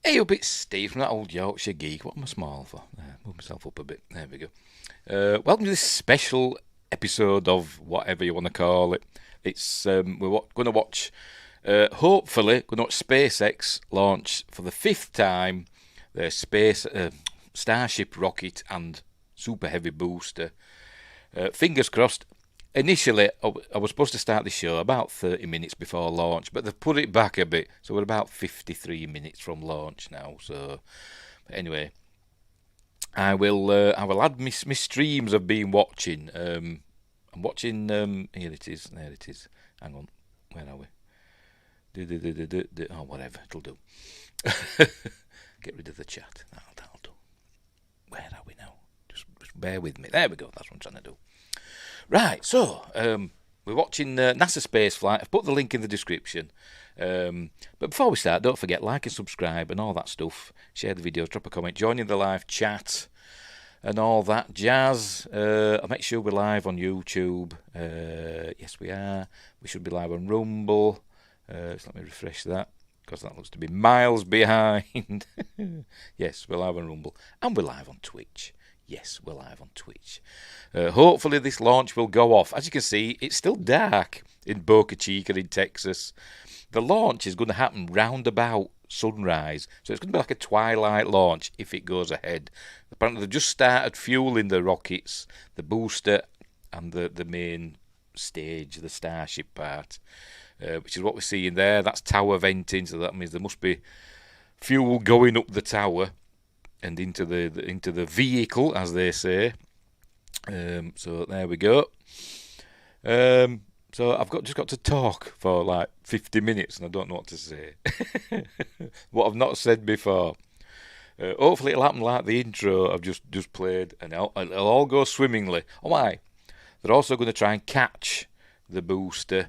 Hey up, it's Steve from that old Yorkshire geek. What am I small for? Move myself up a bit. There we go. Welcome to this special episode of whatever you want to call it. It's we're going to watch, hopefully, going to watch SpaceX launch for the fifth time their Starship rocket and super heavy booster. Fingers crossed. Initially, I was supposed to start the show about 30 minutes before launch, but they've put it back a bit, so we're about 53 minutes from launch now. So, but anyway, I will add my streams I've been watching. I'm watching. Here it is. There it is. Hang on. Where are we? Oh, whatever. It'll do. Get rid of the chat. That'll do. Where are we now? Just bear with me. There we go. That's what I'm trying to do. Right, so we're watching NASA spaceflight. I've put the link in the description. But before we start, don't forget, like and subscribe and all that stuff. Share the videos, drop a comment, join in the live chat and all that jazz. I'll make sure we're live on YouTube. Yes, we are. We should be live on Rumble. Just let me refresh that, because that looks to be miles behind. Yes, we're live on Rumble. And we're live on Twitch. Yes, we're live on Twitch. Hopefully this launch will go off. As you can see, it's still dark in Boca Chica in Texas. The launch is going to happen round about sunrise. So it's going to be like a twilight launch if it goes ahead. Apparently they've just started fueling the rockets, the booster and the main stage, the Starship part, which is what we're seeing there. That's tower venting, so that means there must be fuel going up the tower and into the vehicle, as they say. So there we go. So I've just got to talk for like 50 minutes, and I don't know what to say. What I've not said before. Hopefully it'll happen like the intro I've just played, and it'll all go swimmingly. Oh my! They're also going to try and catch the booster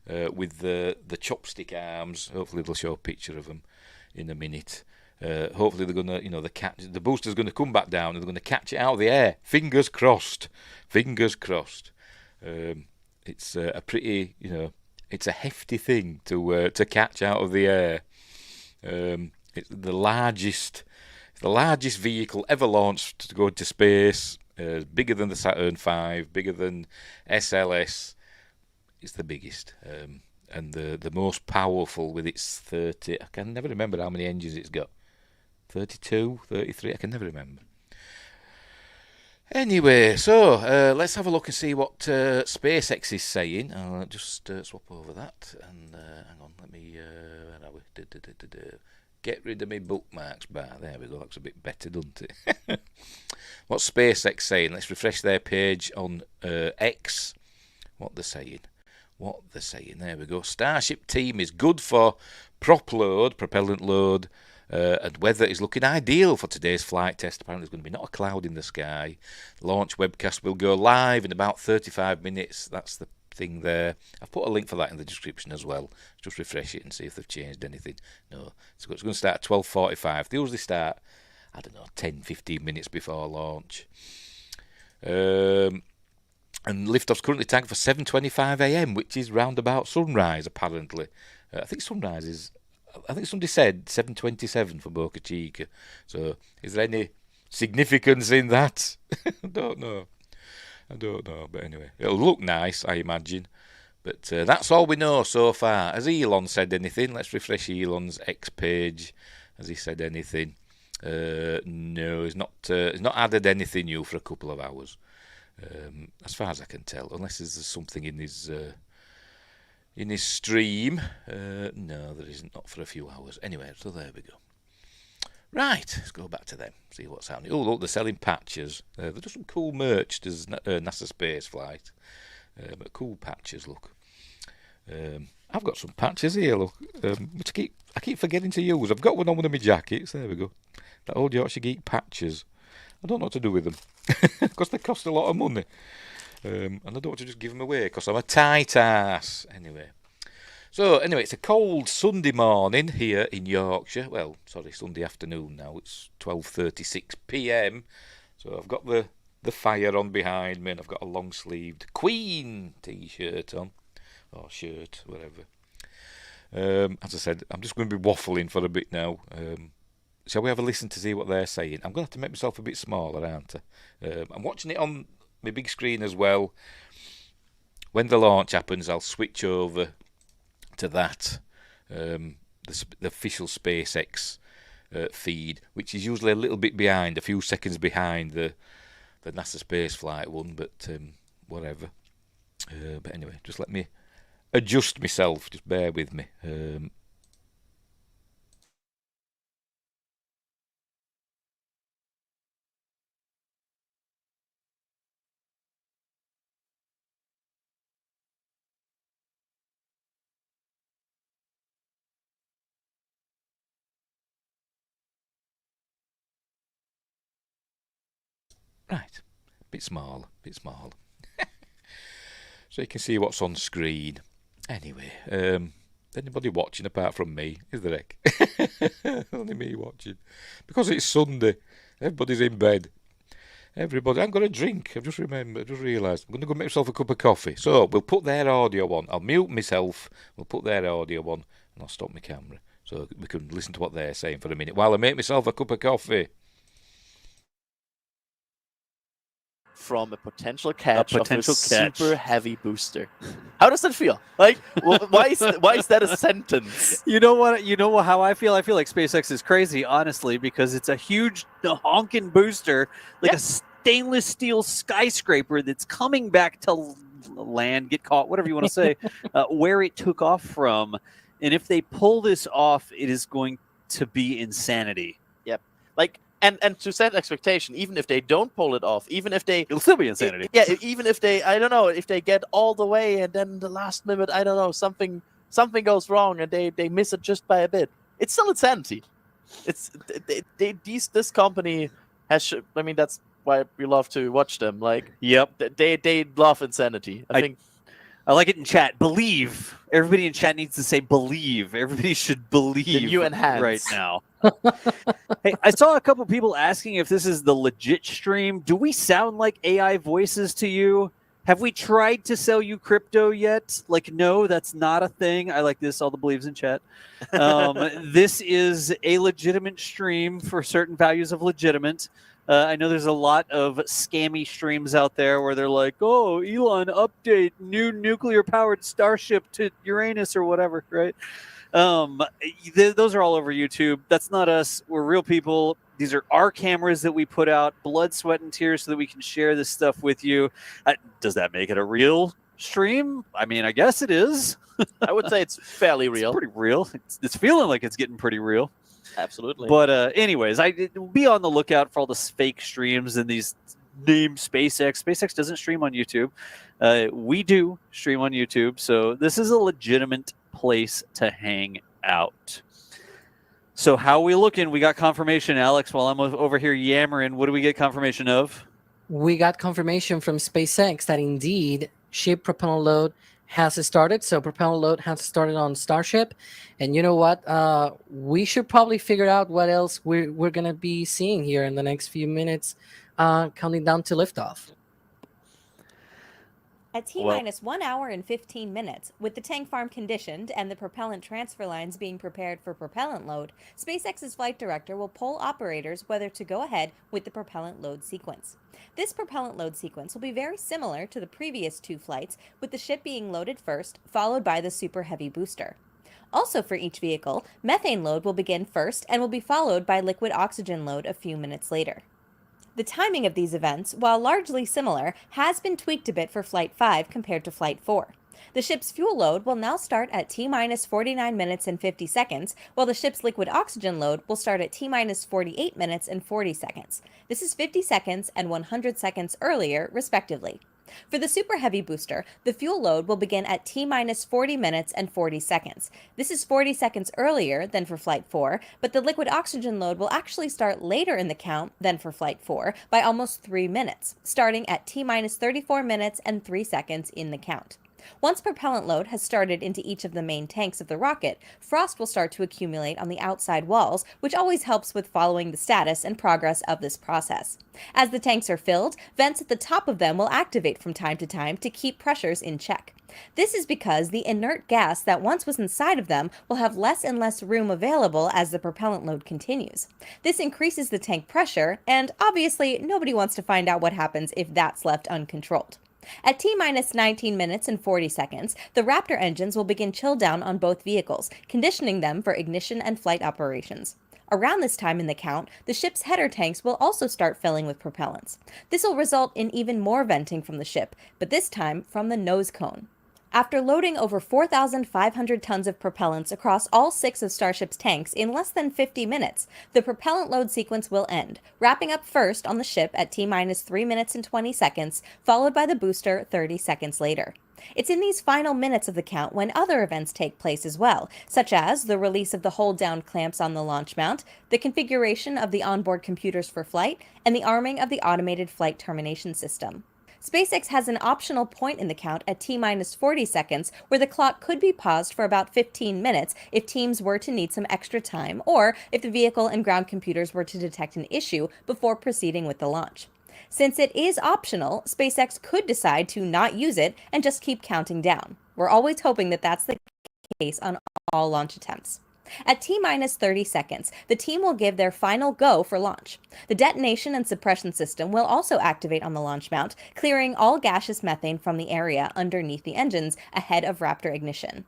with the chopstick arms. Hopefully they'll show a picture of them in a minute. Hopefully they're gonna, the booster's gonna come back down and they're gonna catch it out of the air. Fingers crossed. Fingers crossed. It's a pretty, it's a hefty thing to catch out of the air. It's the largest vehicle ever launched to go into space. Bigger than the Saturn V, bigger than SLS. It's the biggest. And the most powerful with its 30. I can never remember how many engines it's got. 32, 33, I can never remember. Anyway, so let's have a look and see what SpaceX is saying. I'll just swap over that and hang on, let me where are we? Get rid of my bookmarks bar. There we go, looks a bit better, doesn't it? What's SpaceX saying? Let's refresh their page on X. What they're saying. There we go. Starship team is good for propellant load, and weather is looking ideal for today's flight test. Apparently there's going to be not a cloud in the sky. Launch webcast will go live in about 35 minutes. That's the thing there. I've put a link for that in the description as well. Just refresh it and see if they've changed anything. No, it's going to start at 12:45. They usually start, 10, 15 minutes before launch. And liftoff's currently tagged for 7:25 a.m, which is round about sunrise, apparently. I think somebody said 7:27 for Boca Chica. So, is there any significance in that? I don't know. But anyway, it'll look nice, I imagine. But that's all we know so far. Has Elon said anything? Let's refresh Elon's X page. Has he said anything? No, he's not added anything new for a couple of hours. As far as I can tell, unless there's something in his stream. No, there isn't, not for a few hours. Anyway, so there we go. Right, let's go back to them, see what's happening. Oh, look, they're selling patches. They've got some cool merch. There's NASA spaceflight. But cool patches, look. I've got some patches here, look. Which I keep forgetting to use. I've got one on one of my jackets. There we go. That old Yorkshire Geek patches. I don't know what to do with them. Because they cost a lot of money. And I don't want to just give them away because I'm a tight ass. Anyway, it's a cold Sunday morning here in Yorkshire. Well, sorry, Sunday afternoon now. It's 12:36 p.m. So I've got the fire on behind me, and I've got a long-sleeved Queen t-shirt on, or shirt, whatever. As I said, I'm just going to be waffling for a bit now. shall we have a listen to see what they're saying? I'm going to have to make myself a bit smaller, aren't I? I'm watching it on my big screen as well. When the launch happens, I'll switch over to that, the official SpaceX feed, which is usually a little bit behind, a few seconds behind the NASA spaceflight one, but whatever. But anyway, just let me adjust myself. Just bear with me. Right, bit small. So you can see what's on screen. Anyway, anybody watching apart from me? Is there, heck? Only me watching. Because it's Sunday. Everybody's in bed. Everybody, I'm going to drink. I've just realised. I'm going to go make myself a cup of coffee. So we'll put their audio on. I'll mute myself. We'll put their audio on. And I'll stop my camera. So we can listen to what they're saying for a minute while I make myself a cup of coffee. From a potential catch of a super heavy booster. How does that feel? Like, why is that a sentence? You know what? How I feel? I feel like SpaceX is crazy, honestly, because it's a huge honking booster, like a stainless steel skyscraper that's coming back to land, get caught, whatever you want to say, where it took off from. And if they pull this off, it is going to be insanity. Yep. Like, and to set expectation, even if they don't pull it off, even if they... It'll still be insanity. Yeah, even if they, I don't know, if they get all the way and then the last minute, I don't know, something goes wrong and they miss it just by a bit. It's still insanity. It's this company has... I mean, that's why we love to watch them. Like, yep, they love insanity. I think... I like it in chat. Believe. Everybody in chat needs to say believe. Everybody should believe right now. Hey, I saw a couple people asking if this is the legit stream. Do we sound like AI voices to you? Have we tried to sell you crypto yet? Like, no, that's not a thing. I like this. All the believes in chat. This is a legitimate stream for certain values of legitimate. I know there's a lot of scammy streams out there where they're like, oh, Elon, update, new nuclear-powered Starship to Uranus or whatever, right? Those are all over YouTube. That's not us. We're real people. These are our cameras that we put out, blood, sweat, and tears so that we can share this stuff with you. Does that make it a real stream? I mean, I guess it is. I would say it's fairly real. It's pretty real. It's feeling like it's getting pretty real. Absolutely. But anyways, be on the lookout for all the fake streams and these named SpaceX. SpaceX doesn't stream on YouTube. We do stream on YouTube. So this is a legitimate place to hang out. So how are we looking? We got confirmation, Alex, while I'm over here yammering. What do we get confirmation of? We got confirmation from SpaceX that indeed ship propellant load has started. So propellant load has started on Starship. And you know what? We should probably figure out what else we're going to be seeing here in the next few minutes, counting down to liftoff. At T-minus 1 hour and 15 minutes, with the tank farm conditioned and the propellant transfer lines being prepared for propellant load, SpaceX's flight director will poll operators whether to go ahead with the propellant load sequence. This propellant load sequence will be very similar to the previous two flights, with the ship being loaded first, followed by the Super Heavy booster. Also for each vehicle, methane load will begin first and will be followed by liquid oxygen load a few minutes later. The timing of these events, while largely similar, has been tweaked a bit for Flight 5 compared to Flight 4. The ship's fuel load will now start at T-minus 49 minutes and 50 seconds, while the ship's liquid oxygen load will start at T-minus 48 minutes and 40 seconds. This is 50 seconds and 100 seconds earlier, respectively. For the Super Heavy booster, the fuel load will begin at T-minus 40 minutes and 40 seconds. This is 40 seconds earlier than for Flight 4, but the liquid oxygen load will actually start later in the count than for Flight 4 by almost 3 minutes, starting at T-minus 34 minutes and 3 seconds in the count. Once propellant load has started into each of the main tanks of the rocket, frost will start to accumulate on the outside walls, which always helps with following the status and progress of this process. As the tanks are filled, vents at the top of them will activate from time to time to keep pressures in check. This is because the inert gas that once was inside of them will have less and less room available as the propellant load continues. This increases the tank pressure, and obviously nobody wants to find out what happens if that's left uncontrolled. At T-minus 19 minutes and 40 seconds, the Raptor engines will begin chill down on both vehicles, conditioning them for ignition and flight operations. Around this time in the count, the ship's header tanks will also start filling with propellants. This will result in even more venting from the ship, but this time from the nose cone. After loading over 4,500 tons of propellants across all 6 of Starship's tanks in less than 50 minutes, the propellant load sequence will end, wrapping up first on the ship at T-minus 3 minutes and 20 seconds, followed by the booster 30 seconds later. It's in these final minutes of the count when other events take place as well, such as the release of the hold-down clamps on the launch mount, the configuration of the onboard computers for flight, and the arming of the automated flight termination system. SpaceX has an optional point in the count at T-minus 40 seconds where the clock could be paused for about 15 minutes if teams were to need some extra time or if the vehicle and ground computers were to detect an issue before proceeding with the launch. Since it is optional, SpaceX could decide to not use it and just keep counting down. We're always hoping that that's the case on all launch attempts. At T-minus 30 seconds, the team will give their final go for launch. The detonation and suppression system will also activate on the launch mount, clearing all gaseous methane from the area underneath the engines ahead of Raptor ignition.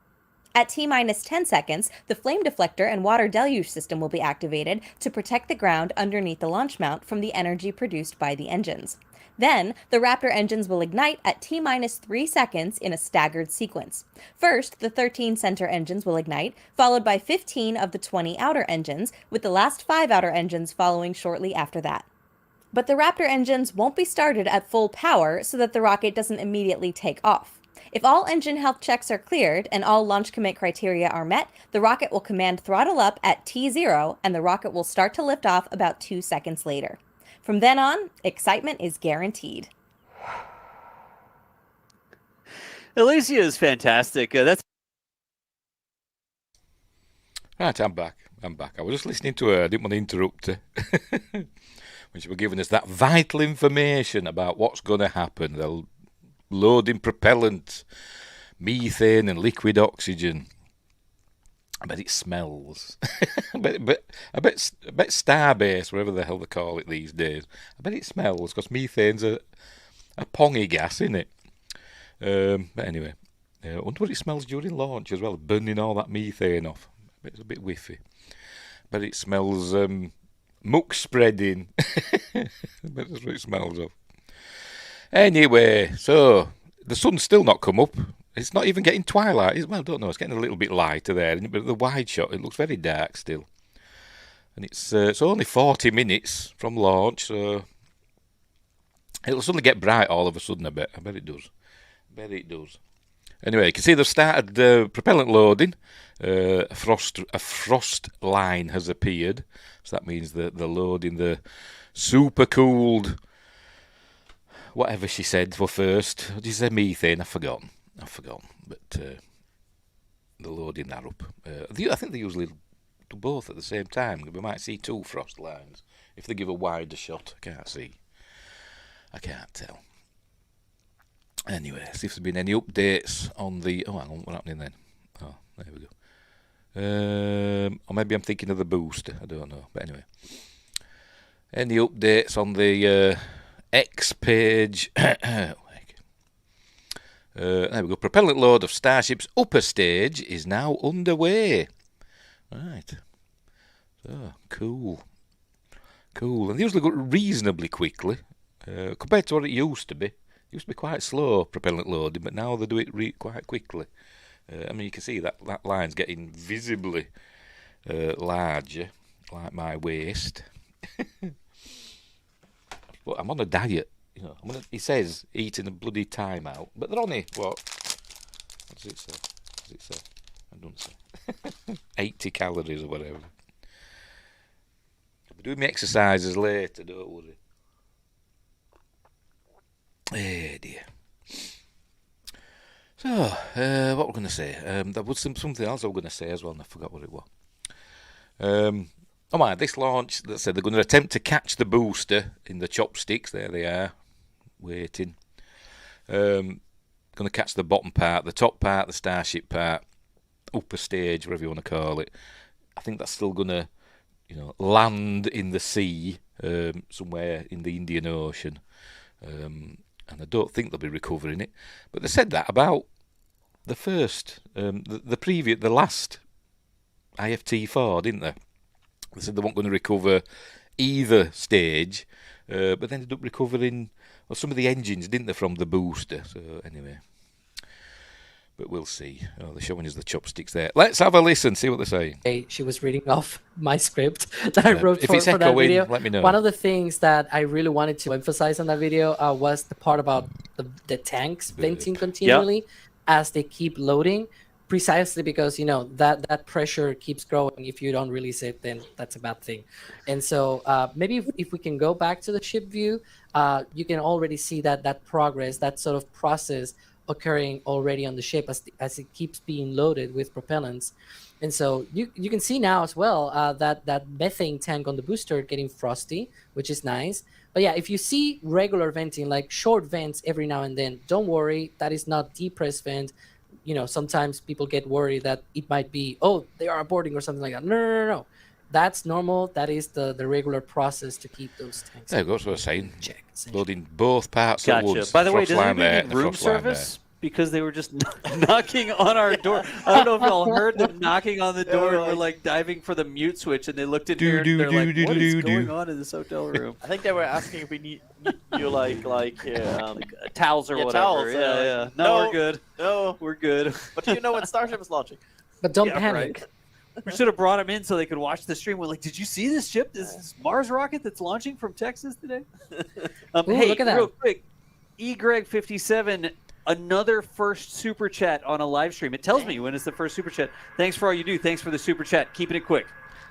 At T-minus 10 seconds, the flame deflector and water deluge system will be activated to protect the ground underneath the launch mount from the energy produced by the engines. Then, the Raptor engines will ignite at T-minus 3 seconds in a staggered sequence. First, the 13 center engines will ignite, followed by 15 of the 20 outer engines, with the last 5 outer engines following shortly after that. But the Raptor engines won't be started at full power so that the rocket doesn't immediately take off. If all engine health checks are cleared and all launch commit criteria are met, the rocket will command throttle up at T0 and the rocket will start to lift off about 2 seconds later. From then on, excitement is guaranteed. Alicia is fantastic. That's right. I'm back. I was just listening to her. I didn't want to interrupt her when she was giving us that vital information about what's going to happen. They're loading propellant, methane, and liquid oxygen. I bet it smells. I bet Starbase, whatever the hell they call it these days, I bet it smells because methane's a pongy gas, isn't it? But anyway, I wonder what it smells during launch as well, burning all that methane off. I bet it's a bit whiffy. But it smells muck spreading. I bet that's what it smells of. Anyway, so the sun's still not come up. It's not even getting twilight. Well, I don't know. It's getting a little bit lighter there, but the wide shot, it looks very dark still. And it's only 40 minutes from launch, so it'll suddenly get bright all of a sudden, I bet. I bet it does. Anyway, you can see they've started propellant loading. A frost line has appeared. So that means that they're loading the super cooled, whatever she said for first. What did she say? Methane? I've forgotten. But they're loading that up. I think they usually do both at the same time. We might see 2 frost lines if they give a wider shot. I can't tell. Anyway, see if there's been any updates on the... Oh, hang on, what's happening then? Oh, there we go. Or maybe I'm thinking of the booster. I don't know. But anyway. Any updates on the X page? There we go. Propellant load of Starship's upper stage is now underway. Right. So, cool. And they usually go reasonably quickly compared to what it used to be. It used to be quite slow propellant loading, but now they do it quite quickly. I mean, you can see that line's getting visibly larger, like my waist. But I'm on a diet. You know, he says eating a bloody time out, but they're only, what does it say? I don't say. 80 calories or whatever. I'll be doing my exercises later, don't worry. Dear. So, what we're going to say? There was something else I was going to say as well, and I forgot what it was. This launch, they said they're going to attempt to catch the booster in the chopsticks. There they are, waiting. Going to catch the bottom part, the top part, the Starship part, upper stage, whatever you want to call it. I think that's still going to, land in the sea somewhere in the Indian Ocean. And I don't think they'll be recovering it. But they said that about the first, the last IFT4, didn't they? They said they weren't going to recover either stage, but they ended up recovering some of the engines, didn't they, from the booster. So anyway, but we'll see. Oh, they're showing us the chopsticks there. Let's have a listen, see what they're saying. Hey, she was reading off my script that I wrote if it's for that echoing, video. let me know. One of the things that I really wanted to emphasize on that video was the part about the tanks venting continually as they keep loading, precisely because that pressure keeps growing. If you don't release it, then that's a bad thing. And so maybe if we can go back to the ship view, you can already see that progress, that sort of process occurring already on the ship as it keeps being loaded with propellants. And so you can see now as well that methane tank on the booster getting frosty, which is nice. But yeah, if you see regular venting, like short vents every now and then, don't worry, that is not depressed vent. Sometimes people get worried that it might be, they are aborting or something like that. No. That's normal. That is the regular process to keep those tanks. There goes what I was saying. Check. Loading both parts at once. By the way, Frost does line anybody there, need room frost line service? Because they were just knocking on our door. I don't know if y'all heard them knocking on the door and we're like diving for the mute switch, and they looked in here and they're like, what is going on in this hotel room? I think they were asking if we need you like towels or whatever. Towels, Yeah. No, we're good. No, we're good. But do you know when Starship is launching? But don't panic. Right. We should have brought them in so they could watch the stream. We're like, did you see this ship? This Mars rocket that's launching from Texas today? Hey, look at that. Real quick, eGreg57, another first super chat on a live stream. It tells me when it's the first super chat. Thanks for all you do. Thanks for the super chat. Keeping it quick.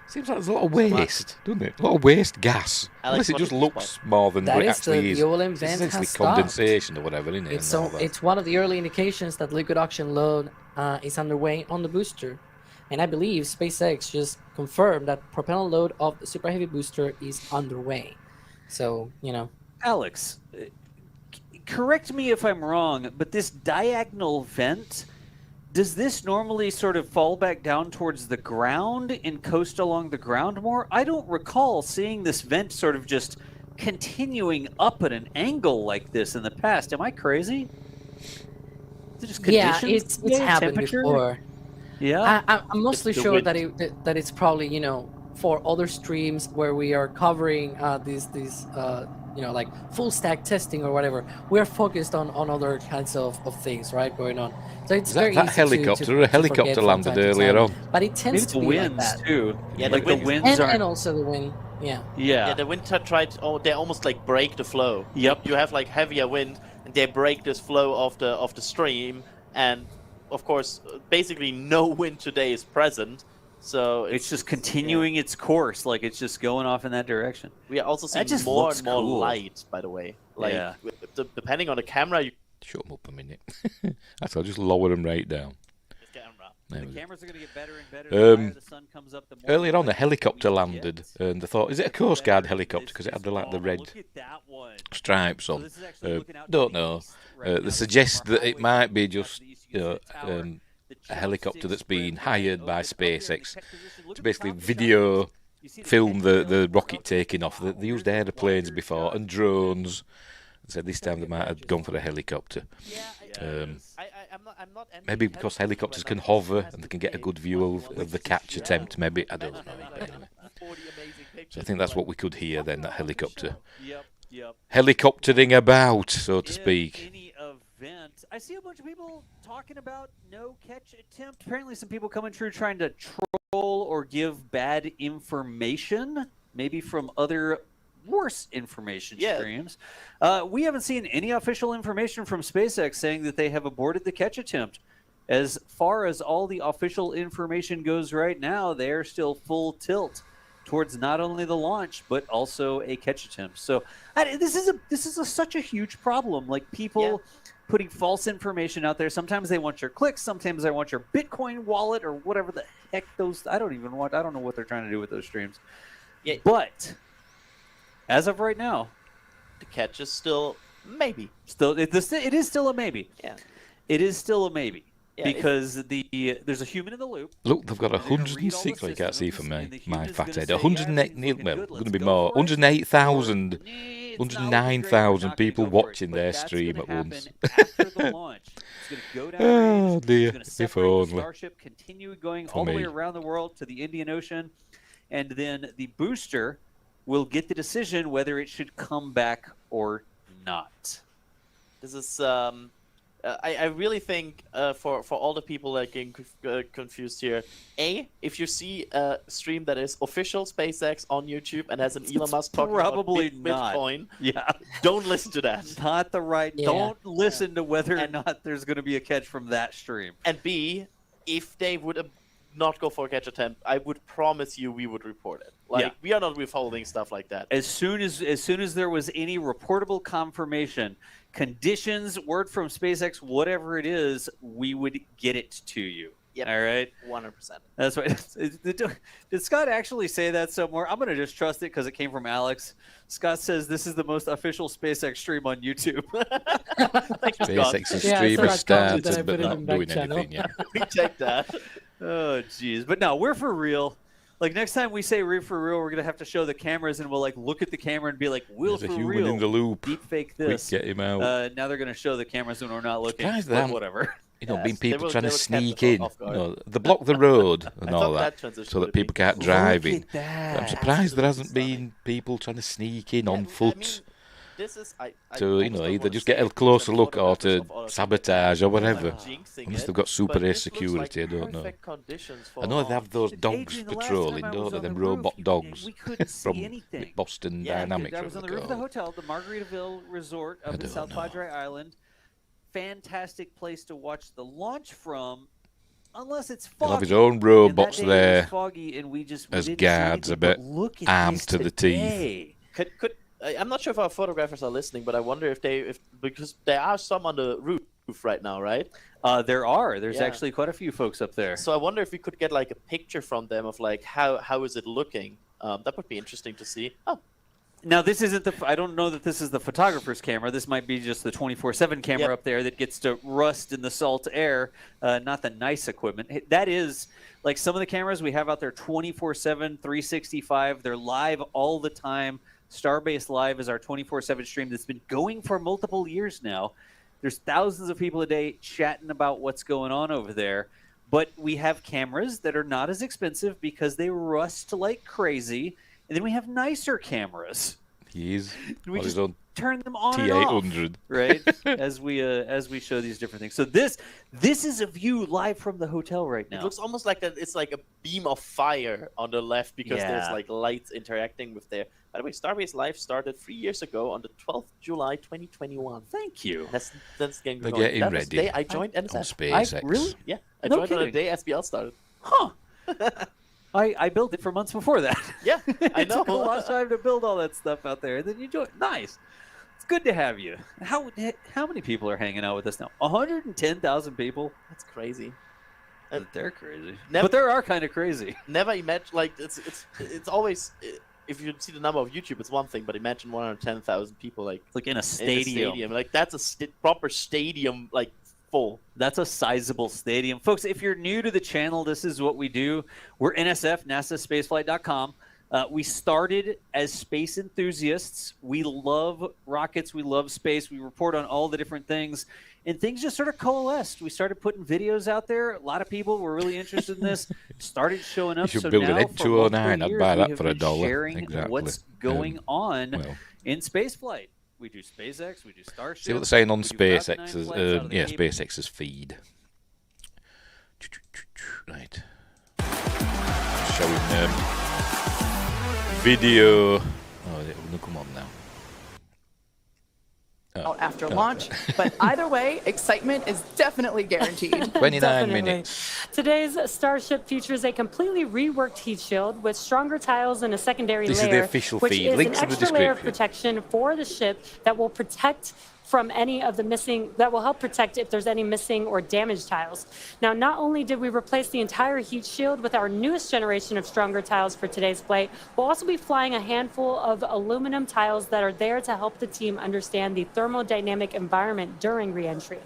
Seems like there's a lot of waste, doesn't it? A lot of waste gas. Unless it just looks more than what it actually is. The ULM It's vent essentially has condensation or whatever, isn't it? It's one of the early indications that liquid oxygen load is underway on the booster. And I believe SpaceX just confirmed that propellant load of the Super Heavy booster is underway. So, Alex, correct me if I'm wrong, but this diagonal vent, does this normally sort of fall back down towards the ground and coast along the ground more? I don't recall seeing this vent sort of just continuing up at an angle like this in the past. Am I crazy? Is it just conditions? It's happened before. Yeah, I'm mostly sure that it's probably for other streams where we are covering these like full stack testing or whatever. We're focused on other kinds of things, right, going on. So it's very easy helicopter. A helicopter landed earlier on, but it tends to be winds like that too. Yeah, like the winds and also the wind. Yeah. Yeah, the wind they almost like break the flow. Yep. You have like heavier wind, and they break this flow of the stream, and of course, basically no wind today is present, so it's just continuing its course, like it's just going off in that direction. We are also seeing more and more light, by the way. Like depending on the camera, you shut them up a minute. I'll just lower them right down. The cameras are going to get better and better. The higher the sun comes up, the more earlier on, a helicopter landed, and they thought, is it a Coast Guard helicopter? Because it had the red stripes on. Don't know. They suggest that it might be just a helicopter that's been hired by SpaceX to basically film the rocket taking off. They used airplanes before and drones. So this time they might have gone for a helicopter. Maybe because helicopters can hover and they can get a good view of the catch attempt. Maybe, I don't know. But anyway. So I think that's what we could hear then, that helicopter. Helicoptering about, so to speak. I see a bunch of people talking about no catch attempt. Apparently some people coming through trying to troll or give bad information, maybe from other worse information streams. We haven't seen any official information from SpaceX saying that they have aborted the catch attempt. As far as all the official information goes right now, they're still full tilt towards not only the launch but also a catch attempt. So this is such a huge problem. Like people putting false information out there. Sometimes they want your clicks. Sometimes they want your Bitcoin wallet or whatever the heck those. I don't know what they're trying to do with those streams. Yeah. But as of right now, the catch is still maybe. It is still a maybe. Yeah. It is still a maybe. Yeah, because there's a human in the loop. Look, they've got 106. I can't see from my fat head. 108. Well, going to be more. 108,000. 109,000 people watching their stream at once. After the launch, it's going to go down Oh dear! It's going to If separate the only. Starship, continue going all the way me. around the world to the Indian Ocean, and then the booster will get the decision whether it should come back or not. This is I really think for all the people that getting confused here, if you see a stream that is official SpaceX on YouTube and has an Elon Musk talking probably about not. Bitcoin, Yeah, don't listen to that. not the right. Yeah. Don't listen to whether or And- not there's going to be a catch from that stream. And B, if they would not go for a catch attempt, I would promise you we would report it. Like Yeah. we are not withholding stuff like that. As soon as there was any reportable confirmation, conditions, word from SpaceX, whatever it is, we would get it to you. Yep. All right. 100%. That's right. Did Scott actually say that somewhere? I'm going to just trust it because it came from Alex. Scott says this is the most official SpaceX stream on YouTube. Thank you, Scott. SpaceX's Yeah, I stream saw has that comment that I started, but put in not the back doing channel. anything yet. We take that. Oh, jeez. But no, we're for real. Like next time we say we're for real, we're going to have to show the cameras and we'll like look at the camera and be like, we're There's a for human real. in the loop. Deep fake Quick, this. get him out. Now they're going to show the cameras when we're not looking. Surprised But they haven't- whatever. You know, Yes, being they people will- trying they to will catch sneak us in. off guard. You know, they block the road and I all thought that, that transition so would that be people can't cool. drive Look in. at that. I'm surprised there hasn't Absolutely been people trying to sneak in Yeah, on I foot. mean, this is, I To, almost don't either wanna just say get a it, closer because look or photographers to of other sabotage or people, whatever. like jinxing Unless it, they've got super but air this looks security, like I don't know. perfect conditions for I know they have launch. those dogs Adrian, the last patrolling, time I don't was they? on Them the roof, robot dogs we couldn't see from anything. Boston Yeah, Dynamics. I was on the roof of the hotel, the Margaritaville Resort I up in don't South know. Padre Island. Fantastic place to watch the launch from, unless it's foggy. He'll have his own And robots that day it was there foggy, and we as didn't see guards, anything, I bet, but look at armed this to the teeth. today. I'm not sure if our photographers are listening, but I wonder if because there are some on the roof right now, right? There's Yeah. actually quite a few folks up there. So I wonder if we could get like a picture from them of like how is it looking. That would be interesting to see. Oh, Now, this isn't I don't know that this is the photographer's camera. This might be just the 24/7 camera Yep. up there that gets to rust in the salt air, not the nice equipment. That is, like some of the cameras we have out there 24/7, 365. They're live all the time. Starbase Live is our 24/7 stream that's been going for multiple years now. There's thousands of people a day chatting about what's going on over there. But we have cameras that are not as expensive because they rust like crazy. And then we have nicer cameras. He is We on just his own turn them on and off, T800. right? as we show these different things. So this is a view live from the hotel right now. it looks almost like it's like a beam of fire on the left because there's Yeah. like lights interacting with there. By the way, Starbase Live started 3 years ago on the 12th July 2021. Thank you. That's getting They're going. getting That was the ready day I joined on NSF. SpaceX. Really? Yeah, I No joined on the kidding. day SBL started. Huh. I built it for months before that. Yeah, I It know. took a long time to build all that stuff out there. And then you join. Nice. It's good to have you. How many people are hanging out with us now? 110,000 people? That's crazy. They're crazy. Nev- But they're kind of crazy. Never imagine like it's always if you see the number of YouTube, it's one thing, but imagine 110,000 people like It's like in a in a stadium. stadium. Like that's a proper stadium, like full. That's a sizable stadium. Folks, if you're new to the channel, this is what we do. We're NSF, NASAspaceflight.com. We started as space enthusiasts. We love rockets. We love space. We report on all the different things. And things just sort of coalesced. We started putting videos out there. A lot of people were really interested in this. Started showing up. You should so build an now, Ed for 209. multiple I'd buy years, that we have for been $1. sharing Exactly. what's going on Well, in spaceflight. We do SpaceX. We do Starship. see what they're saying on we do Falcon 9 SpaceX's, flights out of the Cape. SpaceX's feed. Right. Showing video. Oh, it'll come on now. After launch. But either way, excitement is definitely guaranteed. 29 Definitely. minutes. Today's Starship features a completely reworked heat shield with stronger tiles and a secondary This is layer, the official which feed. is Links an in the extra layer of description. protection for the ship that will protect from any of the missing, that will help protect if there's any missing or damaged tiles. Now, not only did we replace the entire heat shield with our newest generation of stronger tiles for today's flight, we'll also be flying a handful of aluminum tiles that are there to help the team understand the thermodynamic environment during re-entry.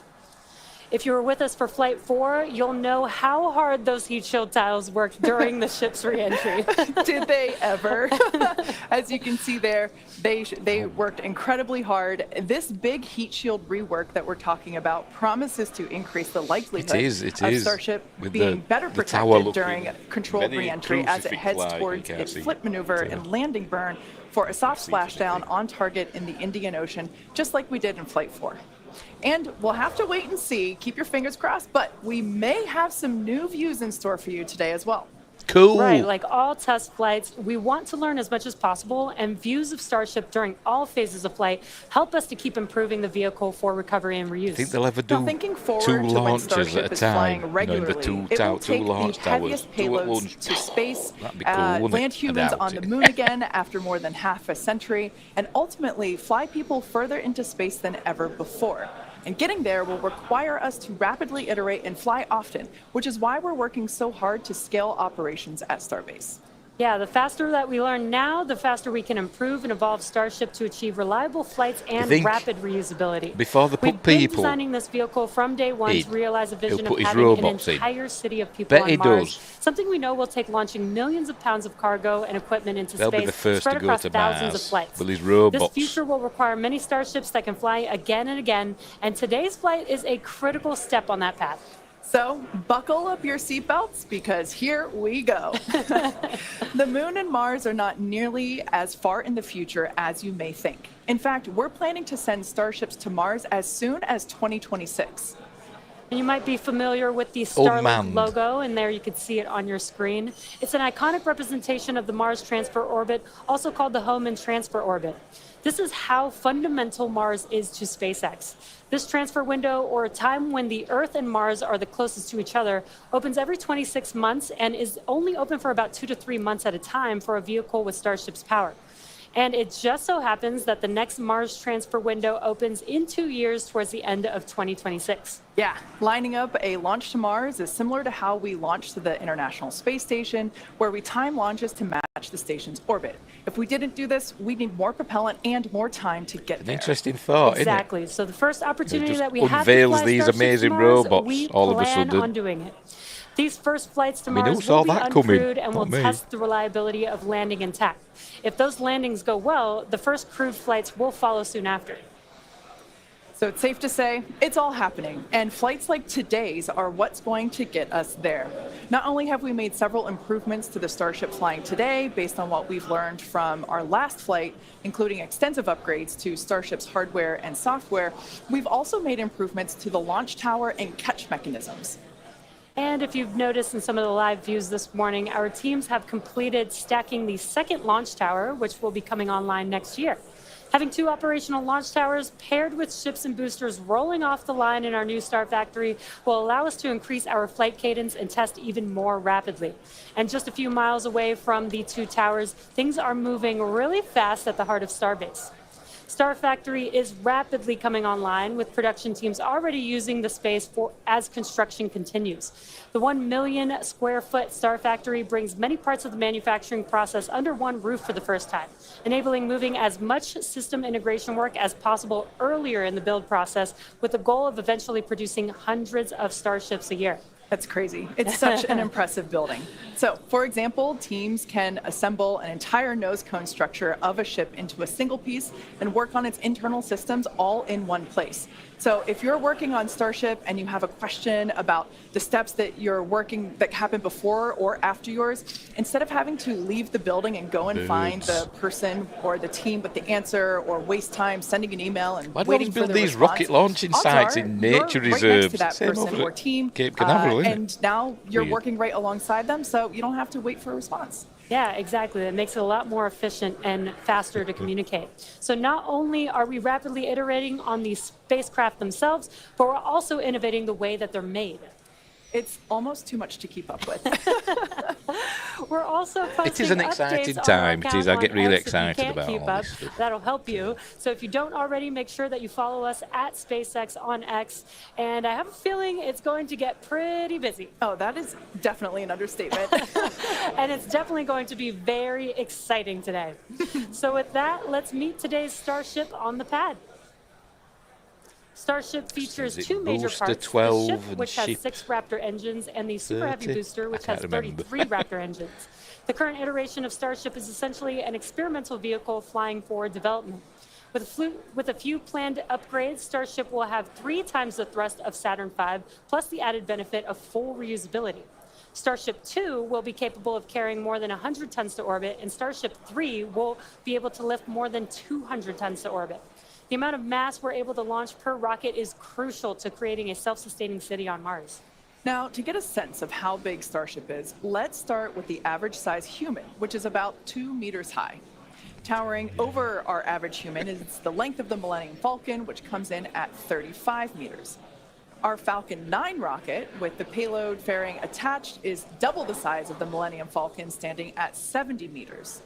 If you were with us for Flight 4, you'll know how hard those heat shield tiles worked during the ship's re-entry. Did they ever? As you can see there, they worked incredibly hard. This big heat shield rework that we're talking about promises to increase the likelihood of Starship being better protected during controlled re-entry as it heads towards its flip maneuver and landing burn for a soft splashdown on target in the Indian Ocean, just like we did in Flight 4. And we'll have to wait and see. Keep your fingers crossed, but we may have some new views in store for you today as well. Cool. Right, like all test flights, we want to learn as much as possible, and views of Starship during all phases of flight help us to keep improving the vehicle for recovery and reuse. I think they'll ever do thinking forward two to when launches Starship at a is flying time. regularly, The two it will take launch the towers. heaviest payloads to space, That'd be cool, wouldn't land it? humans on the moon again after more than half a century, and ultimately fly people further into space than ever before. And getting there will require us to rapidly iterate and fly often, which is why we're working so hard to scale operations at Starbase. Yeah, the faster that we learn now, the faster we can improve and evolve Starship to achieve reliable flights and rapid reusability. Before they put We've been people designing this vehicle from day one to realize a vision of his having an robots in. entire city of people Bet he on Mars. does. Something we know will take launching millions of pounds of cargo and equipment into They'll be space, the first spread to go across to thousands of Mars flights. with his robots. This future will require many Starships that can fly again and again, and today's flight is a critical step on that path. So buckle up your seatbelts because here we go. The moon and Mars are not nearly as far in the future as you may think. In fact, we're planning to send Starships to Mars as soon as 2026. You might be familiar with the Starlink Unmanned. logo, and there you can see it on your screen. It's an iconic representation of the Mars transfer orbit, also called the Hohmann transfer orbit. This is how fundamental Mars is to SpaceX. This transfer window, or a time when the Earth and Mars are the closest to each other, opens every 26 months and is only open for about 2 to 3 months at a time for a vehicle with Starship's power. And it just so happens that the next Mars transfer window opens in 2 years towards the end of 2026. Yeah, lining up a launch to Mars is similar to how we launched to the International Space Station, where we time launches to match the station's orbit. If we didn't do this, we'd need more propellant and more time to get there. Interesting thought, Exactly. isn't it? So the first opportunity just that we have to unveils fly these Starship amazing to Mars, robots we all of a plan sudden. on doing it. These first flights to I mean, Mars who saw will be that coming? uncrewed and will Not me. test the reliability of landing intact. If those landings go well, the first crewed flights will follow soon after. So it's safe to say it's all happening, and flights like today's are what's going to get us there. Not only have we made several improvements to the Starship flying today based on what we've learned from our last flight, including extensive upgrades to Starship's hardware and software, we've also made improvements to the launch tower and catch mechanisms. And if you've noticed in some of the live views this morning, our teams have completed stacking the second launch tower, which will be coming online next year. Having 2 operational launch towers paired with ships and boosters rolling off the line in our new Star Factory will allow us to increase our flight cadence and test even more rapidly. And just a few miles away from the 2 towers, things are moving really fast at the heart of Starbase. Star Factory is rapidly coming online, with production teams already using the space as construction continues. The 1 million square foot Star Factory brings many parts of the manufacturing process under one roof for the first time, enabling moving as much system integration work as possible earlier in the build process, with the goal of eventually producing hundreds of Starships a year. That's crazy. It's such an impressive building. So, for example, teams can assemble an entire nose cone structure of a ship into a single piece and work on its internal systems all in one place. So if you're working on Starship and you have a question about the steps that you're working that happen before or after yours, instead of having to leave the building and go and find the person or the team with the answer, or waste time sending an email and Why do waiting you for build the these response, rocket launching odds sites are in you're nature right next reserves? to that Same person over or at team, Cape Canaveral, isn't it? and now you're Weird. working right alongside them, so you don't have to wait for a response. Yeah, exactly. It makes it a lot more efficient and faster to communicate. So not only are we rapidly iterating on these spacecraft themselves, but we're also innovating the way that they're made. It's almost too much to keep up with. We're also posting It is an exciting updates time. on our It is. I account get on really X if you excited can't about keep all up. this stuff. That'll help you. So if you don't already, make sure that you follow us at SpaceX on X. And I have a feeling it's going to get pretty busy. Oh, that is definitely an understatement. And it's definitely going to be very exciting today. So with that, let's meet today's Starship on the pad. Starship features two major parts, 12 the ship, which has ship 6 Raptor engines, and the Super Heavy 30? booster, which I has can't remember. 33 Raptor engines. The current iteration of Starship is essentially an experimental vehicle flying forward development. With a few planned upgrades, Starship will have 3 times the thrust of Saturn V, plus the added benefit of full reusability. Starship 2 will be capable of carrying more than 100 tons to orbit, and Starship 3 will be able to lift more than 200 tons to orbit. The amount of mass we're able to launch per rocket is crucial to creating a self-sustaining city on Mars. Now, to get a sense of how big Starship is, let's start with the average size human, which is about 2 meters high. Towering over our average human is the length of the Millennium Falcon, which comes in at 35 meters. Our Falcon 9 rocket, with the payload fairing attached, is double the size of the Millennium Falcon, standing at 70 meters.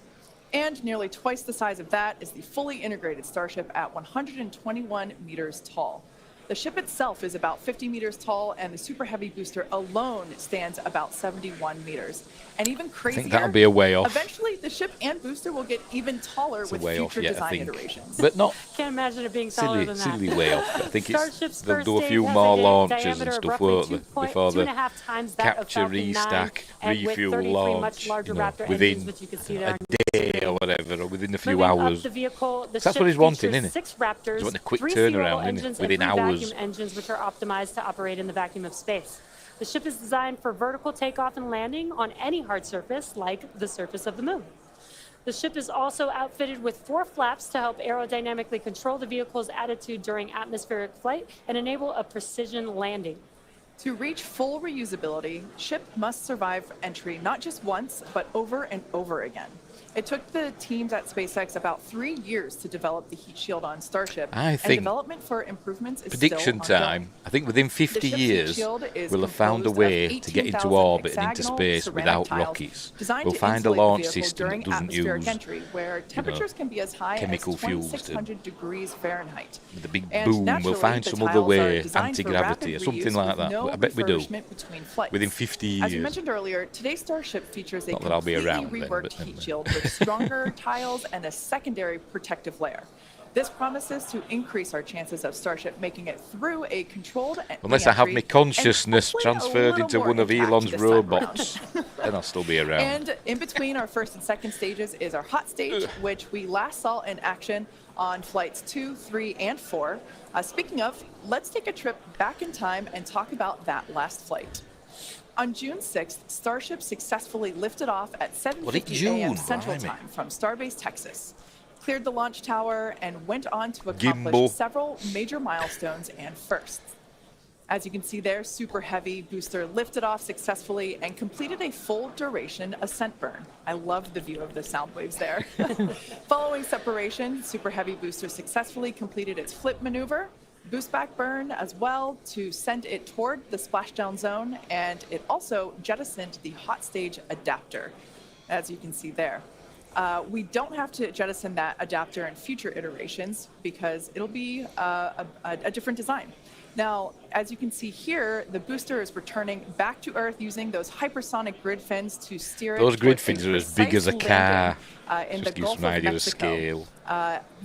And nearly twice the size of that is the fully integrated Starship at 121 meters tall. The ship itself is about 50 meters tall, and the Super Heavy booster alone stands about 71 meters. And even crazier, I think that'll be a way off. Eventually, the ship and booster will get even taller It's with a way off future yet, I design think. iterations. But not Can't imagine it being taller than that. silly way off. I think Starship's they'll first do a stage few has more a launches diameter and of stuff, roughly won't they? Before the 2.5 times that of capture, Falcon 9, restack, and with refuel 33 launch, much larger you know, Raptor within engines, which you can see there a on day or whatever, or within a few Moving hours. Up the vehicle, the That's ship what he's wanting, features isn't it? 6 Raptors, He's wanting a quick 3 turnaround, sea-level isn't it? engines, Within and 3 hours. vacuum engines, which are optimized to operate in the vacuum of space. The ship is designed for vertical takeoff and landing on any hard surface, like the surface of the moon. The ship is also outfitted with 4 flaps to help aerodynamically control the vehicle's attitude during atmospheric flight and enable a precision landing. To reach full reusability, ship must survive entry not just once, but over and over again. It took the teams at SpaceX about 3 years to develop the heat shield on Starship, I and think development for improvements is prediction still ongoing. time. I think within 50 The ship's years, heat shield is we'll have found a composed way of to get into 18,000 orbit and into hexagonal space ceramic without tiles rockets. designed We'll to find a insulate the launch vehicle system during that doesn't atmospheric use entry, where temperatures can be as high chemical as fuels to- 2,600 degrees Fahrenheit. with the big And boom. We'll naturally, find the some other tiles are way, designed for anti-gravity or rapid something reuse like with that. no I bet we do. refurbishment between flights. Within 50 As you years. mentioned earlier, today's Starship features a Not that I'll be completely around then, reworked but heat anyway. shield with stronger tiles and a secondary protective layer. This promises to increase our chances of Starship making it through a controlled Unless I have my re-entry consciousness and hopefully a transferred little into more one of intact Elon's this time around. robots, then I'll still be around. And in between our first and second stages is our hot stage, which we last saw in action on flights 2, 3, and 4. Speaking of, let's take a trip back in time and talk about that last flight. On June 6th, Starship successfully lifted off at 7:50 a.m. Central Blimey. Time from Starbase, Texas, cleared the launch tower, and went on to accomplish Gimbal. several major milestones and firsts. As you can see there, Super Heavy booster lifted off successfully and completed a full duration ascent burn. I love the view of the sound waves there. Following separation, Super Heavy booster successfully completed its flip maneuver, boost back burn as well to send it toward the splashdown zone, and it also jettisoned the hot stage adapter, as you can see there. We don't have to jettison that adapter in future iterations because it'll be a different design. Now, as you can see here, the booster is returning back to Earth using those hypersonic grid fins to steer it. Those grid towards fins are as big as a precise car. landing, in Just the gives Gulf some of idea of Mexico. scale.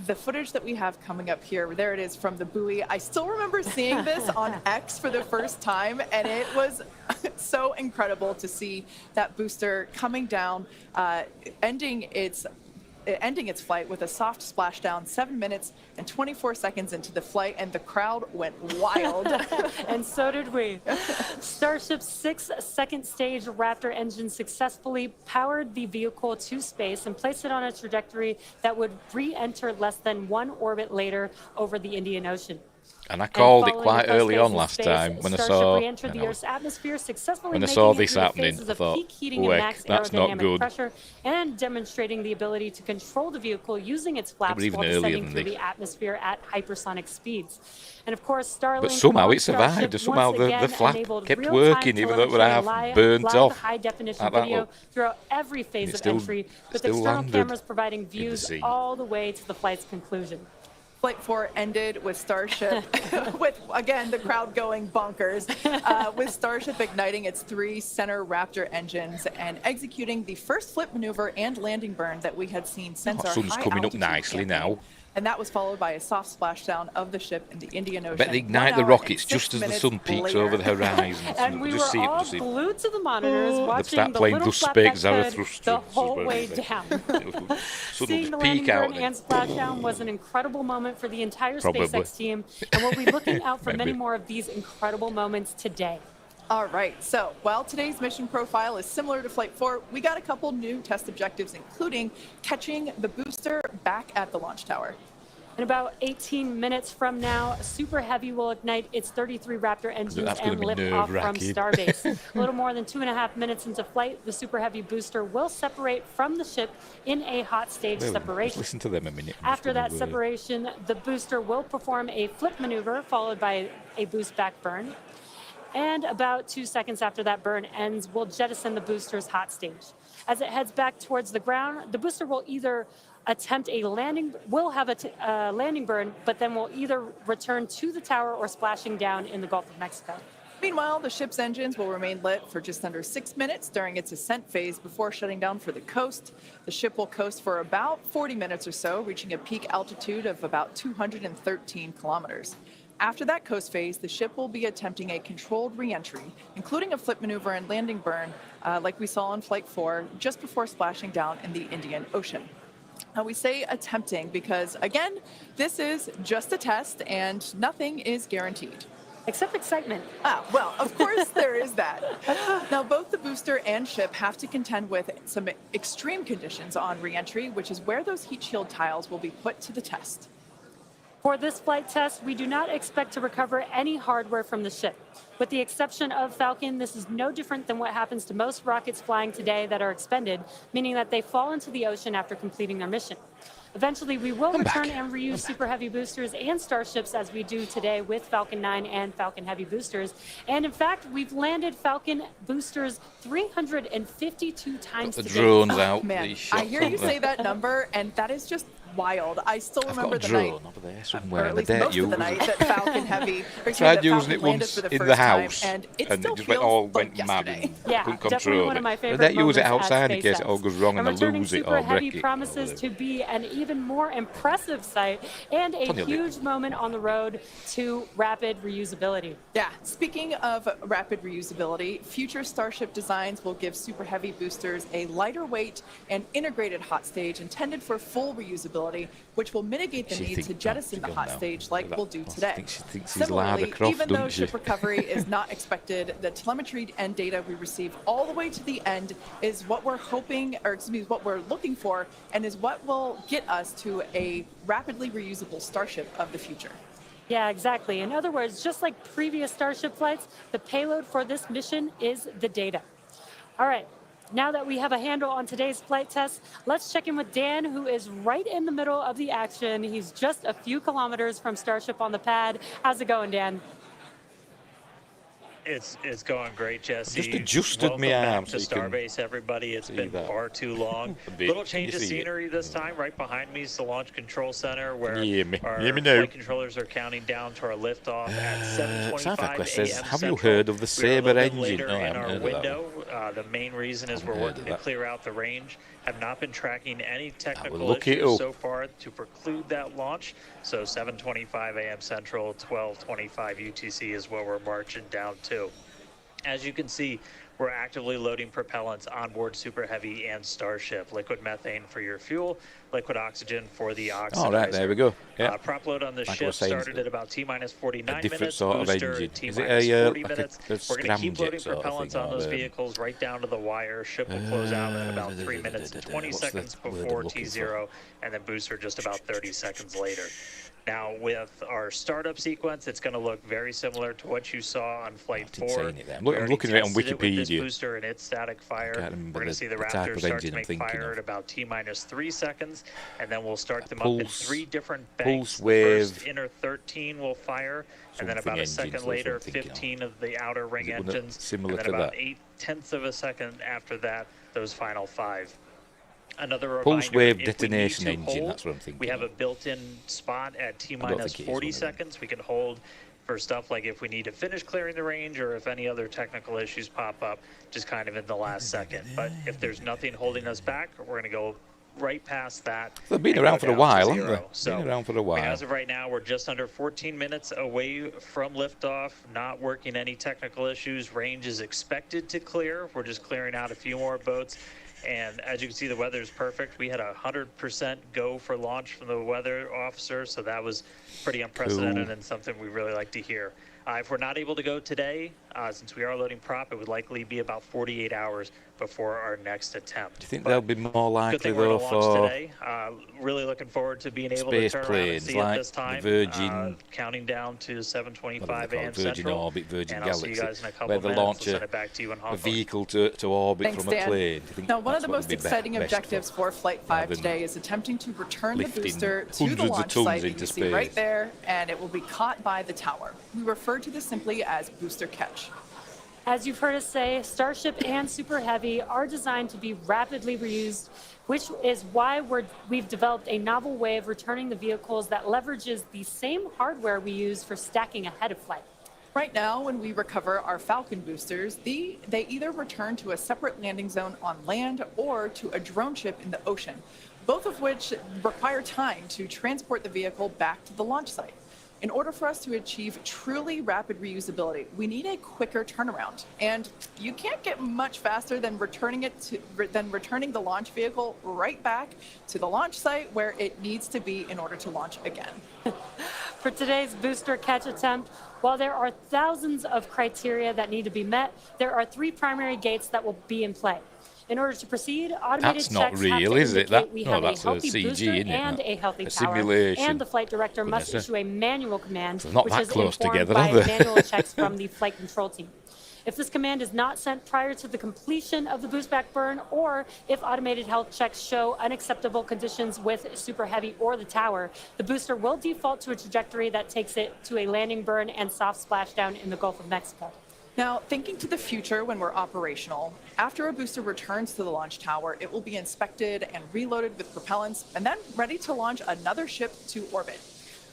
The footage that we have coming up here, there it is from the buoy. I still remember seeing this on X for the first time, and it was so incredible to see that booster coming down, ending its flight with a soft splashdown 7 minutes and 24 seconds into the flight, and the crowd went wild. And so did we. Starship's 6 second stage Raptor engine successfully powered the vehicle to space and placed it on a trajectory that would re-enter less than 1 orbit later over the Indian Ocean. And I called it following quite the first early phase on in last space, time when I Starship saw. re-entered the Earth's atmosphere, successfully When I making saw it this through happening, phases I of thought, peak heating and "Weck, max that's not aerodynamic good." pressure, and demonstrating the ability to control the vehicle using its flaps even while earlier descending than through this. the atmosphere at hypersonic speeds. And of course, Starlink But somehow launched it survived. Starship Somehow once the again flap enabled kept real-time working, even though it would telemetry have and burnt live off. high-definition Like that video look. throughout every phase it of still- entry, with still external landed cameras providing the views sea. all the way to the flight's conclusion. Flight 4 ended with Starship, with, again, the crowd going bonkers, with Starship igniting its 3 center Raptor engines and executing the first flip maneuver and landing burn that we had seen since our sun's high coming up altitude nicely campaign. now. And that was followed by a soft splashdown of the ship in the Indian Ocean. I bet they ignite 1 the hour rockets and 6 just as the minutes sun peaks later. over the horizon. And we just were see it, all just see it. glued to the monitors, They'd watching start the playing little Dust flap Spake that could Zarathustra the just whole about way everything. down. Sun will Seeing just the peek landing out burn and and splashdown was an incredible moment for the entire Probably. SpaceX team, and we'll be looking out for many Maybe. more of these incredible moments today. All right, so while today's mission profile is similar to Flight 4, we got a couple new test objectives, including catching the booster back at the launch tower. In about 18 minutes from now, Super Heavy will ignite its 33 Raptor engines That's gonna and be lift off from nerve-wracking. Starbase. A little more than 2.5 minutes into flight, the Super Heavy booster will separate from the ship in a hot stage Well, let's separation. listen to them a minute. After that separation, the booster will perform a flip maneuver followed by a boost back burn. And about 2 seconds after that burn ends, we'll jettison the booster's hot stage. As it heads back towards the ground, the booster will either attempt a landing, will have a landing burn, but then will either return to the tower or splashing down in the Gulf of Mexico. Meanwhile, the ship's engines will remain lit for just under 6 minutes during its ascent phase before shutting down for the coast. The ship will coast for about 40 minutes or so, reaching a peak altitude of about 213 kilometers. After that coast phase, the ship will be attempting a controlled re-entry, including a flip maneuver and landing burn, like we saw on Flight 4, just before splashing down in the Indian Ocean. Now, we say attempting because, again, this is just a test and nothing is guaranteed. Except excitement. Well, of course there is that. Now, both the booster and ship have to contend with some extreme conditions on re-entry, which is where those heat shield tiles will be put to the test. For this flight test, we do not expect to recover any hardware from the ship. With the exception of Falcon, this is no different than what happens to most rockets flying today that are expended, meaning that they fall into the ocean after completing their mission. Eventually, we will return and reuse Super Heavy boosters and Starships as we do today with Falcon 9 and Falcon Heavy boosters. And in fact, we've landed Falcon boosters 352 times the today. drones out. Man, These shots, I hear you aren't they? say that number, and that is just wild. I still I've remember got a the night, drone over there or somewhere. at I least dare most use of the night, that Falcon Heavy, tried using it once for the in first the house, time, and it and still it just feels all like went mad. yesterday. And Yeah, couldn't definitely control one it. of my favorite I dare use it moments at outside in case it SpaceX. all goes wrong and I returning lose it Super or Heavy break it. promises to be an even more impressive sight and a Funny huge moment on the road to rapid reusability. Yeah, speaking of rapid reusability, future Starship designs will give Super Heavy boosters a lighter weight and integrated hot stage intended for full reusability, which will mitigate the She need thinks to jettison the that's hot good now. stage like That- we'll do I today. think she thinks he's Lara Similarly, Croft, even though doesn't she? ship recovery is not expected, the telemetry and data we receive all the way to the end is what we're hoping, or excuse me, what we're looking for, and is what will get us to a rapidly reusable Starship of the future. Yeah, exactly. In other words, just like previous Starship flights, the payload for this mission is the data. All right. Now that we have a handle on today's flight test, let's check in with Dan, who is right in the middle of the action. He's just a few kilometers from Starship on the pad. How's it going, Dan? It's going great, Jesse. Just adjusted Welcome my back arm to so you can Starbase, everybody. It's see been that. far too long. A bit. Little change You of see it. scenery this time. Right behind me is the Launch Control Center, where Can you hear me? our Hear me now? flight controllers are counting down to our liftoff at 7:25 Sci-Fi says, a.m. have you Central. heard of the We are a Sabre little bit engine? later No, I in haven't our heard of that window. The main reason is we're Haven't heard working of to that. clear out the range. Have not been tracking any technical look it issues up. so far to preclude that launch. So 7:25 a.m. Central, 12:25 UTC is where we're marching down to. As you can see, we're actively loading propellants on board Super Heavy and Starship. Liquid methane for your fuel, liquid oxygen for the oxidizer. All right, there we go. Yeah. Prop load on the ship started at about T-minus 49 a different minutes. sort of Booster engine. T-minus Is it 40 minutes. We're going to keep scramjet loading sort of propellants thing, on or those vehicles right down to the wire. Ship will close out in about 3 minutes and 20 seconds before T0, and then booster just about 30 seconds later. Now, with our startup sequence, it's going to look very similar to what you saw on Flight 4. I'm looking at it on Wikipedia. This booster and its static fire. We're going to see the Raptor start to make fire at about T-minus 3 seconds, and then we'll start them up in 3 different banks. Pulse wave. First inner 13 will fire, and then about a second later, 15 of the outer ring engines, similar and then to about that? 0.8 of a second after that, those final 5. Another pulse reminder, wave if detonation we need to engine, hold, that's what I'm thinking. we have a built-in spot at T-minus 40 seconds. We can hold for stuff like if we need to finish clearing the range or if any other technical issues pop up, just kind of in the last second. But if there's nothing holding us back, we're going to go right past that. They've been around for a while, haven't they? So, been around for a while. As of right now, we're just under 14 minutes away from liftoff, not working any technical issues. Range is expected to clear. We're just clearing out a few more boats. And as you can see, the weather is perfect. We had 100% go for launch from the weather officer, so that was pretty unprecedented and something we really like to hear. If we're not able to go today, since we are loading prop, it would likely be about 48 hours before our next attempt. Do you think they'll be more likely, though, for today? Really looking forward to being able to turn around and see like it this time. The Virgin, counting down to 7:25 a.m. Virgin Central. Orbit, Virgin and Galaxy, I'll see you guys in a couple where they minutes. launch We'll send it back to you in Hong a Kong. vehicle to orbit Thanks, from a Dan. plane. Now, one of the most exciting objectives for Flight 5 today is attempting to return the booster to the launch site that you see right there, and it will be caught by the tower. We refer to this simply as booster catch. As you've heard us say, Starship and Super Heavy are designed to be rapidly reused, which is why we've developed a novel way of returning the vehicles that leverages the same hardware we use for stacking ahead of flight. Right now, when we recover our Falcon boosters, they either return to a separate landing zone on land or to a drone ship in the ocean, both of which require time to transport the vehicle back to the launch site. In order for us to achieve truly rapid reusability, we need a quicker turnaround. And you can't get much faster than returning the launch vehicle right back to the launch site where it needs to be in order to launch again. For today's booster catch attempt, while there are thousands of criteria that need to be met, there are 3 primary gates that will be in play. In order to proceed, automated that's not checks real, have to is it? indicate we have that's a healthy CG, booster isn't it? and a healthy tower, simulation. and the flight director must issue a manual command, They're not which that is close informed together, by are they? manual checks from the flight control team. If this command is not sent prior to the completion of the boost back burn, or if automated health checks show unacceptable conditions with Super Heavy or the tower, the booster will default to a trajectory that takes it to a landing burn and soft splashdown in the Gulf of Mexico. Now, thinking to the future when we're operational, after a booster returns to the launch tower, it will be inspected and reloaded with propellants and then ready to launch another ship to orbit.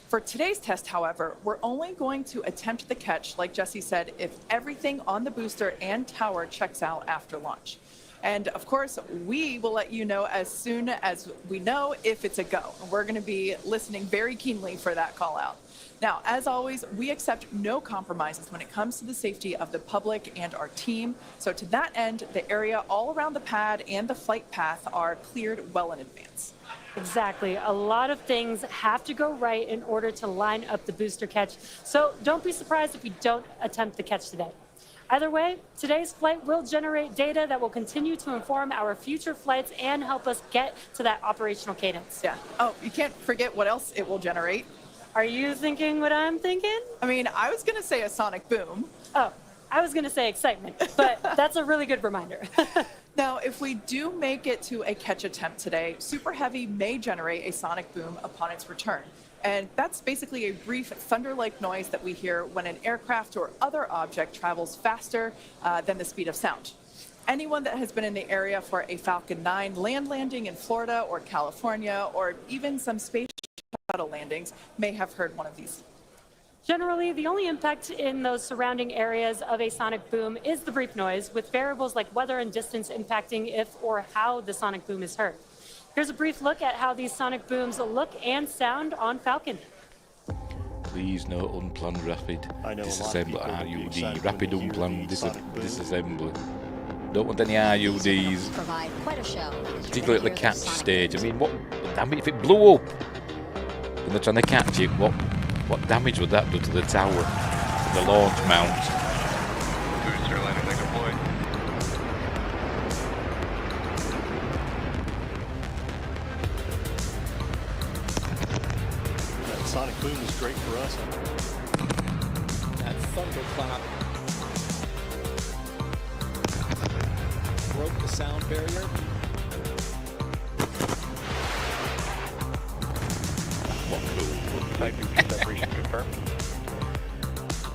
For today's test, however, we're only going to attempt the catch, like Jesse said, if everything on the booster and tower checks out after launch. And of course, we will let you know as soon as we know if it's a go. We're going to be listening very keenly for that call out. Now, as always, we accept no compromises when it comes to the safety of the public and our team. So to that end, the area all around the pad and the flight path are cleared well in advance. Exactly. A lot of things have to go right in order to line up the booster catch. So don't be surprised if we don't attempt the catch today. Either way, today's flight will generate data that will continue to inform our future flights and help us get to that operational cadence. Yeah. Oh, you can't forget what else it will generate. Are you thinking what I'm thinking? I mean, I was going to say a sonic boom. Oh, I was going to say excitement, but that's a really good reminder. Now, if we do make it to a catch attempt today, Super Heavy may generate a sonic boom upon its return. And that's basically a brief thunder-like noise that we hear when an aircraft or other object travels faster than the speed of sound. Anyone that has been in the area for a Falcon 9 land landing in Florida or California, or even some space shuttle landings, may have heard one of these. Generally, the only impact in those surrounding areas of a sonic boom is the brief noise, with variables like weather and distance impacting if or how the sonic boom is heard. Here's a brief look at how these sonic booms look and sound on Falcon. Please no unplanned rapid I know disassembly. RUD, rapid unplanned disassembly. Don't want any IUDs. Provide quite a show. Particularly at the catch stage. I mean, what damage if it blew up? And they're trying to catch it. What damage would that do to the tower, to the launch mount? Booster landing leg deployed. That sonic boom is great for us. That thunderclap broke the sound barrier.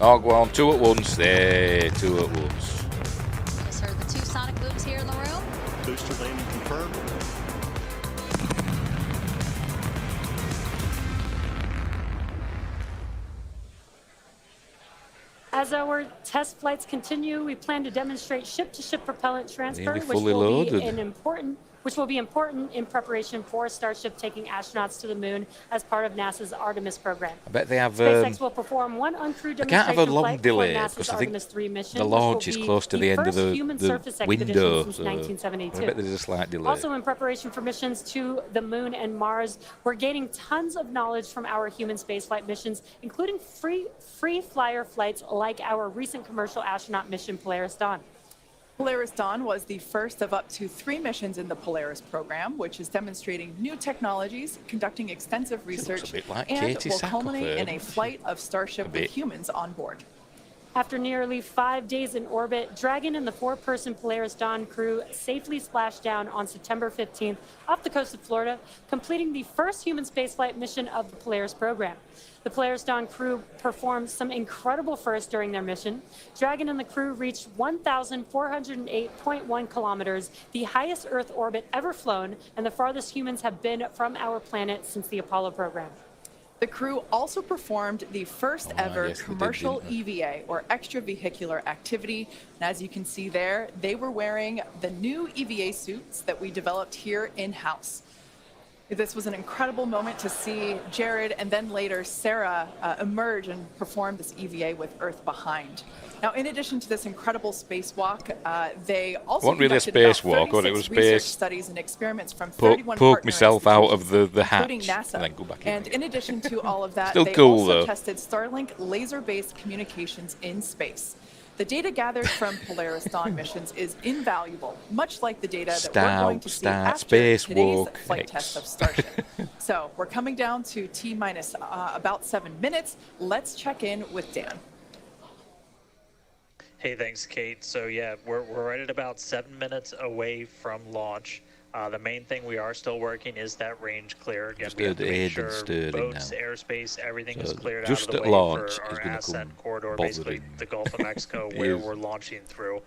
Oh, go on, 2 at once. There, 2 at once. Just heard the 2 sonic booms here in the room. Booster landing confirmed. As our test flights continue, we plan to demonstrate ship-to-ship propellant transfer, Nearly fully loaded. which will be important in preparation for Starship taking astronauts to the moon as part of NASA's Artemis program. I bet they have. SpaceX will perform one uncrewed I can't have a demonstration long flight delay for because NASA's I think Artemis 3 mission, the launch is close to the end of the window. Since So 1972. I bet there's a slight delay. Also, in preparation for missions to the moon and Mars, we're gaining tons of knowledge from our human spaceflight missions, including free flyer flights like our recent commercial astronaut mission Polaris Dawn. Polaris Dawn was the first of up to 3 missions in the Polaris program, which is demonstrating new technologies, conducting extensive research, like and Katie will culminate in a Sackhoff. flight of Starship with humans on board. After nearly 5 days in orbit, Dragon and the 4-person Polaris Dawn crew safely splashed down on September 15th off the coast of Florida, completing the first human spaceflight mission of the Polaris program. The Polaris Dawn crew performed some incredible firsts during their mission. Dragon and the crew reached 1,408.1 kilometers, the highest Earth orbit ever flown, and the farthest humans have been from our planet since the Apollo program. The crew also performed the first ever commercial EVA, or extravehicular activity. And as you can see there, they were wearing the new EVA suits that we developed here in-house. This was an incredible moment to see Jared and then later Sarah emerge and perform this EVA with Earth behind. Now, in addition to this incredible spacewalk, they also wasn't really a conducted about spacewalk, or it 36 was research space. studies and experiments from 31 Poke partner myself out of the institutions, hatch including NASA. and then go back in. And in addition to all of that, Still they cool, also though. tested Starlink laser-based communications in space. The data gathered from Polaris Dawn missions is invaluable, much like the data that we're going to see after today's spacewalk flight test of Starship. So we're coming down to T-minus about 7 minutes. Let's check in with Dan. Hey, thanks, Kate. So yeah, we're right at about 7 minutes away from launch. The main thing we are still working is that range clear. Again, we have to make sure boats, airspace, everything is cleared out of the way for our ascent corridor, basically the Gulf of Mexico, where we're launching through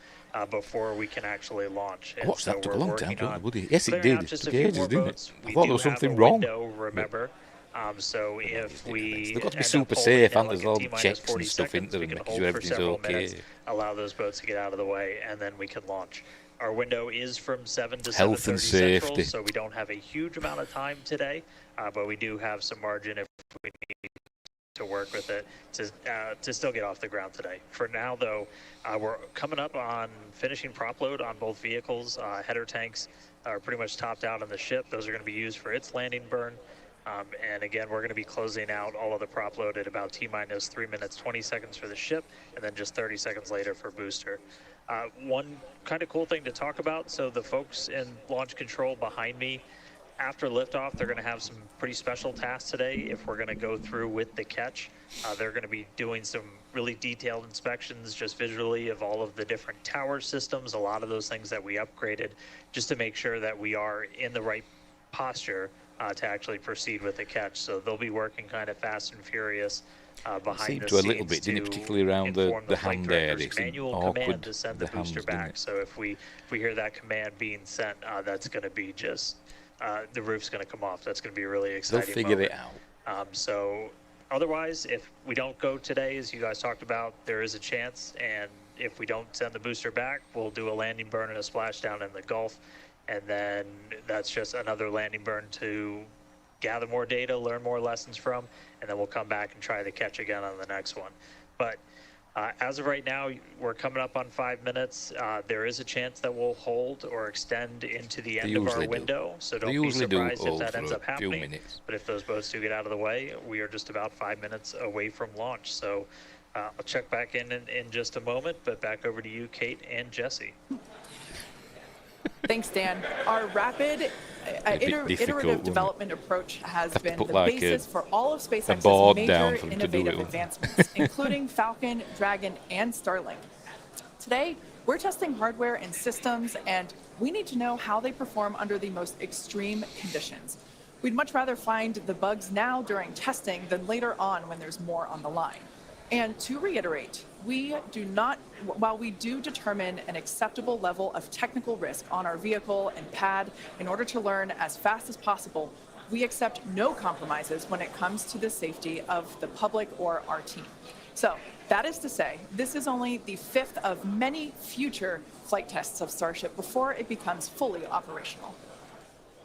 before we can actually launch. I watched that took a long time, yes, it clearing did. out just It a took few ages, more didn't boats. it? I We thought do there was have something a wrong. window, remember. So if we they've got to be end super up safe, holding and it there's all like a the T-minus checks and 40 stuff seconds, into we them, can making hold sure for everything's several okay. minutes, allow those boats to get out of the way, and then we can launch. Our window is from 7 to 7:30 Health and Central, safety. so we don't have a huge amount of time today, but we do have some margin if we need to work with it to still get off the ground today. For now, though, we're coming up on finishing prop load on both vehicles. Header tanks are pretty much topped out on the ship. Those are going to be used for its landing burn. And again, we're going to be closing out all of the prop load at about T-minus 3 minutes, 20 seconds for the ship, and then just 30 seconds later for booster. One kind of cool thing to talk about, so the folks in launch control behind me, after liftoff, they're going to have some pretty special tasks today. If we're going to go through with the catch, they're going to be doing some really detailed inspections just visually of all of the different tower systems, a lot of those things that we upgraded, just to make sure that we are in the right posture to actually proceed with the catch. So they'll be working kind of fast and furious behind the to a scenes little bit, didn't it, particularly around the hand there. It's manual awkward, command to send the booster hands, back. So if we hear that command being sent, that's going to be just the roof's going to come off. That's going to be a really exciting. They'll figure moment. it out. So otherwise, if we don't go today, as you guys talked about, there is a chance. And if we don't send the booster back, we'll do a landing burn and a splashdown in the Gulf. And then that's just another landing burn to gather more data, learn more lessons from, and then we'll come back and try the catch again on the next one. But As of right now, we're coming up on 5 minutes. There is a chance that we'll hold or extend into the end of our window, so don't be surprised if that ends up happening. But if those boats do get out of the way, we are just about 5 minutes away from launch. So I'll check back in just a moment, but back over to you, Kate and Jesse. Thanks, Dan. Our rapid iterative development approach has been the basis for all of SpaceX's major innovative advancements, including Falcon, Dragon, and Starlink. Today, we're testing hardware and systems, and we need to know how they perform under the most extreme conditions. We'd much rather find the bugs now during testing than later on when there's more on the line. And to reiterate, while we do determine an acceptable level of technical risk on our vehicle and pad in order to learn as fast as possible, we accept no compromises when it comes to the safety of the public or our team. So that is to say, this is only the 5th of many future flight tests of Starship before it becomes fully operational.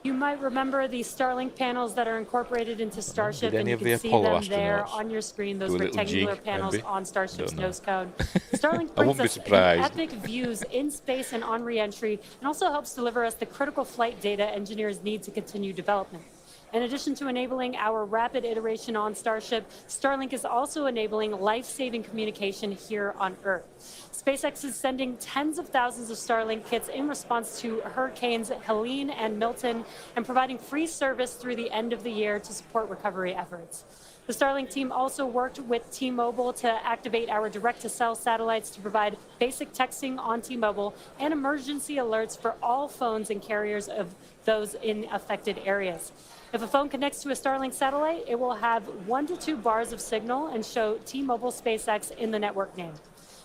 You might remember the Starlink panels that are incorporated into Starship, and you can see them there on your screen, those rectangular panels on Starship's nose cone. Starlink brings us epic views in space and on re-entry, and also helps deliver us the critical flight data engineers need to continue development. In addition to enabling our rapid iteration on Starship, Starlink is also enabling life-saving communication here on Earth. SpaceX is sending tens of thousands of Starlink kits in response to Hurricanes Helene and Milton, and providing free service through the end of the year to support recovery efforts. The Starlink team also worked with T-Mobile to activate our direct-to-cell satellites to provide basic texting on T-Mobile and emergency alerts for all phones and carriers of those in affected areas. If a phone connects to a Starlink satellite, it will have 1 to 2 bars of signal and show T-Mobile SpaceX in the network name.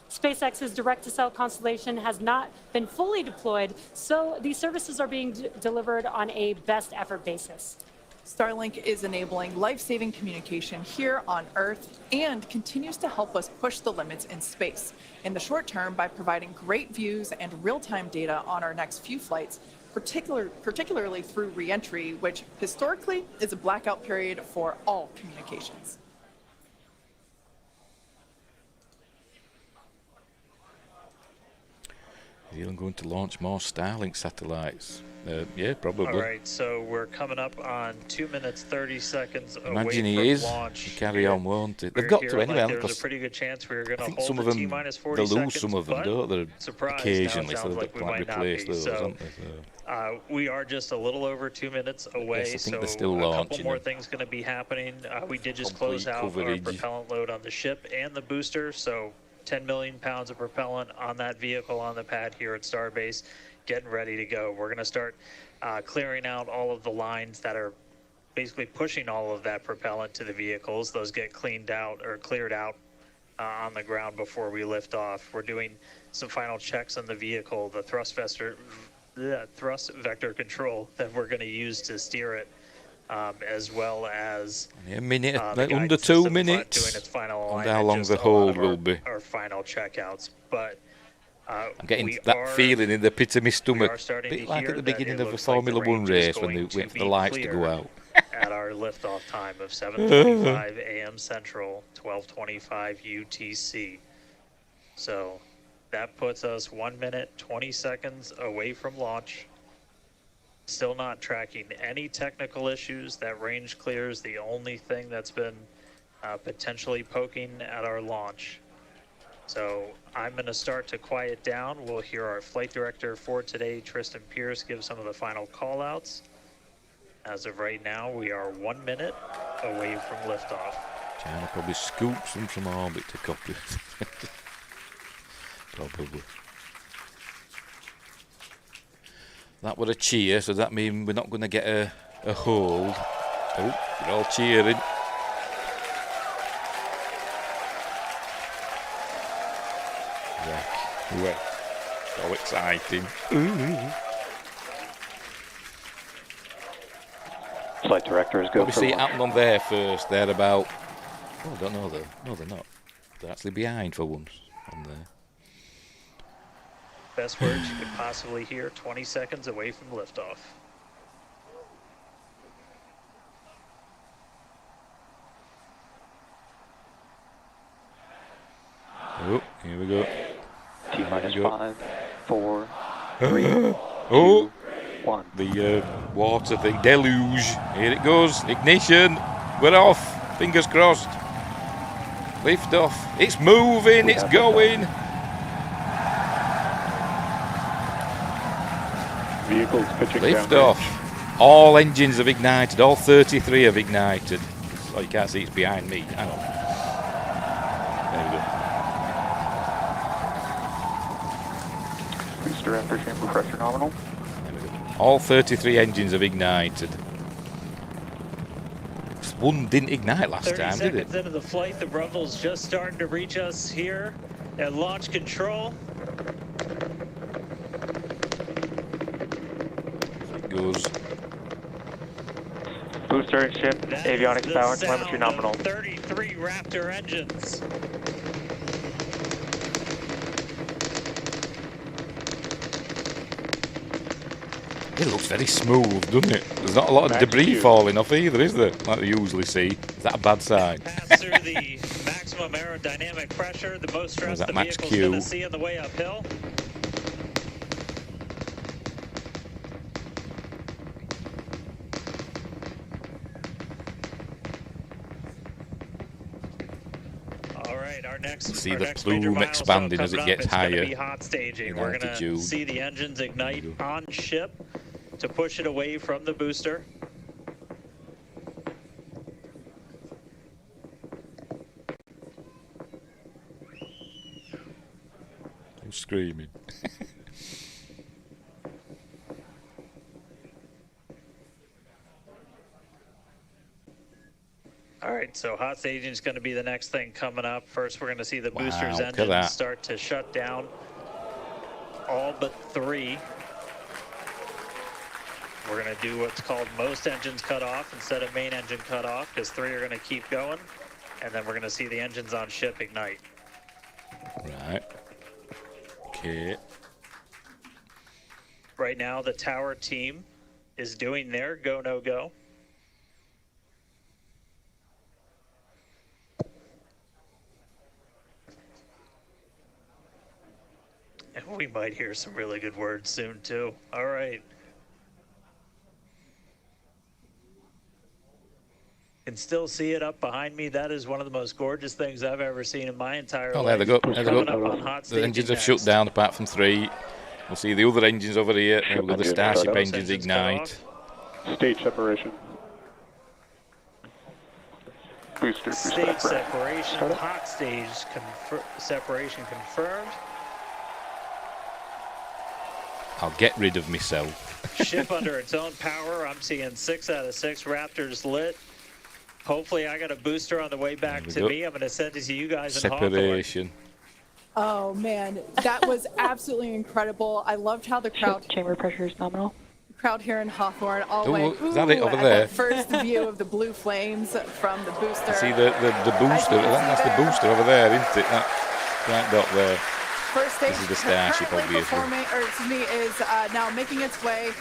SpaceX's direct-to-cell constellation has not been fully deployed, so these services are being delivered on a best effort basis. Starlink is enabling life-saving communication here on Earth and continues to help us push the limits in space. In the short term, by providing great views and real-time data on our next few flights, particularly through re-entry, which historically is a blackout period for all communications. Is Elon going to launch more Starlink satellites? Yeah, probably. All right, so we're coming up on 2 minutes 30 seconds Imagine away he is. from launch. He carry on, won't it? They've got to anyway. There's a pretty good chance we're going to hold some of the them, T-minus 40 they lose seconds, some of them, don't they? Occasionally, so they've got to replace those, haven't they? We are just a little over 2 minutes away, yes, so they're still a couple more things going to be happening. We did just close out our propellant load on the ship and the booster, so 10 million pounds of propellant on that vehicle on the pad here at Starbase, getting ready to go. We're going to start clearing out all of the lines that are basically pushing all of that propellant to the vehicles. Those get cleaned out or cleared out on the ground before we lift off. We're doing some final checks on the vehicle, the thrust vector control that we're going to use to steer it, as well as a minute, under 2 minutes. Doing its final and how long the hold will be. Our final checkouts, but I'm getting that feeling in the pit of my stomach, a bit like at the beginning of a Formula One race when they wait for the lights to go out. At our liftoff time of 7:25 a.m. Central, 12:25 UTC. So that puts us 1 minute 20 seconds away from launch. Still not tracking any technical issues. That range clear is the only thing that's been potentially poking at our launch. So I'm going to start to quiet down. We'll hear our flight director for today, Tristan Pierce, give some of the final call-outs. As of right now, we are 1 minute away from liftoff. China probably scoops them from orbit to copy. Probably. That was a cheer, so that means we're not going to get a hold. Oh, they're all cheering. Wreck. So exciting. Flight directors go. We see it happen on there first. They're about. Oh, I don't know though. No, they're not. They're actually behind for once on there. Best words you could possibly hear, 20 seconds away from liftoff. Oh, here we go. T-minus 5, 4, 3, 2, Oh, 1. the water thing, deluge. Here it goes. Ignition. We're off. Fingers crossed. Lift off. It's moving. It's going. Vehicles pitching Lift down off. All engines have ignited. All 33 have ignited. Oh, you can't see it's behind me. Hang on. There we go. Booster after chamber pressure nominal. There we go. All 33 engines have ignited. One didn't ignite last time, did it? 30 seconds into the flight, the rumble's just starting to reach us here at launch control. It goes. Booster and ship, avionics power, telemetry nominal. 33 Raptor engines. It looks very smooth, doesn't it? There's not a lot of debris falling off either, is there? Like we usually see. Is that a bad sign? Pass through the maximum aerodynamic pressure, the most stress the vehicle's going to see on the way uphill. Our next, see our the next major plume expanding as it gets higher. Be hot staging. We're going to see the engines ignite on ship to push it away from the booster. I'm screaming. All right, so hot staging is going to be the next thing coming up. First, we're going to see the booster's engines start to shut down. All but 3. We're going to do what's called most engines cut off instead of main engine cut off, because 3 are going to keep going. And then we're going to see the engines on ship ignite. Right. Okay. Right now, the tower team is doing their go, no go. And we might hear some really good words soon, too. All right. Can still see it up behind me. That is one of the most gorgeous things I've ever seen in my entire life. Oh, there they go. There they go. The engines have shut down apart from 3. We'll see the other engines over here. There we go. The Starship engines ignite. Stage separation. Booster stage separation. Hot stage separation confirmed. I'll get rid of myself. Ship under its own power. I'm seeing 6 out of 6 Raptors lit. Hopefully, I got a booster on the way back to me. I'm going to send it to you guys in Separation. Oh, man. That was absolutely incredible. I loved how the crowd... Chamber pressure is nominal. Crowd here in Hawthorne all went, is that it over there? First view of the blue flames from the booster. See the booster. That's the booster over there, isn't it? That right dot there. First stage, this is the Starship, obviously. Is now making its way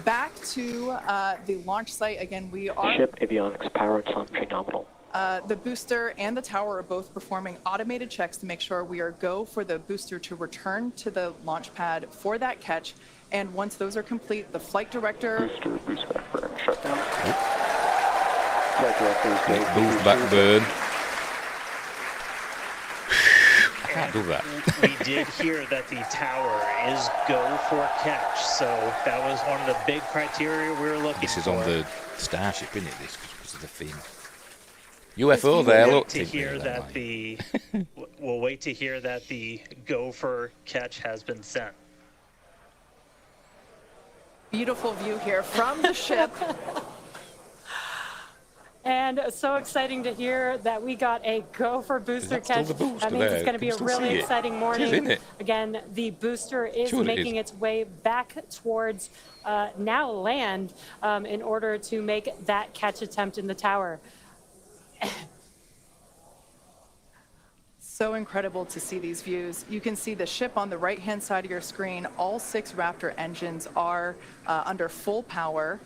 back to the launch site. Again, we are... Ship, avionics, power, and telemetry nominal. The booster and the tower are both performing automated checks to make sure we are go for the booster to return to the launch pad for that catch. And once those are complete, the flight director... Boost back burn, shut down. Flight director is good. Boost back burn. Can't do that. We did hear that the tower is go for catch, so that was one of the big criteria we were looking for. This is on the Starship, isn't it? This because of the thing. UFO there, look. To hear that the we'll wait to hear that the go for catch has been sent. Beautiful view here from the ship. And so exciting to hear that we got a go for booster catch. That means it's going to be a really exciting morning. Again, the booster is making its way back towards now land in order to make that catch attempt in the tower. So incredible to see these views. You can see the ship on the right-hand side of your screen. All 6 Raptor engines are under full power.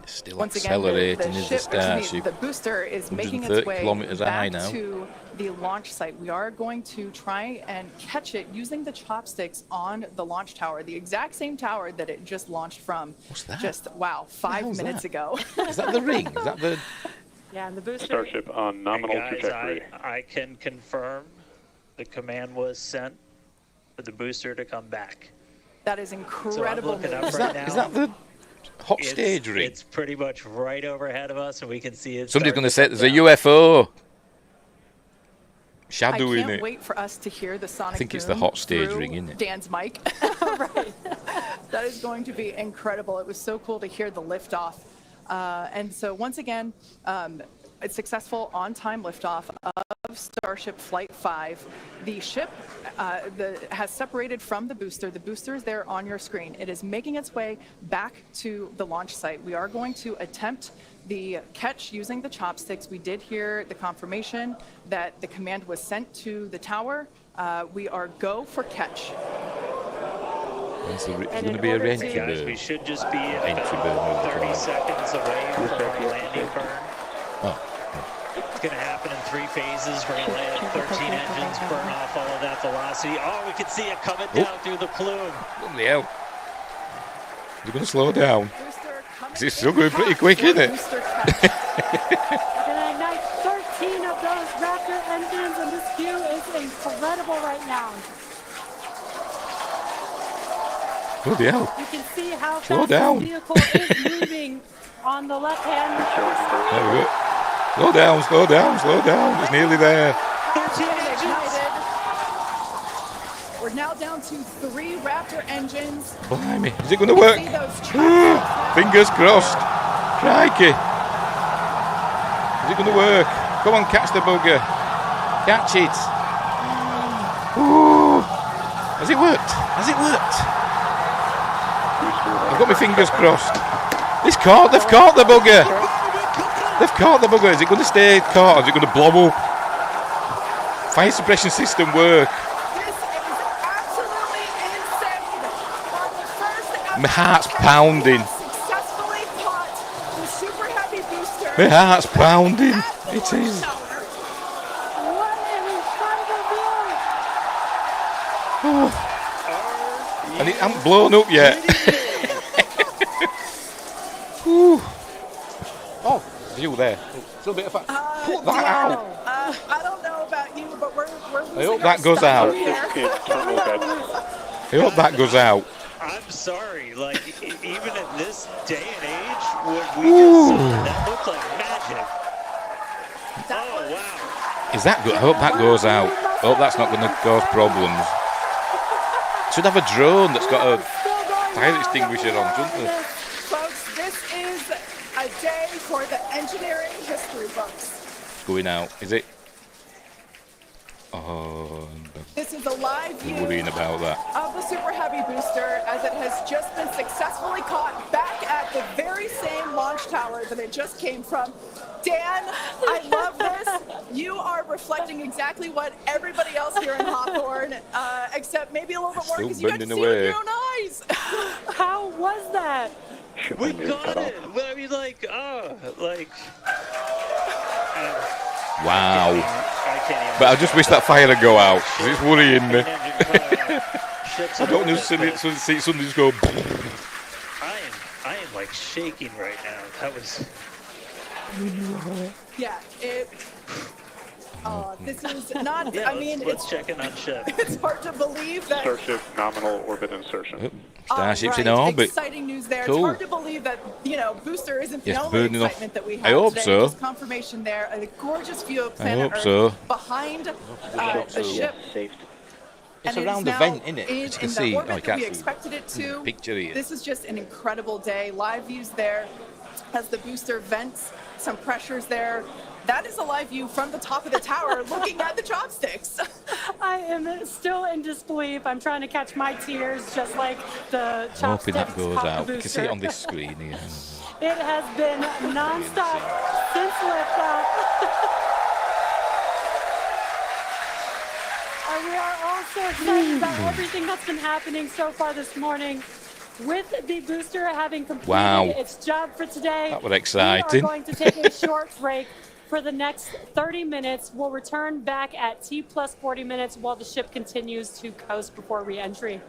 Still Once again, accelerating the as the ship, Starship. the booster is making its 130 way kilometers high back now. to the launch site. We are going to try and catch it using the chopsticks on the launch tower, the exact same tower that it just launched from. What's that? Just, wow, 5 minutes ago. Is that the ring? Is that the... Yeah, and the booster. Starship on nominal Guys, trajectory. I can confirm the command was sent for the booster to come back. That is incredible So I'm looking up news. right now. Is that the hot stage ring? It's pretty much right overhead of us, and we can see it. Somebody's going to say start there's a come down. UFO. I Shadowing can't it. wait for us to hear the sonic I think it's the boom hot stage through ring, isn't it? Dan's mic. Right. That is going to be incredible. It was so cool to hear the liftoff. And so once again, it's successful on-time liftoff of Starship Flight 5. The ship has separated from the booster. The booster is there on your screen. It is making its way back to the launch site. We are going to attempt the catch using the chopsticks. We did hear the confirmation that the command was sent to the tower. We are go for catch. It's going to be a entry Guys, we burn. should just be Entry about burn. 30 seconds away from our landing burn. Oh. It's going to happen in 3 phases. We're going to land 13 engines, burn off all of that velocity. Oh, we can see it coming down through the plume. Bloody hell. Is it going to slow down? It's still going pretty quick, isn't it? We're gonna ignite 13 of those Raptor engines, and this view is incredible right now. Bloody hell. You can see how Slow fast down. the vehicle is moving on the left hand. There we go. Slow down, slow down, slow down. It's nearly there. 13 ignited. We're now down to 3 Raptor engines. Blimey. Is it going to work? See those tracks. Fingers crossed. Crikey. Is it going to work? Come on, catch the bugger. Catch it. Ooh. Has it worked? Has it worked? I've got my fingers crossed. They've caught the bugger. They've caught the bugger. Is it going to stay caught or is it going to blow up? Fire suppression system work. This is absolutely insane. On the first My heart's pounding. successfully caught the super heavy booster. My heart's pounding. It is. What an incredible view! Oh. And it hasn't blown up yet. Oh, view there. Still a bit of fat. Put that out. I don't know about you, but we're I hope that goes out. I hope that goes out. I'm sorry, like, even at this day and age, what we just saw, that looked like magic. Oh, wow. Is that good? I hope that goes out. I hope that's not going to cause problems. Should have a drone that's got a fire extinguisher on, shouldn't it? Folks, this is a day for the engineering history books. It's going out. Is it? Oh, This is a live I'm view worrying about that. of the Super Heavy booster as it has just been successfully caught back at the very same launch tower that it just came from. Dan, I love this. You are reflecting exactly what everybody else here in Hawthorne, except maybe a little bit more Still because you got to see bending it with away. your own eyes. How was that? We got it. I mean, like, Wow. I can't even. But I just wish that fire would go out because it's worrying me. I don't just see somebody just go. I am like shaking right now. That was. Yeah, this is not, Yeah, I mean, let's check in on ship. it's hard to believe that. Starship nominal orbit insertion. Starship's in Right, orbit. Exciting news there. Cool. It's hard to believe that, booster isn't the Yes, only burning off. excitement that we have I hope today. so. Just confirmation there. A gorgeous view of I planet hope Earth so. behind the ship. It's And around is the now vent, isn't it? In, As you can in see. the Oh, orbit you that can't we see. expected it to. Picture here. This is just an incredible day. Live views there as the booster vents, some pressures there. That is a live view from the top of the tower looking at the chopsticks. I am still in disbelief. I'm trying to catch my tears, just like the I'm hoping chopsticks that goes off the out. You can see it on booster. this screen here. It has been nonstop since liftoff. And we are all so excited about everything that's been happening so far this morning. With the booster having completed its job for today, that was exciting. We are going to take a short break for the next 30 minutes. We'll return back at T plus 40 minutes while the ship continues to coast before re-entry.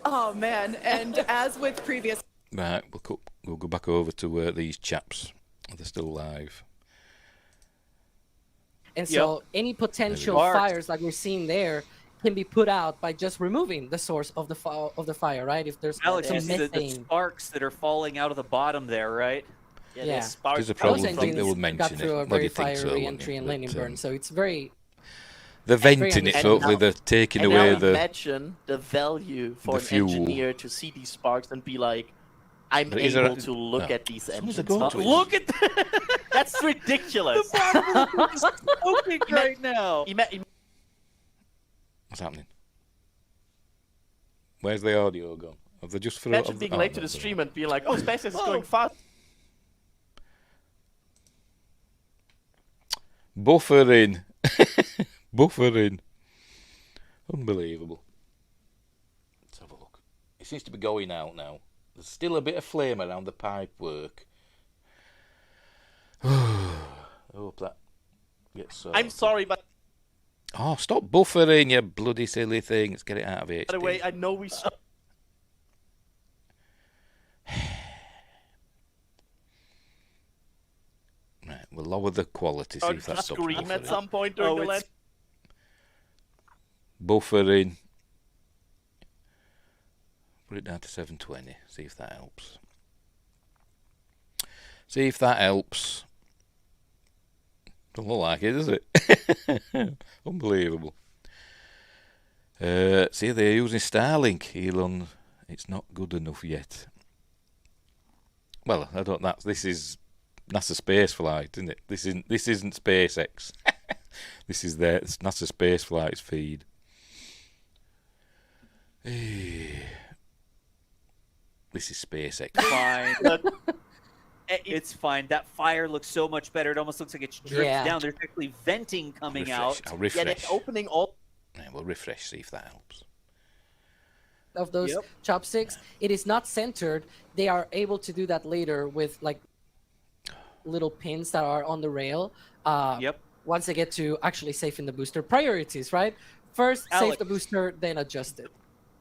Oh, man. And as with previous... Right, we'll go back over to these chaps. They're still live. And so any potential fires like we're seeing there can be put out by just removing the source of the fire, right? If there's Alex, some you see the sparks that are falling out of the bottom there, right? Yeah. There's a problem. I think they will mention got through a it. very fiery entry and landing burn, so it's very... They're venting it, so hopefully they're taking away the... Imagine the value for an engineer to see these sparks and be like, I'm able to look at these engines. Look at that! That's ridiculous. The bottom of the is smoking right now. What's happening? Where's the audio gone? Have they just Imagine being late to the stream and being like, oh, SpaceX is going fast. Buffering. Buffering. Unbelievable. Let's have a look. It seems to be going out now. There's still a bit of flame around the pipe work. I hope that gets sorted. I'm sorry, but... Oh, stop buffering, you bloody silly thing. Let's get it out of HD. By the way, I know we... Right, we'll lower the quality, see if that stops buffering. At some point during the last... Buffering. Put it down to 720, see if that helps. See if that helps. Don't look like it, does it? Unbelievable. See, they're using Starlink, Elon. It's not good enough yet. Well, I don't know. This is NASA space flight, isn't it? This isn't SpaceX. This is it's NASA space flight's feed. This is SpaceX. Fine. It's fine. That fire looks so much better. It almost looks like it's dripped down. There's actually venting coming out. I'll refresh. Yeah, it's opening all. Yeah, we'll refresh, see if that helps. Of those chopsticks, it is not centered. They are able to do that later with like little pins that are on the rail. Once they get to actually safing the booster. Priorities, right? First, save the booster, then adjust it.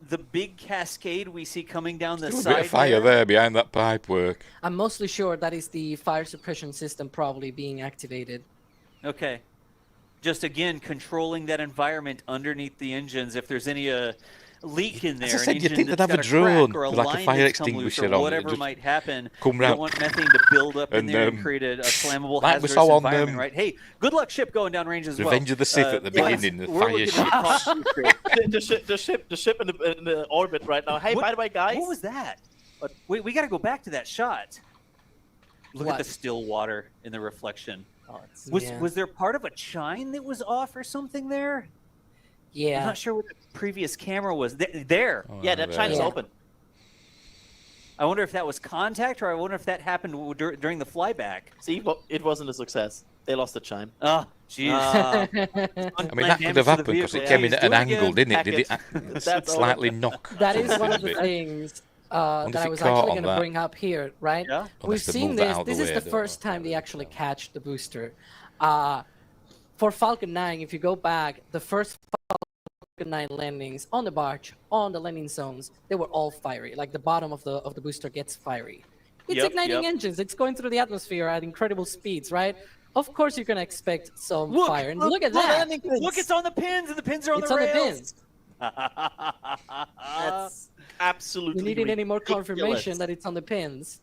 The big cascade we see coming down the There's side. A bit of fire there behind that pipe work. I'm mostly sure that is the fire suppression system probably being activated. Okay. Just again, controlling that environment underneath the engines. If there's any leak in there, as I said, you'd think they'd have a drone or with like a fire extinguisher on. Whatever might happen, you don't want methane to build up in there and create a flammable, hazardous environment, right? Hey, good luck, ship going down range as well. Revenge of the Sith at the beginning, the fire ship. the ship in the orbit right now. Hey, by the way, guys. What was that? Wait, we got to go back to that shot. Look at the still water in the reflection. Oh, was there part of a chine that was off or something there? Yeah. I'm not sure what the previous camera was. There. Oh, yeah, that chine is open. I wonder if that was contact, or I wonder if that happened during the flyback. See, it wasn't a success. They lost the chime. Oh, jeez. I mean, that could have happened because it came in at an angle, didn't it? Did it slightly knock? That is one of the things that I was actually going to bring up here, right? Yeah? We've seen this. This is the first time they actually catch the booster. For Falcon 9, if you go back, the first Falcon 9 landings on the barge, on the landing zones, they were all fiery. Like the bottom of the booster gets fiery. It's igniting engines. It's going through the atmosphere at incredible speeds, right? Of course, you're going to expect some fire. And look at that. Look, it's on the pins, and the pins are on the rails. On the pins. That's absolutely You needed any more confirmation that it's on the pins.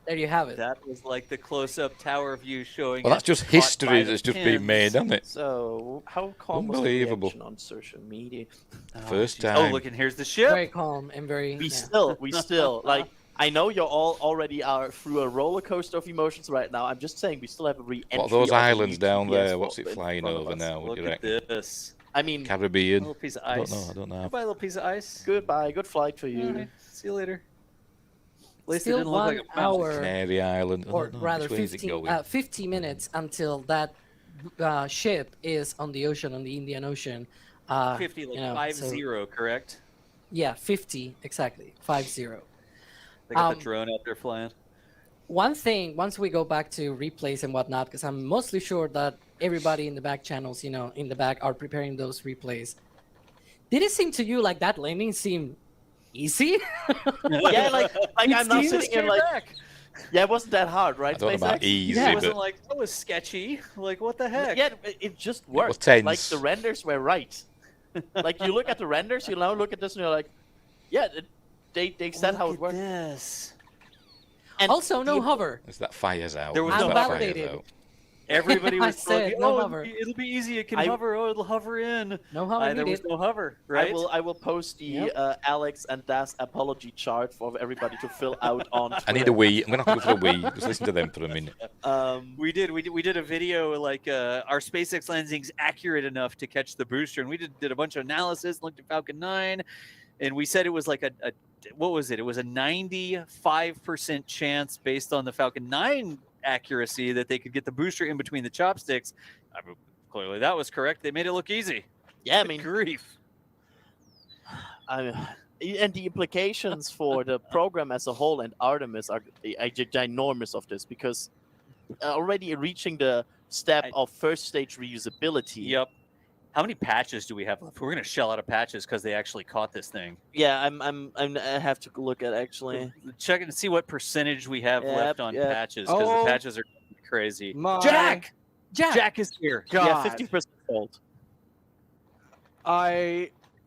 There you have it. That was like the close-up tower view showing. Well, that's just history that's just been made, isn't it? So, how calm was the reaction on social media? First time. Oh, look, and here's the ship. Very calm and very... We still, like, I know you're all already through a roller coaster of emotions right now. I'm just saying we still have a re-entry. What are those islands down there? What's it flying over now? Look at this. I mean... Caribbean. A little piece of ice. I don't know. Goodbye, little piece of ice. Goodbye. Good flight for you. Right. See you later. At least Still it didn't look 1 like a hour, Canary Island. or rather 50 minutes until that ship is on the ocean, on the Indian Ocean. 50, like 50, correct? Yeah, 50, exactly, 50. They got the drone out there flying. One thing, once we go back to replays and whatnot, because I'm mostly sure that everybody in the back channels, you know, in the back are preparing those replays. Did it seem to you like that landing seemed easy? Yeah, like I'm not sitting here like, yeah, it wasn't that hard, right? I don't know about easy, yeah, it but wasn't like, that was sketchy. Like, what the heck? Yeah, it just worked. tense. Like the renders were right. Like you look at the renders, you now look at this and you're like, yeah, they said how it worked. This. And also, no hover. As that fires out. There was as no that hover. fires out. Everybody I was said telling me, no oh, hover. it'll be easy. It can hover. Oh, it'll hover in. No hover There was needed. no hover, right? I will post the Alex and Das apology chart for everybody to fill out on Twitter. I need a wee. I'm gonna have to go for a wee. Just listen to them for a minute. We did a video like our SpaceX landing's accurate enough to catch the booster, and we did a bunch of analysis, looked at Falcon 9, and we said it was like a what was it? It was a 95% chance based on the Falcon 9 accuracy that they could get the booster in between the chopsticks. I mean, clearly that was correct. They made it look easy. Yeah, I Good mean, grief. and the implications for the program as a whole and Artemis are ginormous of this, because already reaching the step of first stage reusability. Yep. How many patches do we have left? We're gonna shell out of patches because they actually caught this thing. Yeah, I have to look at actually. Check and see what percentage we have left on patches, because Oh. the patches are crazy. My Jack is here. Yeah, God. 50% fault.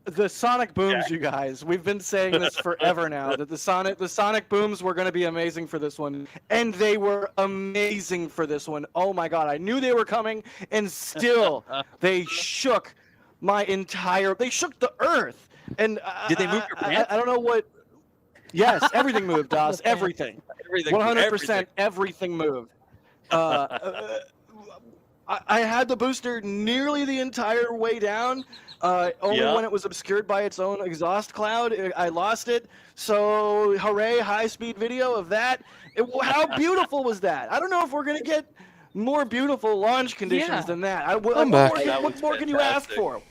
The sonic booms, you guys. We've been saying this forever now, that the sonic booms were going to be amazing for this one, and they were amazing for this one. Oh my God, I knew they were coming, and still they shook they shook the earth. And Did they move your pants? I don't know what. Yes, everything moved, Das. Everything. 100%. Everything moved. I had the booster nearly the entire way down. Only when it was obscured by its own exhaust cloud, I lost it. So, hooray, high-speed video of that. How beautiful was that? I don't know if we're going to get more beautiful launch conditions than that. What more can you ask for?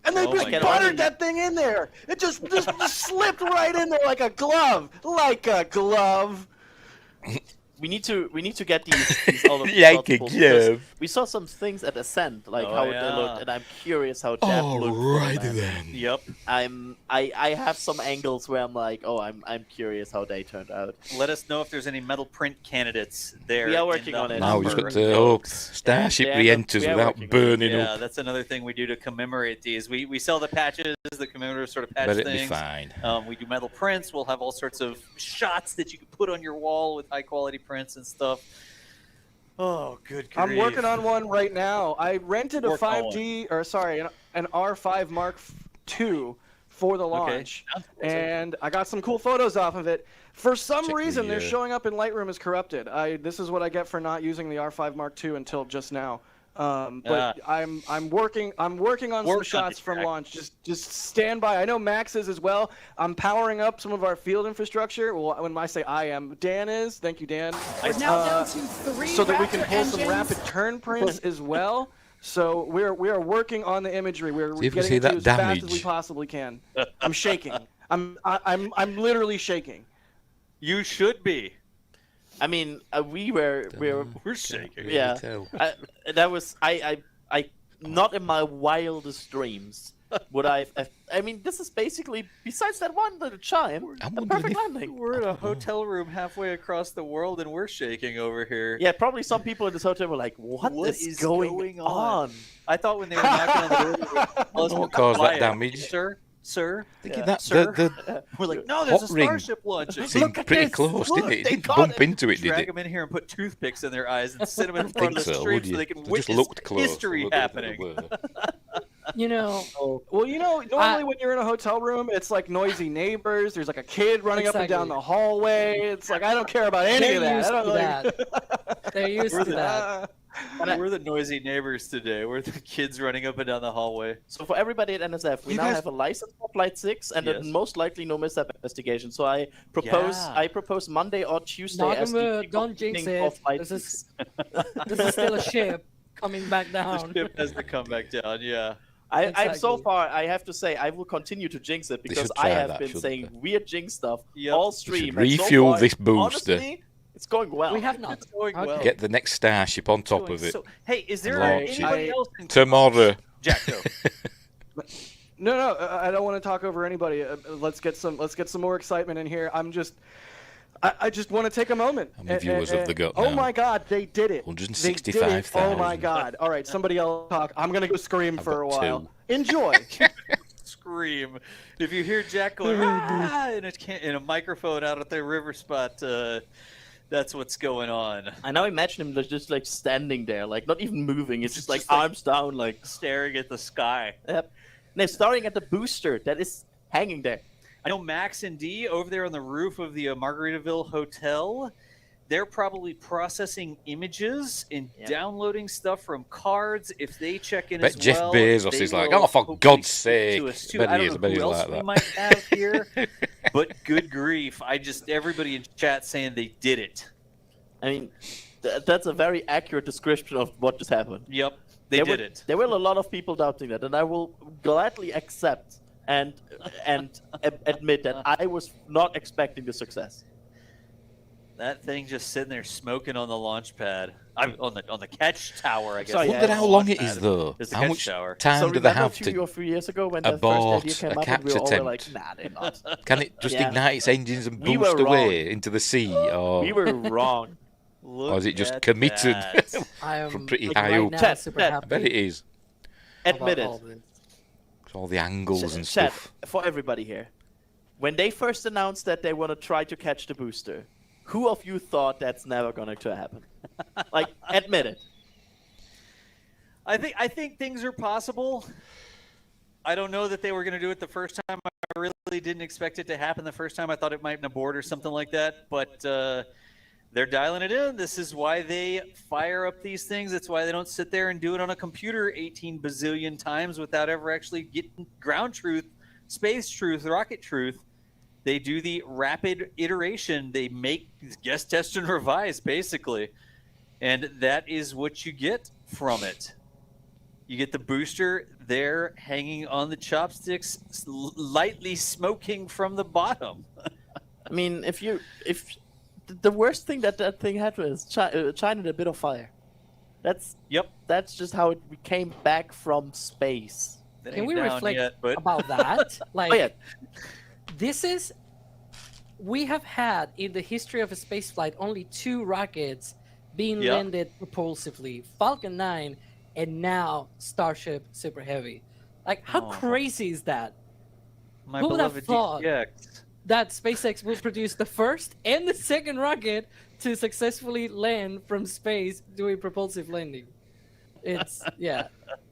And they just buttered that thing in there. It just slipped right in there like a glove. Like a glove. We need to get these all of Like a glove. We saw some things at Ascent, like how they looked, and I'm curious how that looked. Right then. Yep. I have some angles where I'm like, oh, I'm curious how they turned out. Let us know if there's any metal print candidates there. We are working on it. Now we've got to hope Starship re-enters without burning up. Yeah, that's another thing we do to commemorate these. We sell the patches, the commemorative sort of patch But it'll things. be fine. We do metal prints. We'll have all sorts of shots that you can put on your wall with high quality prints and stuff. Oh, good grief. I'm working on one right now. I rented a 5G, or sorry, an R5 Mark II for the launch, and I got some cool photos off of it. For some reason, they're showing up in Lightroom as corrupted. This is what I get for not using the R5 Mark II until just now. But I'm working on some shots from launch. Just stand by. I know Max is as well. I'm powering up some of our field infrastructure. Well, when I say I am, Dan is. Thank you, Dan. We're now down to 3 so that we can pull engines. some rapid turn prints as well. So we are working on the imagery. We're See if we getting see it to that as fast damage. as we possibly can. I'm shaking. I'm literally shaking. You should be. I mean, we're shaking. Yeah, that was I not in my wildest dreams would I mean, this is basically, besides that one little chime, a perfect landing. We're in a hotel room halfway across the world, and we're shaking over here. Yeah, probably some people in this hotel were like, "What is going on?" I thought when they were knocking on the door, what caused that damage? Sir, We're like, no, there's a hot ring Starship launching. seemed pretty close, didn't it? It didn't bump into it, did Drag it? them in here and put toothpicks in their eyes and sit them in I front think of the so, stream would so you? they can They just witness looked close. history happening. You know. Well, normally when you're in a hotel room, it's like noisy neighbors. There's like a kid running up and down the hallway. It's like I don't care about any of that. I don't like. They're used to that. We're the noisy neighbors today. We're the kids running up and down the hallway. So for everybody at NSF, we now have a license for Flight 6 and a most likely no mishap investigation. So I propose Monday or Tuesday as the don't jinx beginning of it. Flight This 6. is still a ship coming back down. The ship has to come back down, yeah. I'm so far, I have to say, I will continue to jinx it because I have been saying weird jinx stuff all stream. Refuel this booster. Honestly, it's going well. We have not. It's going well. Get the next Starship on top of it. So, hey, is there anybody else tomorrow? Jack, go. No, I don't want to talk over anybody. Let's get some more excitement in here. I just want to take a moment. How many viewers have they got Oh now? my God, they did it. 165,000. Oh my God. All right, somebody else talk. I'm going to go scream for a while. 2. Enjoy. Scream. If you hear Jack going in a microphone out at the river spot, that's what's going on. I now imagine him just like standing there, like not even moving. It's just like arms down, like staring at the sky. Yep. And they're staring at the booster that is hanging there. I know Max and D over there on the roof of the Margaritaville Hotel. They're probably processing images and downloading stuff from cards. If they check in as well, Jeff Bezos is like, oh, for God's sake. I don't know who else we might have here, but good grief. Everybody in chat saying they did it. I mean, that's a very accurate description of what just happened. Yep, they did it. There were a lot of people doubting that, and I will gladly accept and admit that I was not expecting the success. That thing just sitting there smoking on the launch pad. On the catch tower, I guess. Wonder how long it is, though. How much time do they have to 2 or 3 years ago when the abort first idea a came up, we capture were all attempt? like, nah, they're not. Can it just ignite its engines and We boost were away into the sea? Or... We were wrong. Or is it just committed from pretty high up? I bet it is. Admit it. All the angles and Chat, stuff. for everybody here. When they first announced that they want to try to catch the booster, who of you thought that's never going to happen? Like, admit it. I think things are possible. I don't know that they were going to do it the first time. I really didn't expect it to happen the first time. I thought it might abort or something like that. But they're dialing it in. This is why they fire up these things. It's why they don't sit there and do it on a computer 18 bazillion times without ever actually getting ground truth, space truth, rocket truth. They do the rapid iteration. They make guest, test, and revise, basically. And that is what you get from it. You get the booster there hanging on the chopsticks, lightly smoking from the bottom. I mean, if the worst thing that thing had was China did a bit of fire. That's just how it came back from space. Can we reflect about that? Like, we have had in the history of a spaceflight only 2 rockets being landed propulsively, Falcon 9, and now Starship Super Heavy. Like, how crazy is that? Who would have thought that SpaceX will produce the first and the second rocket to successfully land from space doing propulsive landing? It's, I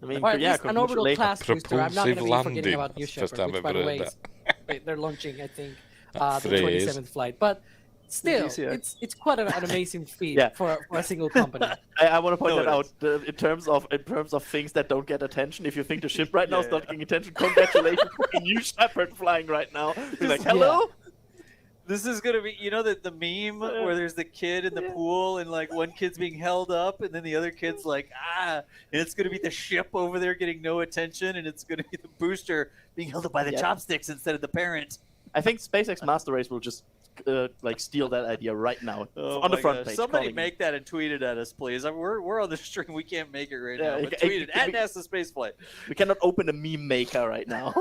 mean, or at least an orbital class booster. I'm not going to be forgetting about New Shepard, which, by the way, they're launching, I think, the 27th flight. But still, it's quite an amazing feat for a single company. I want to point that out in terms of things that don't get attention. If you think the ship right now is not getting attention, congratulations, New Shepard flying right now. Be like, hello. This is gonna be, the meme where there's the kid in the pool and like one kid's being held up and then the other kid's like, and it's gonna be the ship over there getting no attention and it's gonna be the booster being held up by the chopsticks instead of the parent. I think SpaceX Master Race will just steal that idea right now on the front page. Somebody make that and tweet it at us, please. We're on the stream. We can't make it right now. But tweet it at NASA Spaceflight. We cannot open a meme maker right now.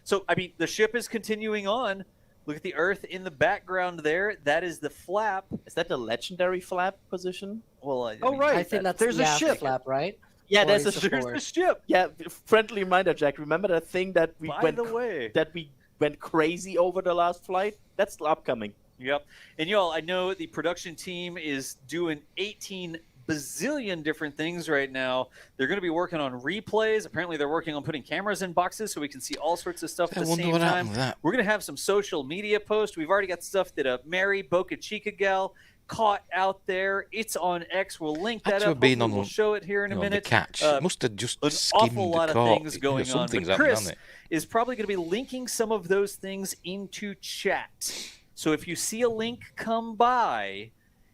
So, I mean, the ship is continuing on. Look at the Earth in the background there. That is the flap. Is that the legendary flap position? Well, I think that's there's a ship flap, right? Yeah, Or there's a ship. Yeah, friendly reminder, Jack. Remember that thing that we went crazy over the last flight? That's upcoming. Yep. And y'all, I know the production team is doing 18 bazillion different things right now. They're going to be working on replays. Apparently, they're working on putting cameras in boxes so we can see all sorts of stuff at the same time. We're going to have some social media posts. We've already got stuff that Mary Boca Chica gal caught out there. It's on X. We'll link that up. We'll show it here in a minute. The catch. It must have just an skimmed awful lot the of court. things going on. But Chris is probably going to be linking some of those things into chat. So if you see a link come by,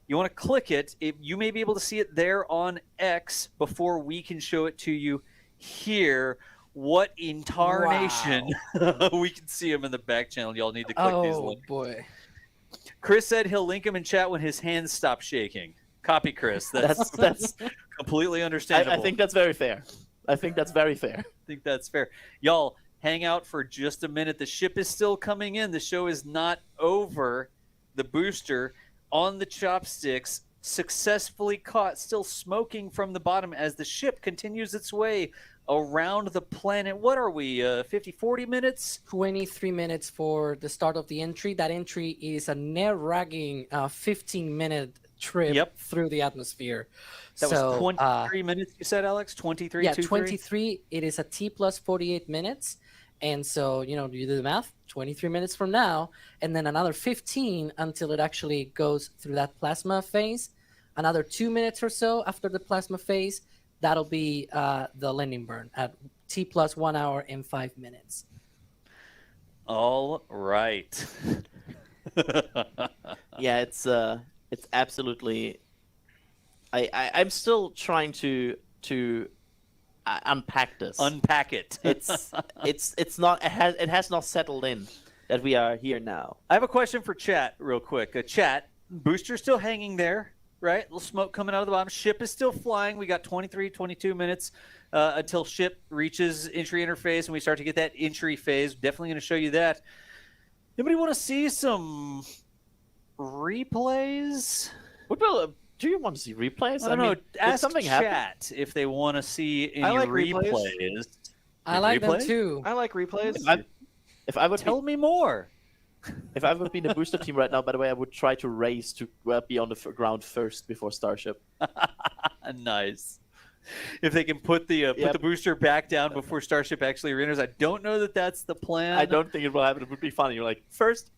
you want to click it. You may be able to see it there on X before we can show it to you here. What in tarnation? We can see him in the back channel. Y'all need to click these links. Oh, boy. Chris said he'll link him in chat when his hands stop shaking. Copy, Chris. That's completely understandable. I think that's very fair. I think that's fair. Y'all, hang out for just a minute. The ship is still coming in. The show is not over. The booster on the chopsticks, successfully caught, still smoking from the bottom as the ship continues its way around the planet. What are we, 40 minutes? 23 minutes for the start of the entry. That entry is a nerve-wracking 15-minute trip through the atmosphere. That was 23 minutes, you said, Alex? 23? Yeah, 23. It is a T plus 48 minutes. And so, you do the math, 23 minutes from now, and then another 15 until it actually goes through that plasma phase. Another 2 minutes or so after the plasma phase, that'll be the landing burn at T plus 1 hour and 5 minutes. All right. Yeah, it's absolutely. I'm still trying to unpack this. Unpack it. It's not. It has not settled in that we are here now. I have a question for chat, real quick. Chat, booster's still hanging there, right? A little smoke coming out of the bottom. Ship is still flying. We got 23, 22 minutes until ship reaches entry interface, and we start to get that entry phase. Definitely going to show you that. Anybody want to see some replays? Do you want to see replays? I don't know. Ask something chat happen? if they want to see any replays. I like them too. I like replays. If I would tell me more. If I would be in the booster team right now, by the way, I would try to race to be on the ground first before Starship. Nice. If they can put the booster back down before Starship actually re-enters, I don't know that that's the plan. I don't think it will happen. It would be funny. You're like first,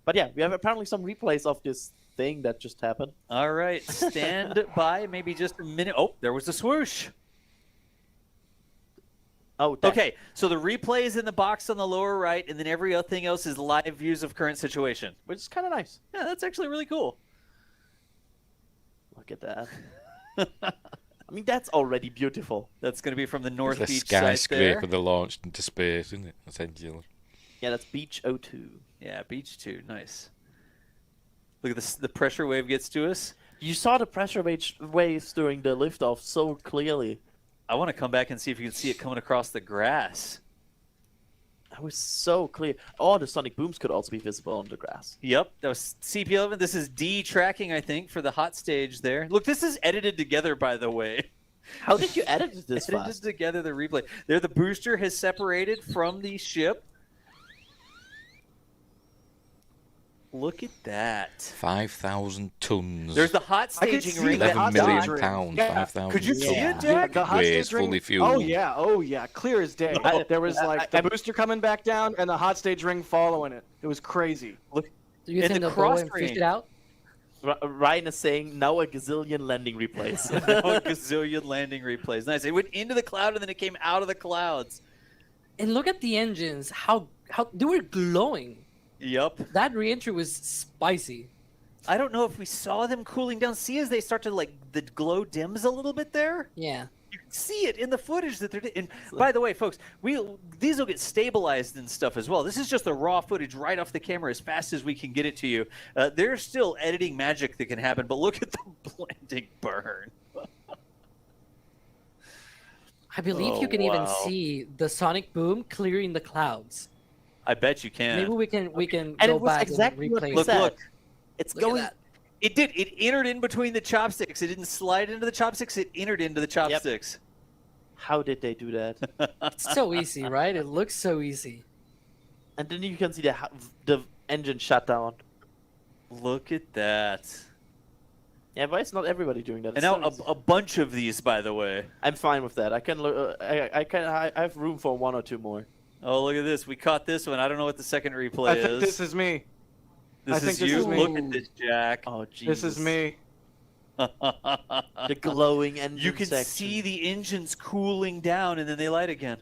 but yeah, we have apparently some replays of this thing that just happened. All right, stand by, maybe just a minute. Oh, there was the swoosh. Oh, okay. So the replay is in the box on the lower right, and then everything else is live views of current situation, which is kind of nice. Yeah, that's actually really cool. Look at that. I mean, that's already beautiful. That's going to be from the North it's Beach site there. skyscraper that launched into space, isn't it? Essentially. Yeah, that's Beach 02. Yeah, Beach 2. Nice. Look at this. The pressure wave gets to us. You saw the pressure waves during the liftoff so clearly. I want to come back and see if you can see it coming across the grass. That was so clear. Oh, the sonic booms could also be visible on the grass. Yep, that was CP11. This is D tracking, I think, for the hot stage there. Look, this is edited together, by the way. How did you edit this Edited fast? together the replay. There, the booster has separated from the ship. Look at that. 5,000 tons. There's the hot staging ring. 11 million pounds. Yeah. 5,000. Could you see it, Jack? The hot Weighs stage ring. fully fueled. Oh yeah, clear as day. There was like the booster coming back down and the hot stage ring following it. It was crazy. Look, Do you and think the they'll go cross and fish ring. it out? Ryan is saying now a gazillion landing replays. A gazillion landing replays. Nice. It went into the cloud and then it came out of the clouds. And look at the engines. How they were glowing. Yep. That reentry was spicy. I don't know if we saw them cooling down. See, as they start to, like, the glow dims a little bit there? Yeah. You can see it in the footage that they're doing. And by the way, folks, these will get stabilized and stuff as well. This is just the raw footage right off the camera as fast as we can get it to you. There's still editing magic that can happen, but look at the blending burn. I believe you can even see the sonic boom clearing the clouds. I bet you can. Maybe we can And go it was back exactly and what replay. we Look, said. look. It's Look at going. that. It did. It entered in between the chopsticks. It didn't slide into the chopsticks. It entered into the chopsticks. How did they do that? It's so easy, right? It looks so easy. And then you can see the engine shut down. Look at that. Yeah, but it's not everybody doing that. And now a bunch of these, by the way. I'm fine with that. I can. I have room for one or two more. Oh, look at this. We caught this one. I don't know what the second replay I think this is me. This I think is this you. is me. Look at this, Jack. Oh, Jesus. This is me. The glowing engine You can section. see the engines cooling down, and then they light again.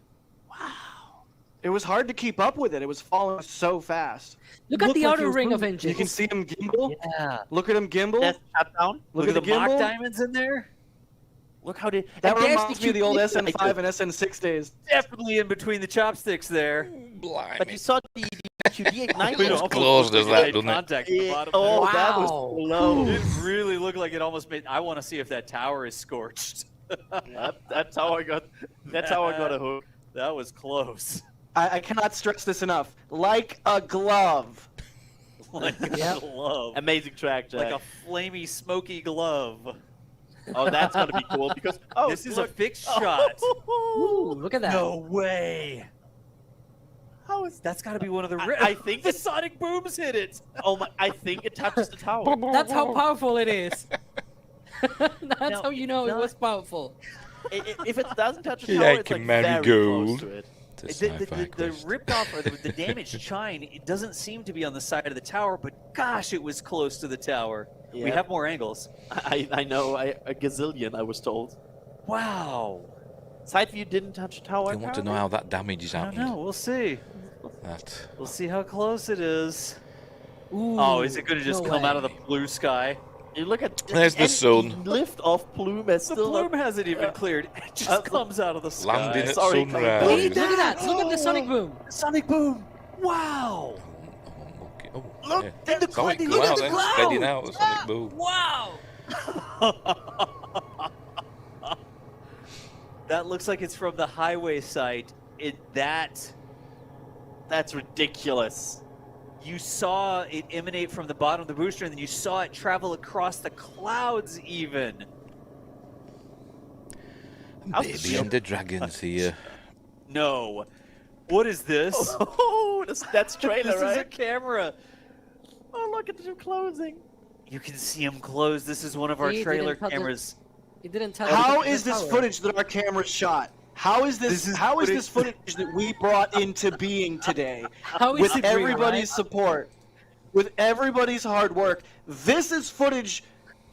It was hard to keep up with it. It was falling so fast. Look at Looked the like outer it was ring of moving. engines. You can see him gimbal. Yeah. Look at him gimbal. That's shut down. Look at the mock gimbal. diamonds in there. Look how they. That and there's reminds me of the old QD SN5 and SN6 days. Definitely in between the chopsticks there. Blimey. But you saw the QD ignite. It's closed as that, doesn't it? Contact at the bottom Oh, there. that was close. It really looked like it almost made. I want to see if that tower is scorched. That's how I got. That's how I got a hook. That was close. I cannot stress this enough. Like a glove. Like a glove. Amazing track, Jack. Like a flamey, smoky glove. Oh, that's gonna be cool because this is a fixed shot. Ooh, look at that. No way. How is That's got to be one of the. I think the sonic booms hit it. Oh my! I think it touches the tower. That's how powerful it is. That's Now, how you know it was powerful. If it doesn't touch the tower, Like it's like Mary very Gold. close to it. The ripped off or the damaged chine, it doesn't seem to be on the side of the tower, but gosh, it was close to the tower. We Yeah. have more angles. I know. A gazillion, I was told. Wow. Side view didn't touch the tower. I want to know how that damage is I don't happened. know. We'll see. That. We'll see how close it is. Ooh, Oh, is it going to just no come out way. of the blue sky? You look at There's the sun. Lift off plume is The still plume hasn't even cleared. It just comes out of the sky. Landing at Sorry, sunrise. Hey, look at that! Look at the sonic boom! Sonic boom! Wow! Oh, Look, yeah. in the Sonic cloud, cloud, look at the then cloud. spreading out the sonic boom. Wow! That looks like it's from the highway site. That's ridiculous. You saw it emanate from the bottom of the booster, and then you saw it travel across the clouds even. Baby and the dragons here. No. What is this? Oh, that's trailer, This is a right? camera. Oh, look at the closing. You can see them close. This is one of our He trailer didn't touch it. cameras. It didn't touch How the is this tower. footage that our camera shot? How is this? How is this footage that we brought into being today? How is With it real, everybody's right? support, with everybody's hard work. This is footage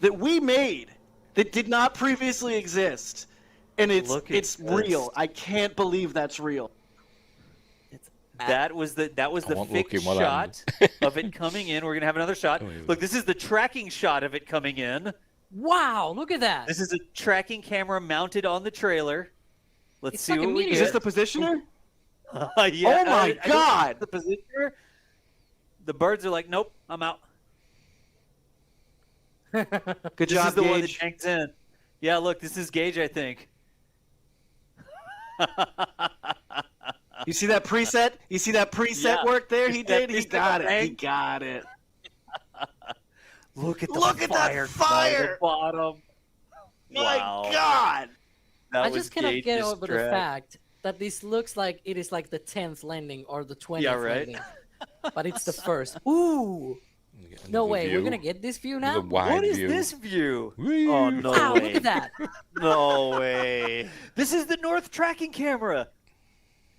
that we made that did not previously exist, and it's Look at real. this. I can't believe that's real. That was the want fixed looking while shot of it coming in. We're gonna have another shot. Look, this is the tracking shot of it coming in. Wow, look at that! This is a tracking camera mounted on the trailer. Let's It's see like a what we meteor. Is get. this the positioner? Yeah, Oh my I don't God. know the positioner. The birds are like, nope, I'm out. Good This job, is the one that Gage. hangs in. Yeah, look, this is Gage, I think. You see that preset? You see that preset Yeah. work there? He You see that did. He preset got it. He bang? got it. Look at the Look at that fire fire! at the bottom. My Wow. God! That I was just cannot get Gage's over the track. fact that this looks like it is like the 10th landing or the 20th Yeah, right. landing. But it's the first. Ooh! No way, we're view. gonna get this view With now? a wide What is view. this view? Oh no Wow, way! look at that! No way! This is the north tracking camera.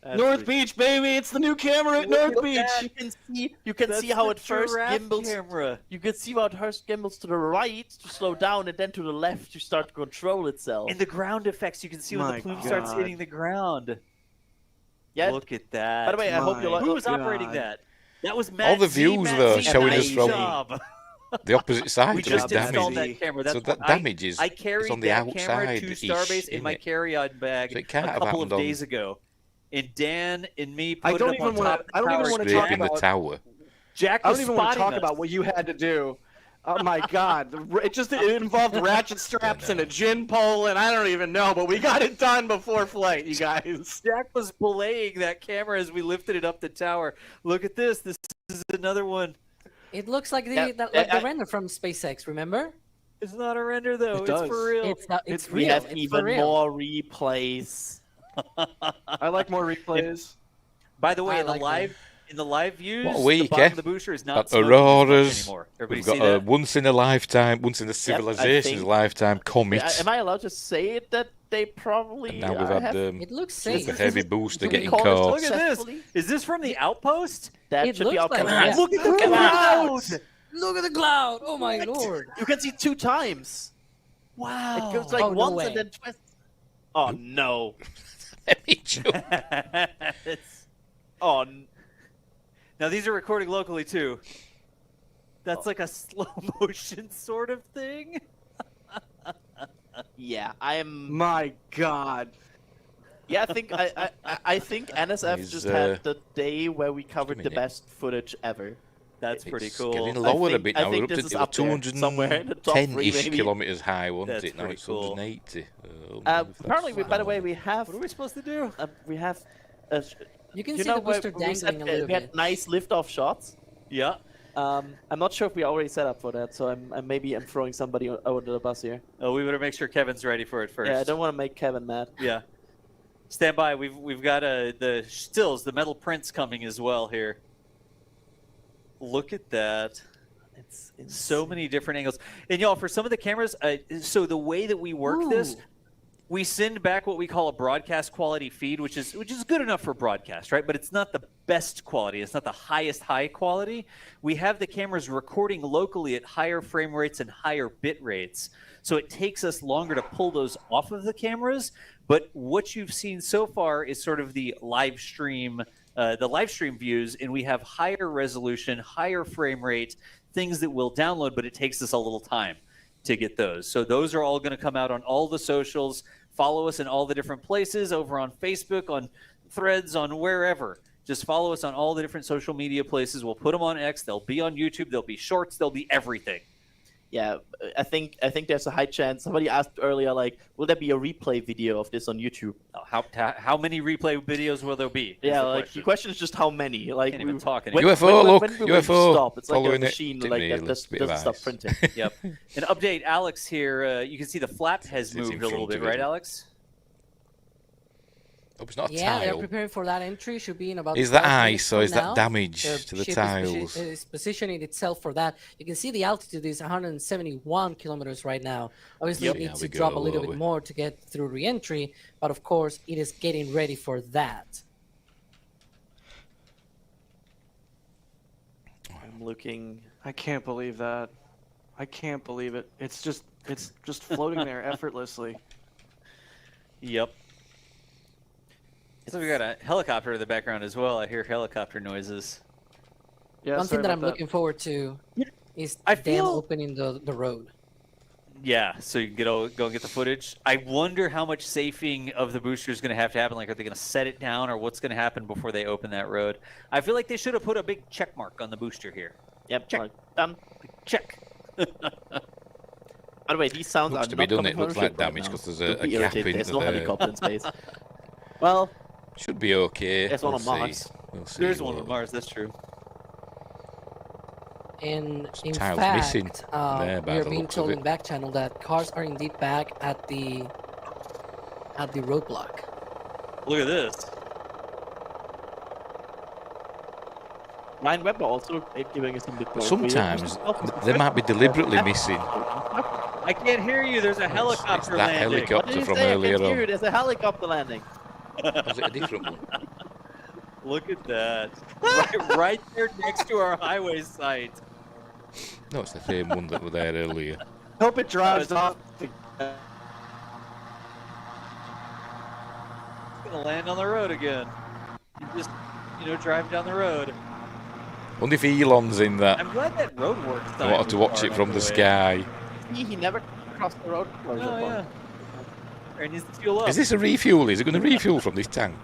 That's North Beach, baby! It's the new camera at North Look Beach. at that. You can see how the it first giraffe gimbals. camera. You can see how it first gimbals to the right to slow down, and then to the left to start to control itself. And the ground effects, you can see when My the plume starts God. hitting the ground. Yeah. Look at that. By the way, I hope you My like. Who was operating God. that? That was Matt All the Z. views Matt though Z, showing nice us from job. the opposite side We to this just installed damage. that camera. That's So that what damage is I it's carried on the that camera outside. to Starbase in my carry-on bag So it can't a have couple of happened on- days ago. And Dan and me I put don't it up even on wanna- top of the I don't even tower wanna screen. talk Scraping the about- tower. Jack I was don't even want to spotting talk us. about what you had to do. Oh my God! It involved ratchet straps and a gin pole, and I don't even know, but we got it done before flight, you guys. Jack was belaying that camera as we lifted it up the tower. Look at this. This is another one. It looks like the Yeah, the render from SpaceX, remember? It's not a render though. It It's does. for real. It's not, it's We real. have it's even for real. more replays. I like more replays. By the way, I in the like live views, What a the week, bottom eh? of the booster is not Got smoking as much auroras. anymore. We've Everybody got see a that? once in a lifetime, once in a civilization's think- lifetime comet. Am I allowed to say it that they probably And now we've had have It looks safe. the heavy booster do we getting call this caught. Look at this. successfully? Is this from the outpost? that It should be looks out like coming. that. Yes. Look at the Look at cloud! Look at the cloud! Oh my lord! You can see 2 times. Wow. It goes like Oh, no once way. and then twice. Oh no! It's- Oh, now these are recording locally too. That's like a slow motion sort of thing. Yeah, I'm. My God. Yeah, I think NSF just had the day where we covered the best footage ever. That's pretty cool. Getting lower a bit now. We're up to this is up there, somewhere in the top 3 maybe. kilometers high, wasn't it? Now pretty it's cool. 180. Apparently, by the way, we have. What are we supposed to do? We have. You can see the booster dangling a little we had bit. nice liftoff shots. Yeah. I'm not sure if we already set up for that, so maybe I'm throwing somebody under the bus here. Oh, we better make sure Kevin's ready for it first. Yeah, I don't want to make Kevin mad. Yeah. Stand by. We've got the stills, the metal prints coming as well here. Look at that. It's so many different angles. And y'all, for some of the cameras, so the way that we work this, we send back what we call a broadcast quality feed, which is good enough for broadcast, right? But it's not the best quality. It's not the highest high quality. We have the cameras recording locally at higher frame rates and higher bit rates. So it takes us longer to pull those off of the cameras. But what you've seen so far is sort of the live stream views, and we have higher resolution, higher frame rate, things that will download, but it takes us a little time to get those. So those are all going to come out on all the socials. Follow us in all the different places, over on Facebook, on Threads, on wherever. Just follow us on all the different social media places. We'll put them on X. They'll be on YouTube. They'll be shorts. They'll be everything. Yeah, I think there's a high chance. Somebody asked earlier, like, will there be a replay video of this on YouTube? How many replay videos will there be? Yeah, like the question is just how many. Like, can't even talk UFO, UFO. Stop. It's like a machine that doesn't stop printing. Yep. An update, Alex here. You can see the flap has moved a little bit, right, Alex? Oh, it's not a yeah, tile. they're preparing for that entry. Should be in about. Is that ice or is that damage to the tiles? It's positioning itself for that. You can see the altitude is 171 kilometers right now. Obviously, it needs to drop a little bit more to get through re-entry, but of course, it is getting ready for that. I'm looking. I can't believe that. I can't believe it. It's just floating there effortlessly. Yep. So we got a helicopter in the background as well. I hear helicopter noises. Yeah, one thing that I'm looking forward to is them opening the road. Yeah, so you can go and get the footage. I wonder how much safing of the booster is going to have to happen. Like, are they going to set it down, or what's going to happen before they open that road? I feel like they should have put a big check mark on the booster here. Yep, check. Check. By the way, these sounds looks are to not be done. coming It looks from like ship damage right because now. there's a gap into There's no there. helicopter in space. Well, should be okay. There's one on Mars. We'll see. There's one on Mars. That's true. In tiles fact, missing there by we are the being looks told of in it. back channel that cars are indeed back at the roadblock. Look at this. Ryan Webber also giving us some bit more. Sometimes they might be deliberately missing. I can't hear you. There's a helicopter It's that landing. helicopter from earlier on. There's a helicopter landing. Was it a different one? Look at that. right there next to our highway site. No, it's the same one that was there earlier. Hope it drives off. It's gonna land on the road again. You just, drive down the road. Wonder if Elon's in that. I'm glad that road works. I wanted to watch it from the sky. He never crossed the road. Oh, yeah. He needs to fuel up. Is this a refuel? Is it going to refuel from this tank?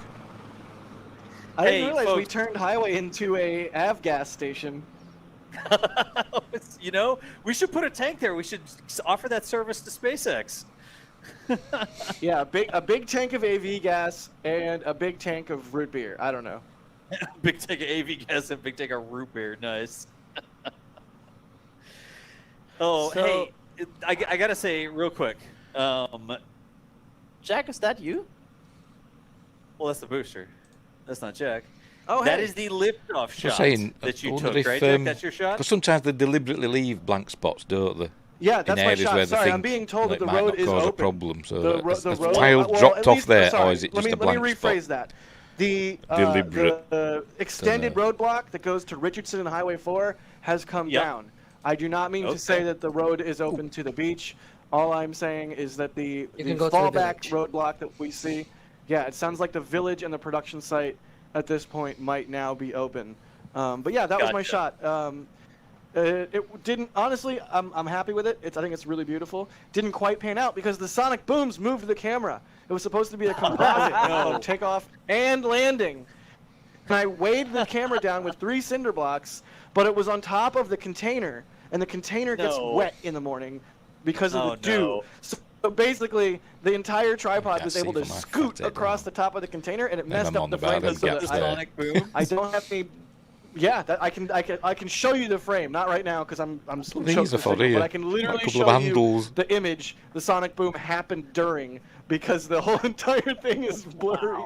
I didn't realize we folks. turned highway into a avgas station. We should put a tank there. We should offer that service to SpaceX. Yeah, a big tank of AV gas and a big tank of root beer. I don't know. Big tank of AV gas and big tank of root beer. Nice. Hey, I gotta say real quick. Jack, is that you? Well, that's the booster. That's not Jack. Oh, that hey. is the liftoff shot that you took, right, Jack? That's your shot? Because sometimes they deliberately leave blank spots, don't they? Yeah, that's in my areas shot. where Sorry, they I'm being told that the might road not is cause open. a problem. So The road, tile dropped off there, sorry, or is it just a blank Let me rephrase spot? that. The extended roadblock that goes to Richardson and Highway 4 has come down. I do not mean to say that the road is open to the beach. All I'm saying is that the fallback roadblock that we see, it sounds like the village and the production site at this point might now be open. But yeah, that was my shot. It didn't, honestly, I'm happy with it. I think it's really beautiful. Didn't quite pan out because the sonic booms moved the camera. It was supposed to be a composite of takeoff and landing. And I weighed the camera down with 3 cinder blocks, but it was on top of the container, and the container gets wet in the morning because of the dew. So basically, the entire tripod was able to scoot across the top of the container, and it messed up the frame. I don't have any. Yeah, I can show you the frame. Not right now because I'm choked with signal, but I can literally show you the image. The sonic boom happened during because the whole entire thing is blurry.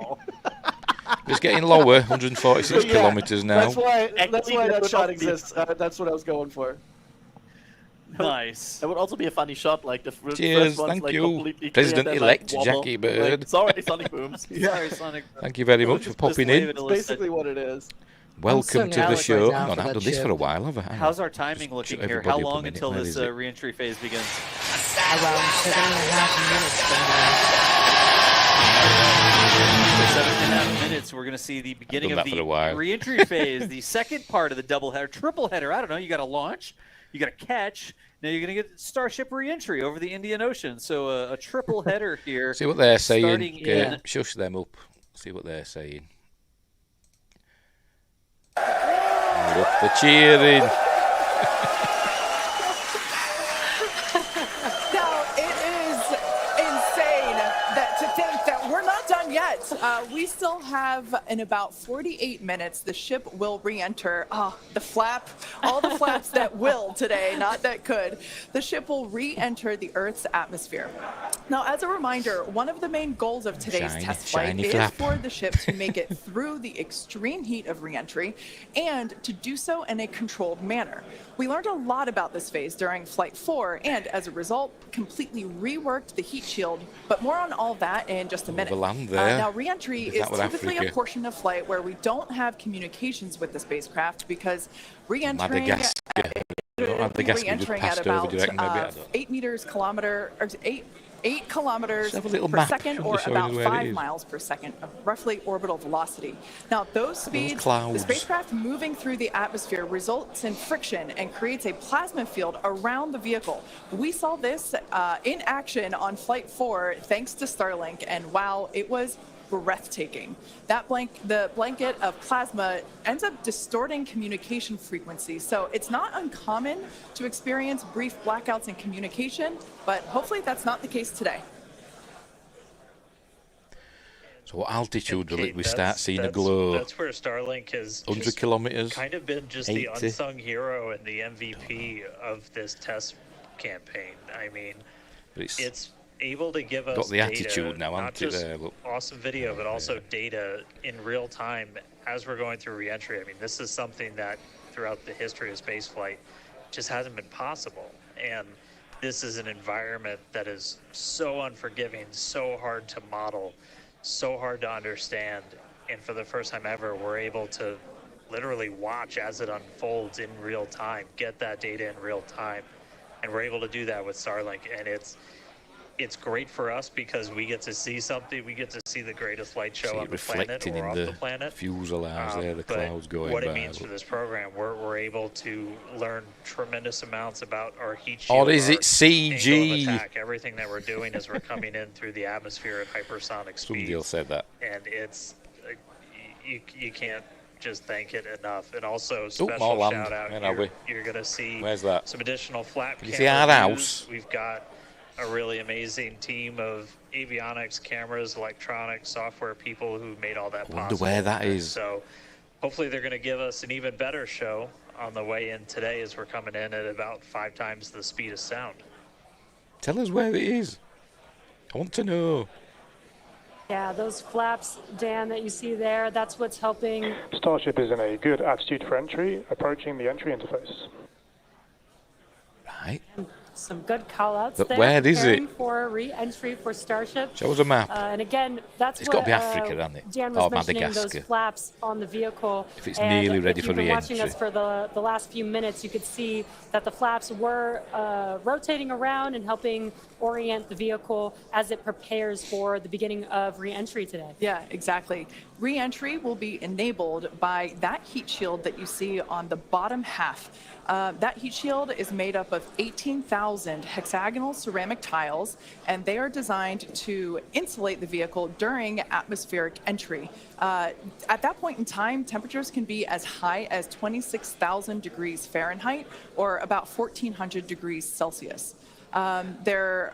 It's getting lower, 146 kilometers now. That's why that shot exists. That's what I was going for. Nice. That would also be a funny shot, like the Cheers, first one's thank like you, completely President-elect clear, and then, like, Jackie wobble. Bird. Like, sorry, Sonic Booms. Sorry, Sonic. Thank you very much for popping in. It's basically what it is. Welcome to the show. Hang on, I haven't done this for a while, have I? How's our timing looking here? How long until this re-entry phase begins? Around 7.5 minutes. 7.5 minutes. We're going to see the beginning of the re-entry phase, the second part of the double header, triple header. I don't know. You got to launch, you got to catch. Now you're going to get Starship re-entry over the Indian Ocean. So a triple header here. See what they're saying. Shush them up. See what they're saying. Look, the cheering. Now, it is insane to think that we're not done yet. We still have, in about 48 minutes, the ship will re-enter. Oh, the flap, all the flaps that will today, not that could. The ship will re-enter the Earth's atmosphere. Now, as a reminder, one of the main goals of today's test flight is for the ship to make it through the extreme heat of re-entry and to do so in a controlled manner. We learned a lot about this phase during Flight 4 and, as a result, completely reworked the heat shield, but more on all that in just a minute. Now, re-entry is typically a portion of flight where we don't have communications with the spacecraft because re-entering at about 8 kilometers per second, or about 5 miles per second of roughly orbital velocity. Now, those speeds, the spacecraft moving through the atmosphere results in friction and creates a plasma field around the vehicle. We saw this in action on Flight 4 thanks to Starlink, and wow, it was breathtaking. The blanket of plasma ends up distorting communication frequencies, so it's not uncommon to experience brief blackouts in communication, but hopefully that's not the case today. So what altitude will we start seeing a glow? That's where Starlink has 100 kilometers, kind of been just 80. The unsung hero and the MVP of this test campaign. I mean, it's able to give us got the data, attitude now, not just awesome video, but also data in real time as we're going through re-entry. I mean, this is something that throughout the history of spaceflight just hasn't been possible. And this is an environment that is so unforgiving, so hard to model, so hard to understand. And for the first time ever, we're able to literally watch as it unfolds in real time, get that data in real time. And we're able to do that with Starlink. And it's great for us because we get to see something. We get to see the greatest light show on the planet or off the planet. Fuselage there, the clouds going what by. it means for this program, we're able to learn tremendous amounts about our heat shield. Or is it CG? Attack. Everything that we're doing is we're coming in through the atmosphere at hypersonic speeds. Somebody else said that. And it's you can't just thank it enough. And also special shout out. You're going to see some additional flap camera. You see our house? We've got a really amazing team of avionics, cameras, electronics, software people who made all that possible. I wonder where that is. So hopefully they're going to give us an even better show on the way in today as we're coming in at about 5 times the speed of sound. Tell us where it is. I want to know. Yeah, those flaps, Dan, that you see there, that's what's helping. Starship is in a good attitude for entry, approaching the entry interface. Right. Some good call-outs but there. Where is it? For re-entry for Starship. Show us a map. And again, that's it's what got to be Africa, hasn't it? Dan was mentioning those flaps on the vehicle. If it's nearly ready for re-entry. If you've been watching us for the last few minutes, you could see that the flaps were rotating around and helping orient the vehicle as it prepares for the beginning of re-entry today. Yeah, exactly. Re-entry will be enabled by that heat shield that you see on the bottom half. That heat shield is made up of 18,000 hexagonal ceramic tiles, and they are designed to insulate the vehicle during atmospheric entry. At that point in time, temperatures can be as high as 26,000 degrees Fahrenheit or about 1,400 degrees Celsius. The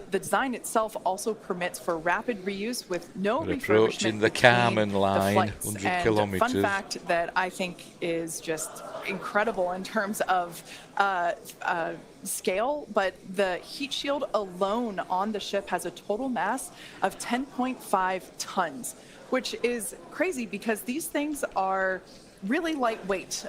design itself also permits for rapid reuse with no approaching refurbishment the Carmen line, 100 and kilometers. Fun fact that I think is just incredible in terms of scale, but the heat shield alone on the ship has a total mass of 10.5 tons, which is crazy because these things are really lightweight.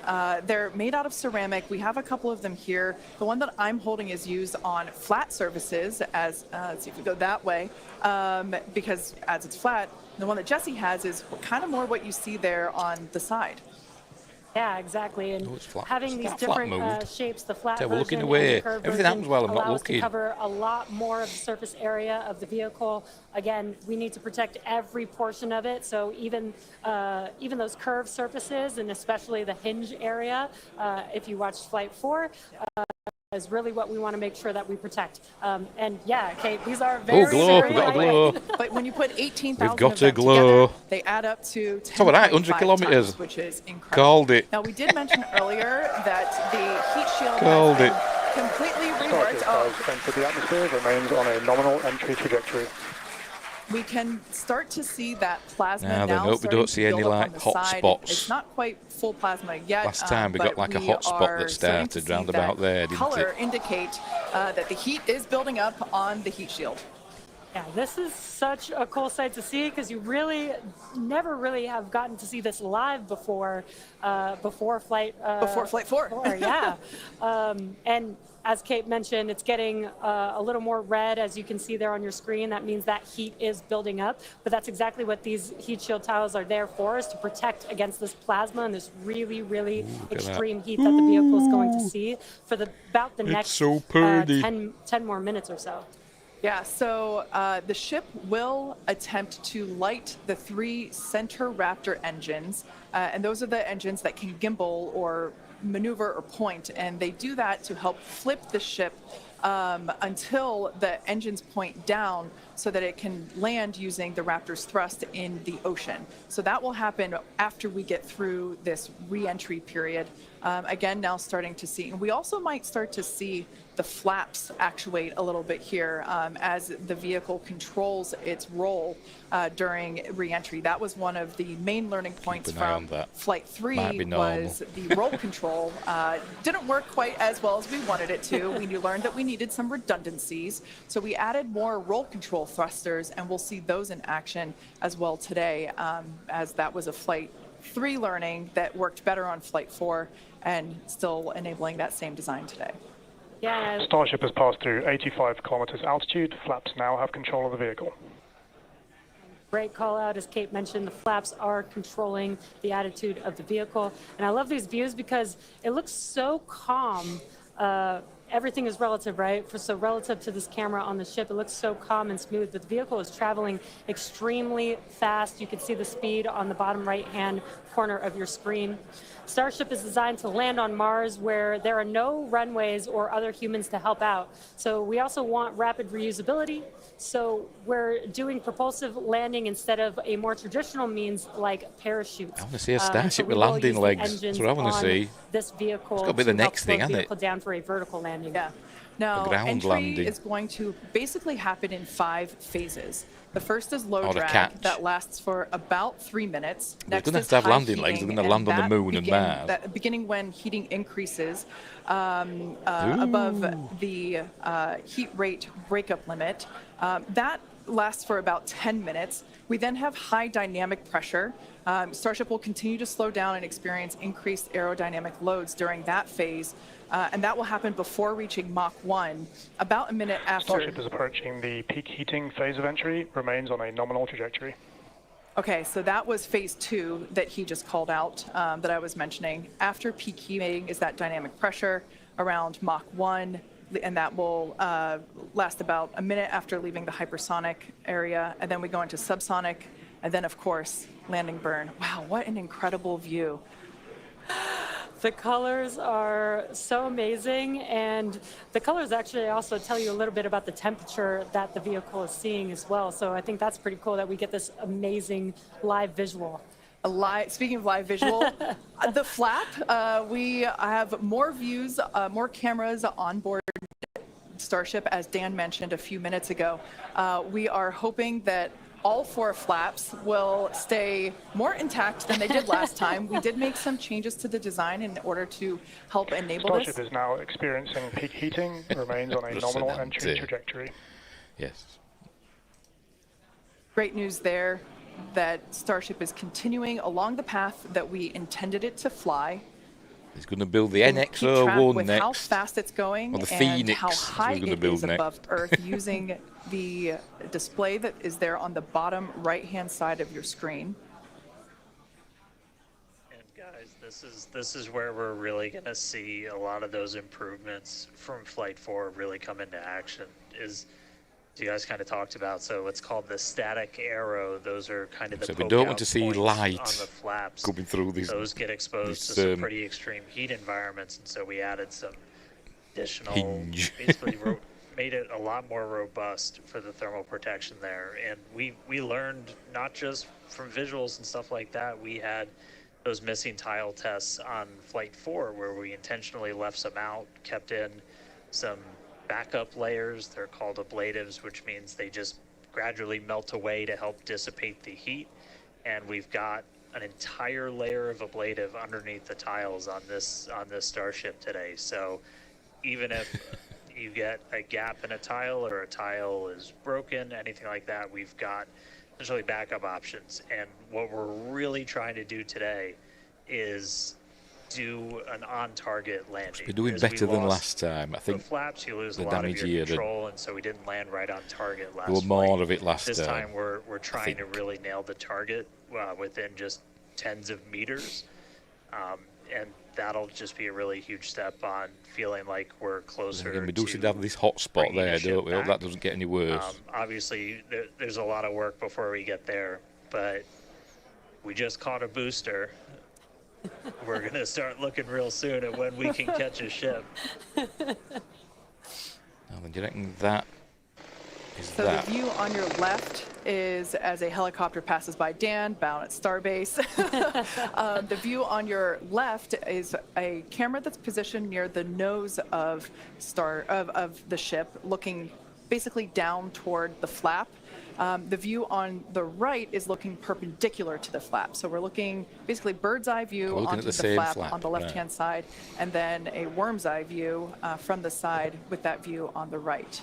They're made out of ceramic. We have a couple of them here. The one that I'm holding is used on flat surfaces as, let's see if we go that way, because as it's flat. The one that Jesse has is kind of more what you see there on the side. Yeah, exactly. And having these different shapes, the flat we're looking version away. and the curved Everything happens while I'm not allow us looking. to cover a lot more of the surface area of the vehicle. Again, we need to protect every portion of it. So even those curved surfaces, and especially the hinge area, if you watched Flight 4, is really what we want to make sure that we protect. And yeah, Kate, these are very, glow. very We've got a lightweight. glow. But when you put 18,000 We've got of them a glow. together, they add up to 10.5 all right, 100 kilometers. tons, which is incredible. Called it. Now, we did mention earlier that the heat shield Called has it. been completely Starship reworked. has entered the atmosphere, remains on a nominal entry trajectory. We can start to see that plasma Now then, hope we starting don't to see any, build up like, on the hot side. spots. It's not quite full plasma yet. Last time we got but like a we hot spot are that starting to started see round about that there, didn't color it? indicate that the heat is building up on the heat shield. Yeah, this is such a cool sight to see because you really never really have gotten to see this live before flight 4. Yeah, and as Kate mentioned, it's getting a little more red, as you can see there on your screen. That means that heat is building up, but that's exactly what these heat shield tiles are there for, is to protect against this plasma and this really, really extreme heat that the vehicle is going to see for about the next so pretty. 10 more minutes or so. Yeah, so the ship will attempt to light the 3 center Raptor engines, and those are the engines that can gimbal or maneuver or point, and they do that to help flip the ship until the engines point down so that it can land using the Raptor's thrust in the ocean. So that will happen after we get through this re-entry period. Again, now starting to see, and we also might start to see the flaps actuate a little bit here as the vehicle controls its roll during re-entry. That was one of the main learning points from Flight 3 was the roll control. Didn't work quite as well as we wanted it to. We learned that we needed some redundancies. So we added more roll control thrusters, and we'll see those in action as well today, as that was a Flight 3 learning that worked better on Flight 4 and still enabling that same design today. Yeah. Starship has passed through 85 kilometers altitude. Flaps now have control of the vehicle. Great call out, as Kate mentioned, the flaps are controlling the attitude of the vehicle. And I love these views because it looks so calm. Everything is relative, right? So relative to this camera on the ship, it looks so calm and smooth, but the vehicle is traveling extremely fast. You can see the speed on the bottom right-hand corner of your screen. Starship is designed to land on Mars where there are no runways or other humans to help out. So we also want rapid reusability. So we're doing propulsive landing instead of a more traditional means like parachutes. I want to see a Starship with landing legs. That's what I want to see. This vehicle it's got to be the next thing, hasn't it? Down for a vertical landing. Yeah. Now, entry landing is going to basically happen in 5 phases. The first is low drag catch. that lasts for about 3 minutes. Next they're going to have landing legs. They're going to land on the moon and Mars. Beginning when heating increases above the heat rate breakup limit. That lasts for about 10 minutes. We then have high dynamic pressure. Starship will continue to slow down and experience increased aerodynamic loads during that phase. And that will happen before reaching Mach 1, about a minute after. Starship is approaching the peak heating phase of entry, remains on a nominal trajectory. Okay, so that was phase 2 that he just called out that I was mentioning. After peak heating is that dynamic pressure around Mach 1, and that will last about a minute after leaving the hypersonic area. And then we go into subsonic, and then, of course, landing burn. Wow, what an incredible view. The colors are so amazing, and the colors actually also tell you a little bit about the temperature that the vehicle is seeing as well. So I think that's pretty cool that we get this amazing live visual. Speaking of live visual, the flap, we have more views, more cameras on board Starship, as Dan mentioned a few minutes ago. We are hoping that all 4 flaps will stay more intact than they did last time. We did make some changes to the design in order to help enable Starship this. is now experiencing peak heating, remains on a nominal entry trajectory. Yes. Great news there that Starship is continuing along the path that we intended it to fly. He's going to build the Keep track NX-01 with next. how fast it's going Or the and Phoenix how is high gonna it build is next. above Earth using the display that is there on the bottom right-hand side of your screen. And guys, this is where we're really going to see a lot of those improvements from Flight 4 really come into action. Is you guys kind of talked about, so it's called the static arrow. Those are kind of the So we don't want to see light on the flaps coming through these. Those get exposed to some pretty extreme heat environments, and so we added some additional hinge. basically made it a lot more robust for the thermal protection there. And we learned not just from visuals and stuff like that. We had those missing tile tests on Flight 4 where we intentionally left some out, kept in some backup layers. They're called ablatives, which means they just gradually melt away to help dissipate the heat. And we've got an entire layer of ablative underneath the tiles on this Starship today. So even if you get a gap in a tile or a tile is broken, anything like that, we've got essentially backup options. And what we're really trying to do today is do an on-target landing. We're doing better than last time. I think the flaps, you lose the a lot of damage your here, control, and so we didn't land right on target last there were more flight. of it last This time. time we're trying to really nail the target within just tens of meters, and that'll just be a really huge step on feeling like we're closer. Again, we do seem to have this hot spot there, don't we? Hope that doesn't get any worse. Obviously, there's a lot of work before we get there, but we just caught a booster. We're going to start looking real soon at when we can catch a ship. Now, do you reckon that is So that? the view on your left is as a helicopter passes by Dan, bound at Starbase. The view on your left is a camera that's positioned near the nose of the ship, looking basically down toward the flap. The view on the right is looking perpendicular to the flap. So we're looking basically bird's eye view onto the flap on the left-hand side, and then a worm's eye view from the side with that view on the right.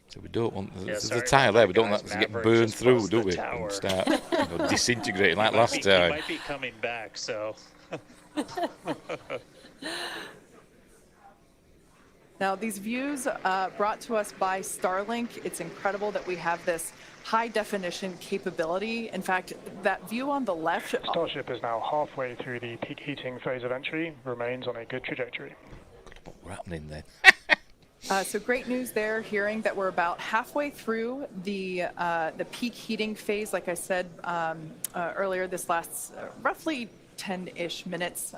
So we don't want there's a tile there. We don't want that to get burned through, do we? And start disintegrating like last time. He might be coming back, so. Now, these views brought to us by Starlink. It's incredible that we have this high definition capability. In fact, that view on the left. Starship is now halfway through the peak heating phase of entry, remains on a good trajectory. What's happening there? So great news there, hearing that we're about halfway through the peak heating phase. Like I said earlier, this lasts roughly 10-ish minutes.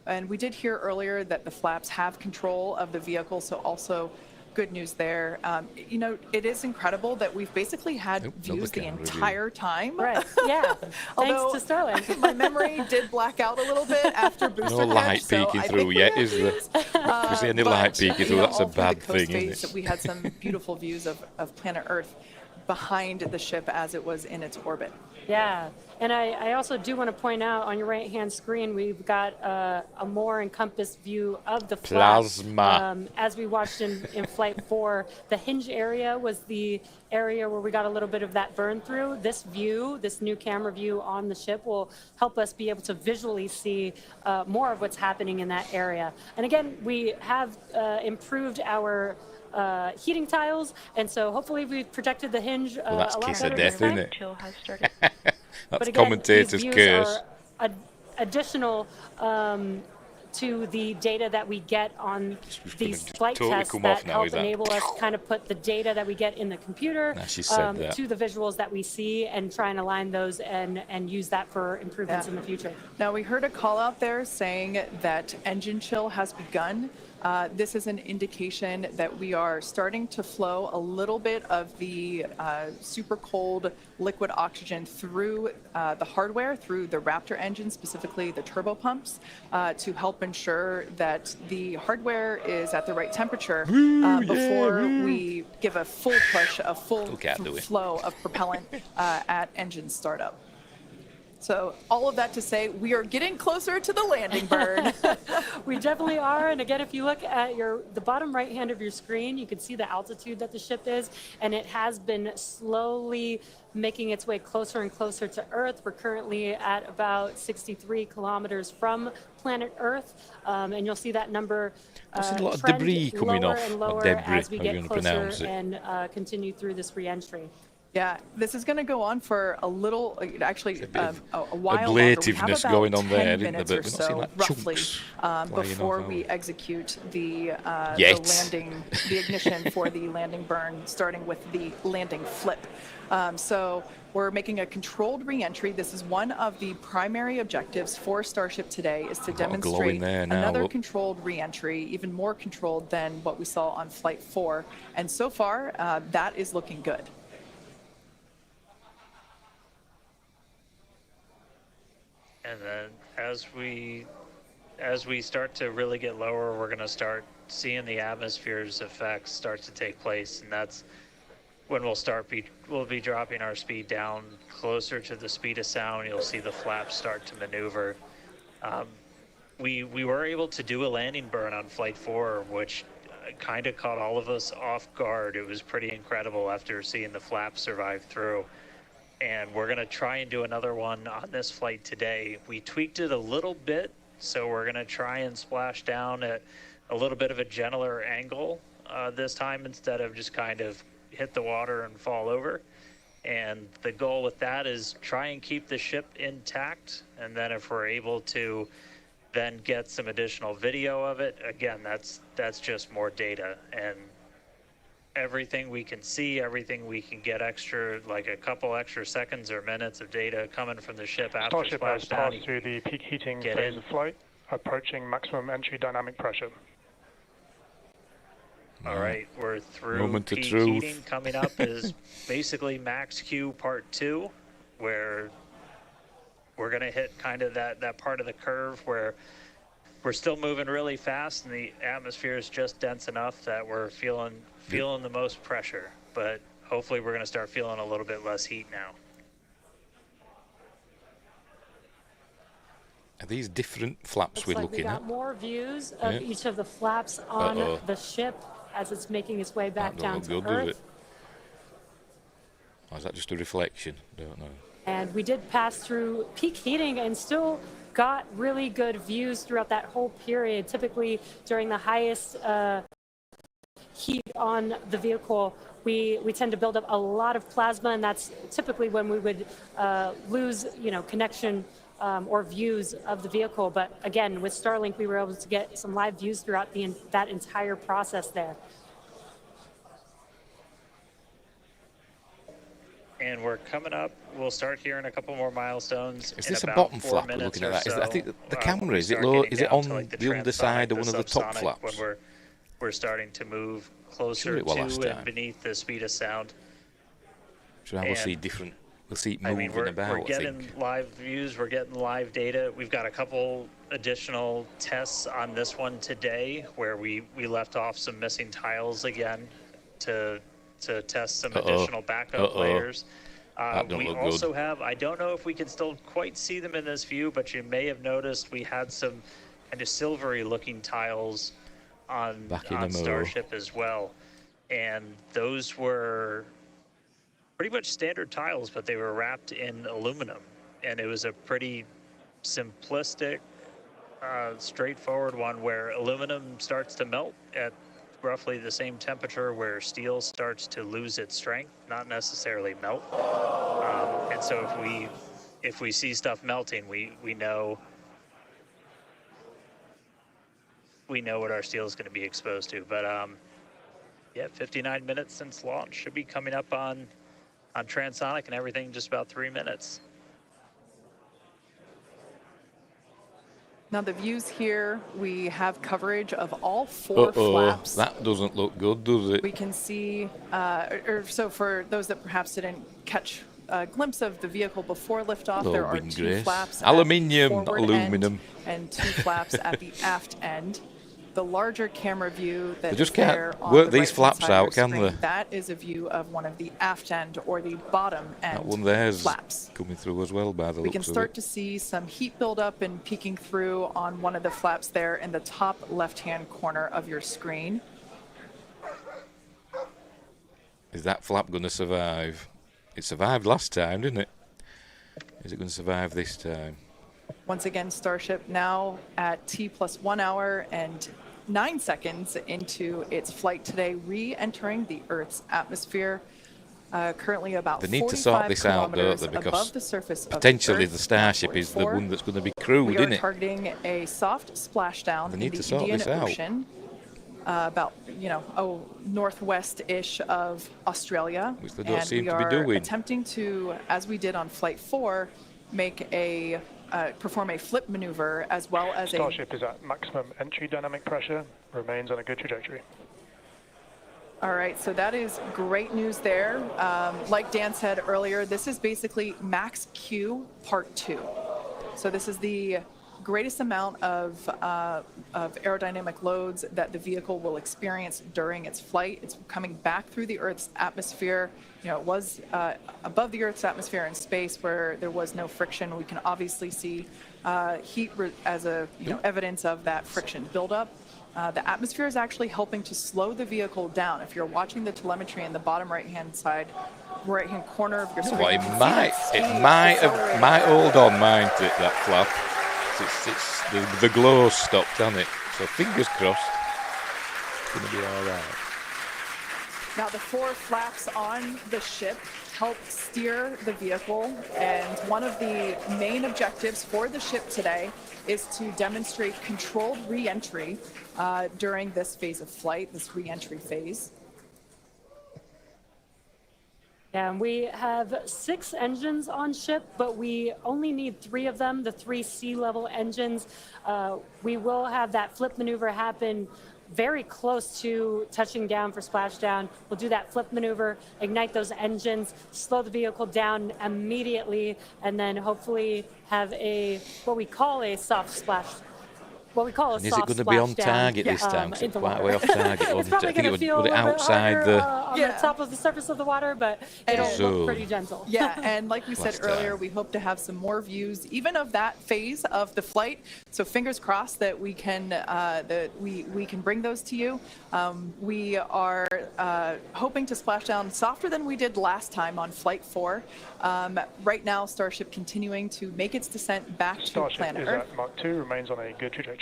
And we did hear earlier that the flaps have control of the vehicle, so also good news there. You know, it is incredible that we've basically had views the entire time. Right, yeah, Although, thanks to Starlink. My memory did black out a little bit after booster No light peeking through yet, is there? If we see any light peeking through, that's a bad thing, isn't it? We had some beautiful views of planet Earth behind the ship as it was in its orbit. Yeah, and I also do want to point out on your right-hand screen, we've got a more encompassed view of the plasma. As we watched in Flight 4, the hinge area was the area where we got a little bit of that burn through. This view, this new camera view on the ship will help us be able to visually see more of what's happening in that area. And again, we have improved our heating tiles, and so hopefully we've protected the hinge well, that's a lot kiss better of death, isn't it? That's but again, commentator's these views curse. are additional to the data that we get on these flight totally tests come that off now, help is that? enable us to kind of put the data that we get in the computer She said that. to the visuals that we see and try and align those and use that for improvements in the future. Now, we heard a call out there saying that engine chill has begun. This is an indication that we are starting to flow a little bit of the super cold liquid oxygen through the hardware, through the Raptor engine, specifically the turbo pumps, to help ensure that the hardware is at the right temperature before we give a full push, a full flow of propellant at engine startup. So all of that to say, we are getting closer to the landing burn. We definitely are. And again, if you look at the bottom right hand of your screen, you can see the altitude that the ship is, and it has been slowly making its way closer and closer to Earth. We're currently at about 63 kilometers from planet Earth, and you'll see that number There's a lot of debris coming off, and lower debris, as we get closer and continue through this re-entry. Yeah, this is going to go on for a little, actually a while ablativeness going on there, isn't there? But we're not seeing like roughly before we execute the landing, the ignition for the landing burn, starting with the landing flip. So we're making a controlled re-entry. This is one of the primary objectives for Starship today, is to demonstrate another controlled re-entry, even more controlled than what we saw on Flight 4. And so far, that is looking good. And then as we start to really get lower, we're going to start seeing the atmosphere's effects start to take place, and that's when we'll be dropping our speed down closer to the speed of sound. You'll see the flaps start to maneuver. We were able to do a landing burn on Flight 4, which kind of caught all of us off guard. It was pretty incredible after seeing the flaps survive through. And we're going to try and do another one on this flight today. We tweaked it a little bit, so we're going to try and splash down at a little bit of a gentler angle this time, instead of just kind of hit the water and fall over. And the goal with that is try and keep the ship intact, and then if we're able to then get some additional video of it, again, that's just more data. And everything we can see, everything we can get extra, like a couple extra seconds or minutes of data coming from the ship after Starship has splashdown. passed through the peak heating phase of flight, approaching maximum entry dynamic pressure. All right, we're through peak heating. Coming up is basically max Q part 2, where we're going to hit kind of that part of the curve where we're still moving really fast and the atmosphere is just dense enough that we're feeling the most pressure, but hopefully we're going to start feeling a little bit less heat now. Are these different flaps we're looking at? We got more views of each of the flaps on the ship as it's making its way back down to Earth. Or is that just a reflection? Don't know. And we did pass through peak heating and still got really good views throughout that whole period. Typically during the highest heat on the vehicle, we tend to build up a lot of plasma, and that's typically when we would lose connection or views of the vehicle. But again, with Starlink, we were able to get some live views throughout that entire process there. And we're coming up. We'll start hearing a couple more milestones. Is this a bottom flap we're looking at? That? I think the camera, is it low? Is it on the underside of one of the top flaps? When we're starting to move closer to and beneath the speed of sound. So we'll see different. We'll see it moving about. We're getting live views. We're getting live data. We've got a couple additional tests on this one today, where we left off some missing tiles again to test some additional backup layers. We also have, I don't know if we can still quite see them in this view, but you may have noticed we had some kind of silvery looking tiles on Starship as well. And those were pretty much standard tiles, but they were wrapped in aluminum. And it was a pretty simplistic, straightforward one where aluminum starts to melt at roughly the same temperature where steel starts to lose its strength, not necessarily melt. And so if we see stuff melting, we know we know what our steel is going to be exposed to. But yeah, 59 minutes since launch. Should be coming up on transonic and everything in just about 3 minutes. Now the views here, we have coverage of all 4 flaps. That doesn't look good, does it? We can see, so for those that perhaps didn't catch a glimpse of the vehicle before liftoff, there are 2 flaps Aluminium, at the forward aluminum. end and 2 flaps at the aft end. The larger camera view that They just is can't there on work the these right-hand flaps side of out, your can screen, they? that is a view of one of the aft end or the bottom end That one there's flaps. coming through as well by the We looks can of start it. to see some heat buildup and peeking through on one of the flaps there in the top left-hand corner of your screen. Is that flap going to survive? It survived last time, didn't it? Is it going to survive this time? Once again, Starship now at T+1 hour and 9 seconds into its flight today, re-entering the Earth's atmosphere. Currently about They need to 45 sort this out, don't kilometers they? Because above the surface potentially of the Earth, Starship is the 144. one that's going to be crewed, We isn't are it? targeting a soft splashdown They in need the to sort Indian this out. Ocean, about northwest-ish of Australia. Which they don't and seem we to be are doing. attempting to, as we did on Flight 4, make a perform a flip maneuver as well as Starship is at maximum entry dynamic pressure, remains on a good trajectory. All right, so that is great news there. Like Dan said earlier, this is basically Max Q Part 2. So this is the greatest amount of aerodynamic loads that the vehicle will experience during its flight. It's coming back through the Earth's atmosphere. It was above the Earth's atmosphere in space where there was no friction. We can obviously see heat as a evidence of that friction buildup. The atmosphere is actually helping to slow the vehicle down. If you're watching the telemetry in the bottom right-hand side, right-hand corner of your screen, Well, you can see that it might accelerating. hold on, mightn't it, that flap? It's the glow stopped, hasn't it? So fingers crossed, it's going to be all right. Now the 4 flaps on the ship help steer the vehicle, and one of the main objectives for the ship today is to demonstrate controlled re-entry during this phase of flight, this re-entry phase. And we have 6 engines on ship, but we only need 3 of them, the 3 sea-level engines. We will have that flip maneuver happen very close to touching down for splashdown. We'll do that flip maneuver, ignite those engines, slow the vehicle down immediately, and then hopefully have what we call a soft splash. What we call a And is soft it going to be on splashdown, target this time? 'Cause it's quite way off target. It's probably I think going to feel put it a little bit outside harder, the. on the top of the surface of the water, but it'll look pretty gentle. Yeah, and like we said Last earlier, time. we hope to have some more views, even of that phase of the flight. So fingers crossed that we can we can bring those to you. We are hoping to splash down softer than we did last time on Flight 4. Right now, Starship continuing to make its descent back to Starship planet is Earth. at Mach 2, remains on a good trajectory.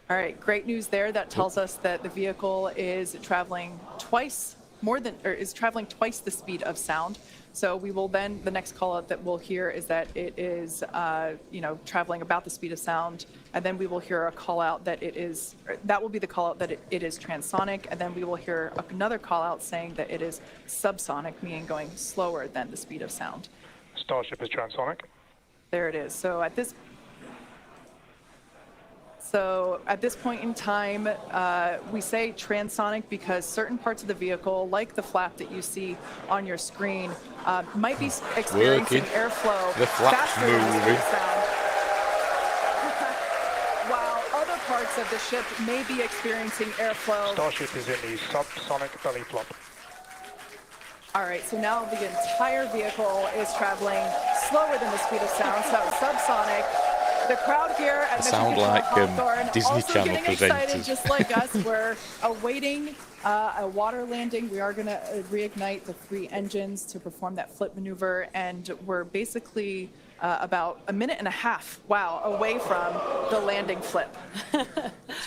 All right, great news there. That tells us that the vehicle is traveling twice the speed of sound. So we will then, the next call out that we'll hear is that it is, traveling about the speed of sound. And then we will hear a call out that that will be the call out that it is transonic. And then we will hear another call out saying that it is subsonic, meaning going slower than the speed of sound. Starship is transonic. There it is. So at this point in time, we say transonic because certain parts of the vehicle, like the flap that you see on your screen, might be experiencing airflow The flap's faster than the speed moving. of sound. While other parts of the ship may be experiencing airflow. Starship is in the subsonic belly flop. All right, so now the entire vehicle is traveling slower than the speed of sound, so subsonic. The crowd here at Mission Sound Control like Hawthorne Disney also Channel getting excited, presenters. just like us. We're awaiting a water landing. We are going to reignite the 3 engines to perform that flip maneuver, and we're basically about a minute and a half, away from the landing flip. So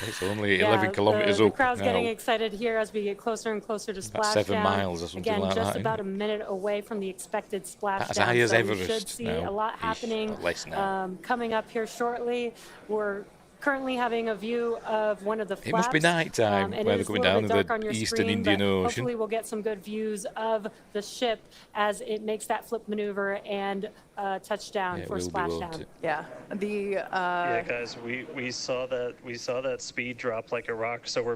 it's only 11 kilometres the up crowd's now. getting excited here as we get closer and closer to splashdown. About 7 miles or something Again, like just that, about isn't a minute away from the expected splashdown. As high as so Everest we should see now. a lot happening Less now. coming up here shortly. We're currently having a view of one of the flaps. It must be night time and where it they're is a going little down bit in dark on the your Eastern screen, Indian but Ocean. hopefully we'll get some good views of the ship as it makes that flip maneuver and touchdown for splashdown. Yeah, yeah, guys, we saw that speed drop like a rock. So we're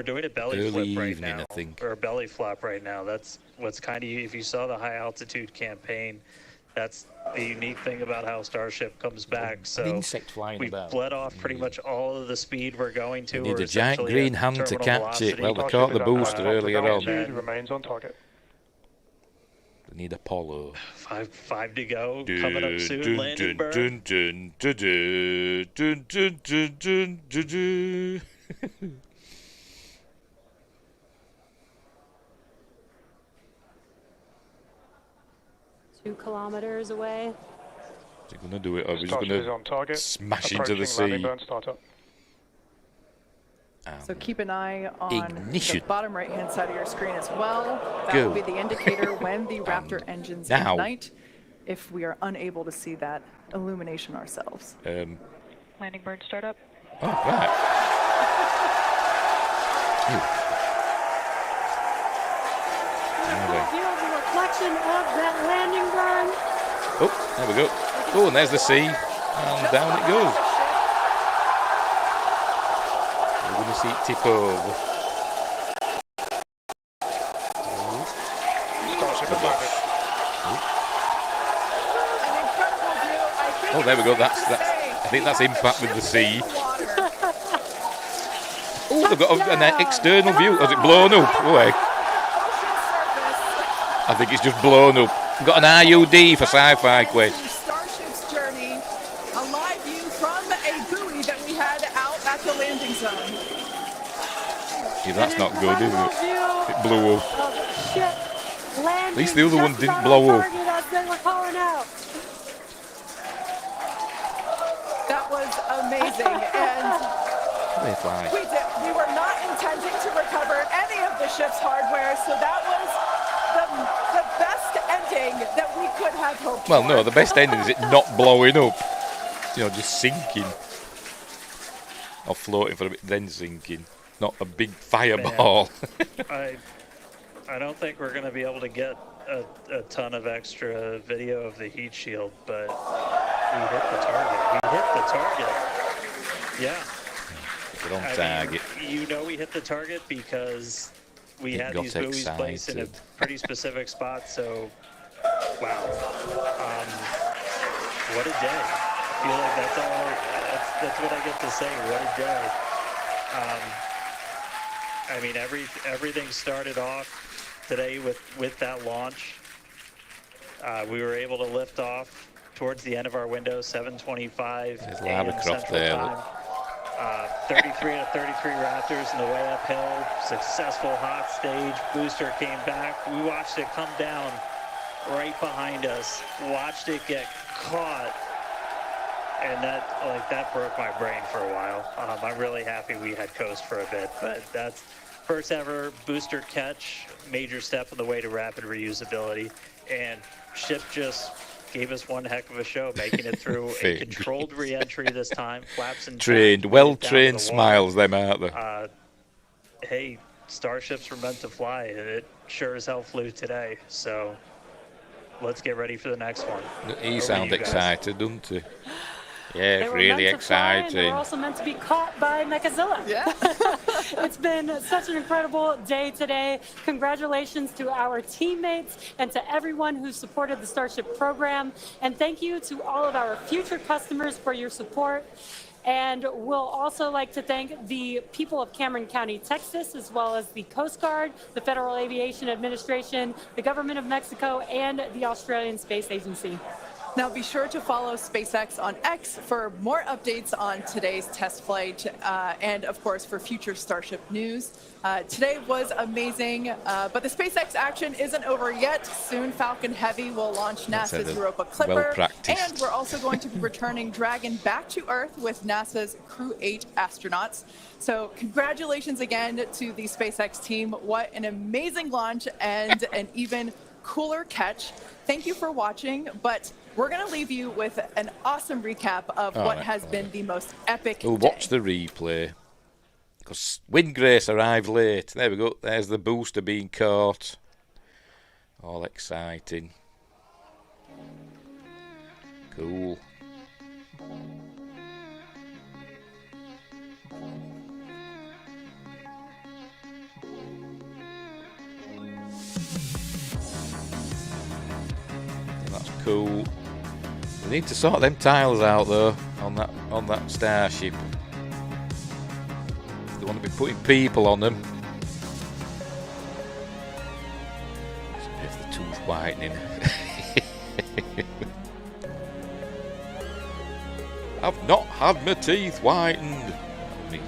doing a belly Early flip right evening, now, I think. or a belly flop right now. That's what's kind of, if you saw the high altitude campaign, that's the unique thing about how Starship comes back. An So insect flying we about. bled off pretty much all of the speed we're going to. They need We're a giant essentially green at hand to terminal catch it. velocity. Well, they caught the booster earlier on. Altitude remains on target. They need Apollo. Five to go. Coming up soon. Landing burn. 2 kilometers away. Is he going to do it, or is he Starship going is on target. to smash into the Approaching landing sea? burn startup. So keep an eye on Ignition. the bottom right-hand side of your screen as well. That Go. will be the indicator when the Raptor engines now. ignite, if we are unable to see that illumination ourselves. Landing burn startup. Oh, right. Feel the reflection of that landing burn. Oh, there we go. Oh, and there's the sea. And down it goes. We're going to see it tip over. Starship has landed. Oh, there we go. That's I think that's impact with the sea. Oh, they've got an external view. Has it blown up? Oh, hey. I think it's just blown up. We've got an IUD for sci-fi quest. Starship's journey, a live view from a buoy that we had out at the landing zone. Yeah, that's not good, is it? It blew up. At least the other one didn't blow up. That was amazing, and we were not intending to recover any of the ship's hardware, so that was the best ending that we could have hoped Well, for. no, the best ending is it not blowing up. You know, just sinking. Or floating for a bit, then sinking. Not a big fireball. I don't think we're going to be able to get a ton of extra video of the heat shield, but we hit the target. Yeah. Get on target. You know we hit the target because we had these buoys placed in a pretty specific spot, so wow. What a day. I feel like that's what I get to say. What a day. I mean, everything started off today with that launch. We were able to lift off towards the end of our window, 7:25 a.m. Central Time. 33 out of 33 Raptors on the way uphill. Successful hot stage. Booster came back. We watched it come down right behind us. Watched it get caught. And that broke my brain for a while. I'm really happy we had coast for a bit, but that's first ever booster catch, major step on the way to rapid reusability, and ship just gave us one heck of a show, making it through a controlled re-entry this time. Flaps and well-trained smiles, them out there. Hey, starships were meant to fly, and it sure as hell flew today. So let's get ready for the next one. He sounds excited, doesn't he? Yeah, They it's were really meant to fly, and exciting. they were also meant to be caught by Mechazilla. Yeah. It's been such an incredible day today. Congratulations to our teammates and to everyone who supported the Starship program. And thank you to all of our future customers for your support. And we'll also like to thank the people of Cameron County, Texas, as well as the Coast Guard, the Federal Aviation Administration, the Government of Mexico, and the Australian Space Agency. Now be sure to follow SpaceX on X for more updates on today's test flight and of course for future Starship news. Today was amazing, but the SpaceX action isn't over yet. Soon Falcon Heavy will launch NASA's Europa Clipper, and we're also going to be returning Dragon back to Earth with NASA's Crew 8 astronauts. So congratulations again to the SpaceX team. What an amazing launch and an even cooler catch. Thank you for watching, but we're going to leave you with an awesome recap of what has been the most epic We'll watch the replay. Because Windgrace arrived late. There we go. There's the booster being caught. All exciting. Cool. That's cool. We need to sort them tiles out though on that starship. They want to be putting people on them. It's the tooth whitening. I've not had my teeth whitened. Me,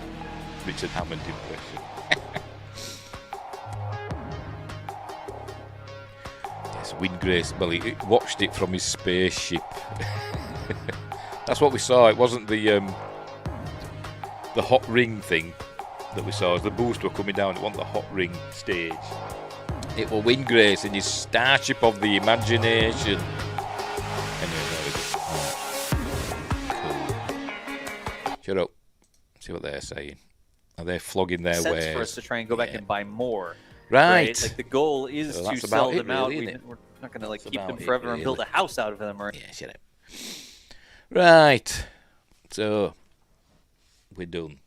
Richard Hammond impression. Yes, Windgrace. Well, he watched it from his spaceship. That's what we saw. It wasn't the hot ring thing that we saw as the booster were coming down. It wasn't the hot ring stage. It was Windgrace in his Starship of the Imagination. Anyway, there we go. Cool. Shut up. See what they're saying. Are they flogging their Sense wares? for us to try and go back and buy more. Right. Like the goal is to sell them out. We're not going to like keep them forever and build a house out of them. Or... Yeah, shut up. Right. So we're done.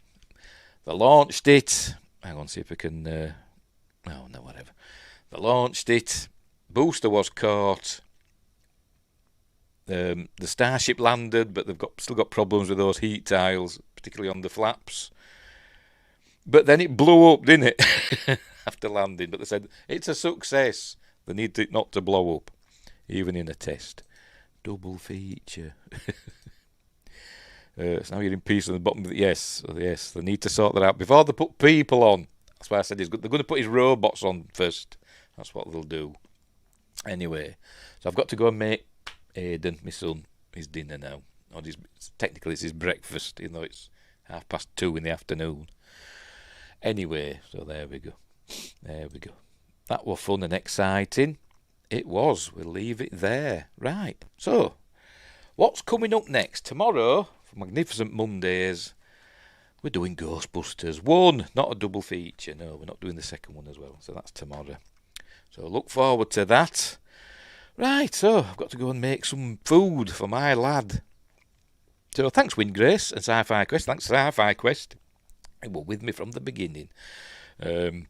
They launched it. Hang on, see if we can. Oh no, whatever. They launched it. Booster was caught. The Starship landed, but they've still got problems with those heat tiles, particularly on the flaps. But then it blew up, didn't it? After landing. But they said it's a success. They need it not to blow up, even in a test. Double feature. So now you're in peace on the bottom of the... Yes, they need to sort that out before they put people on. That's why I said they're going to put his robots on first. That's what they'll do. Anyway, so I've got to go and make Aidan, my son, his dinner now. Or technically it's his breakfast, even though it's 2:30 in the afternoon. Anyway, so there we go. There we go. That was fun and exciting. It was. We'll leave it there. Right. So, what's coming up next? Tomorrow, for Magnificent Mondays, we're doing Ghostbusters 1. Not a double feature. No, we're not doing the second one as well. So that's tomorrow. So look forward to that. Right, so I've got to go and make some food for my lad. So thanks Windgrace and Sci-Fi Quest. Thanks Sci-Fi Quest. They were with me from the beginning. And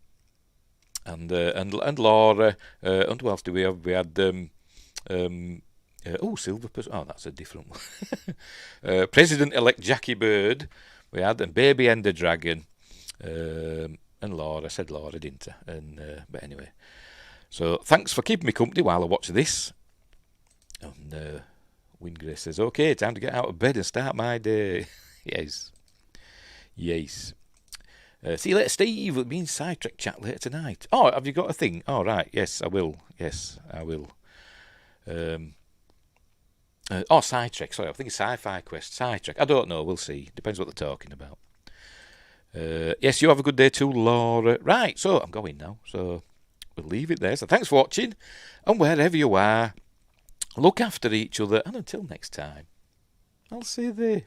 Laura. And who else do we have? We had Silver Person. Oh, that's a different one. President-elect Jackie Bird. We had and Baby Ender Dragon. And Laura. I said Laura, didn't I? And but anyway. So thanks for keeping me company while I watch this. And Windgrace says, "Okay, time to get out of bed and start my day." Yes. See you later, Steve. It'll be in Sidetrack chat later tonight. Oh, have you got a thing? Oh, right. Yes, I will. Sidetrack. Sorry, I think it's Sci-Fi Quest. Sidetrack. I don't know. We'll see. Depends what they're talking about. Yes, you have a good day too, Laura. Right, so I'm going now. So we'll leave it there. So thanks for watching. And wherever you are, look after each other. And until next time, I'll see you there.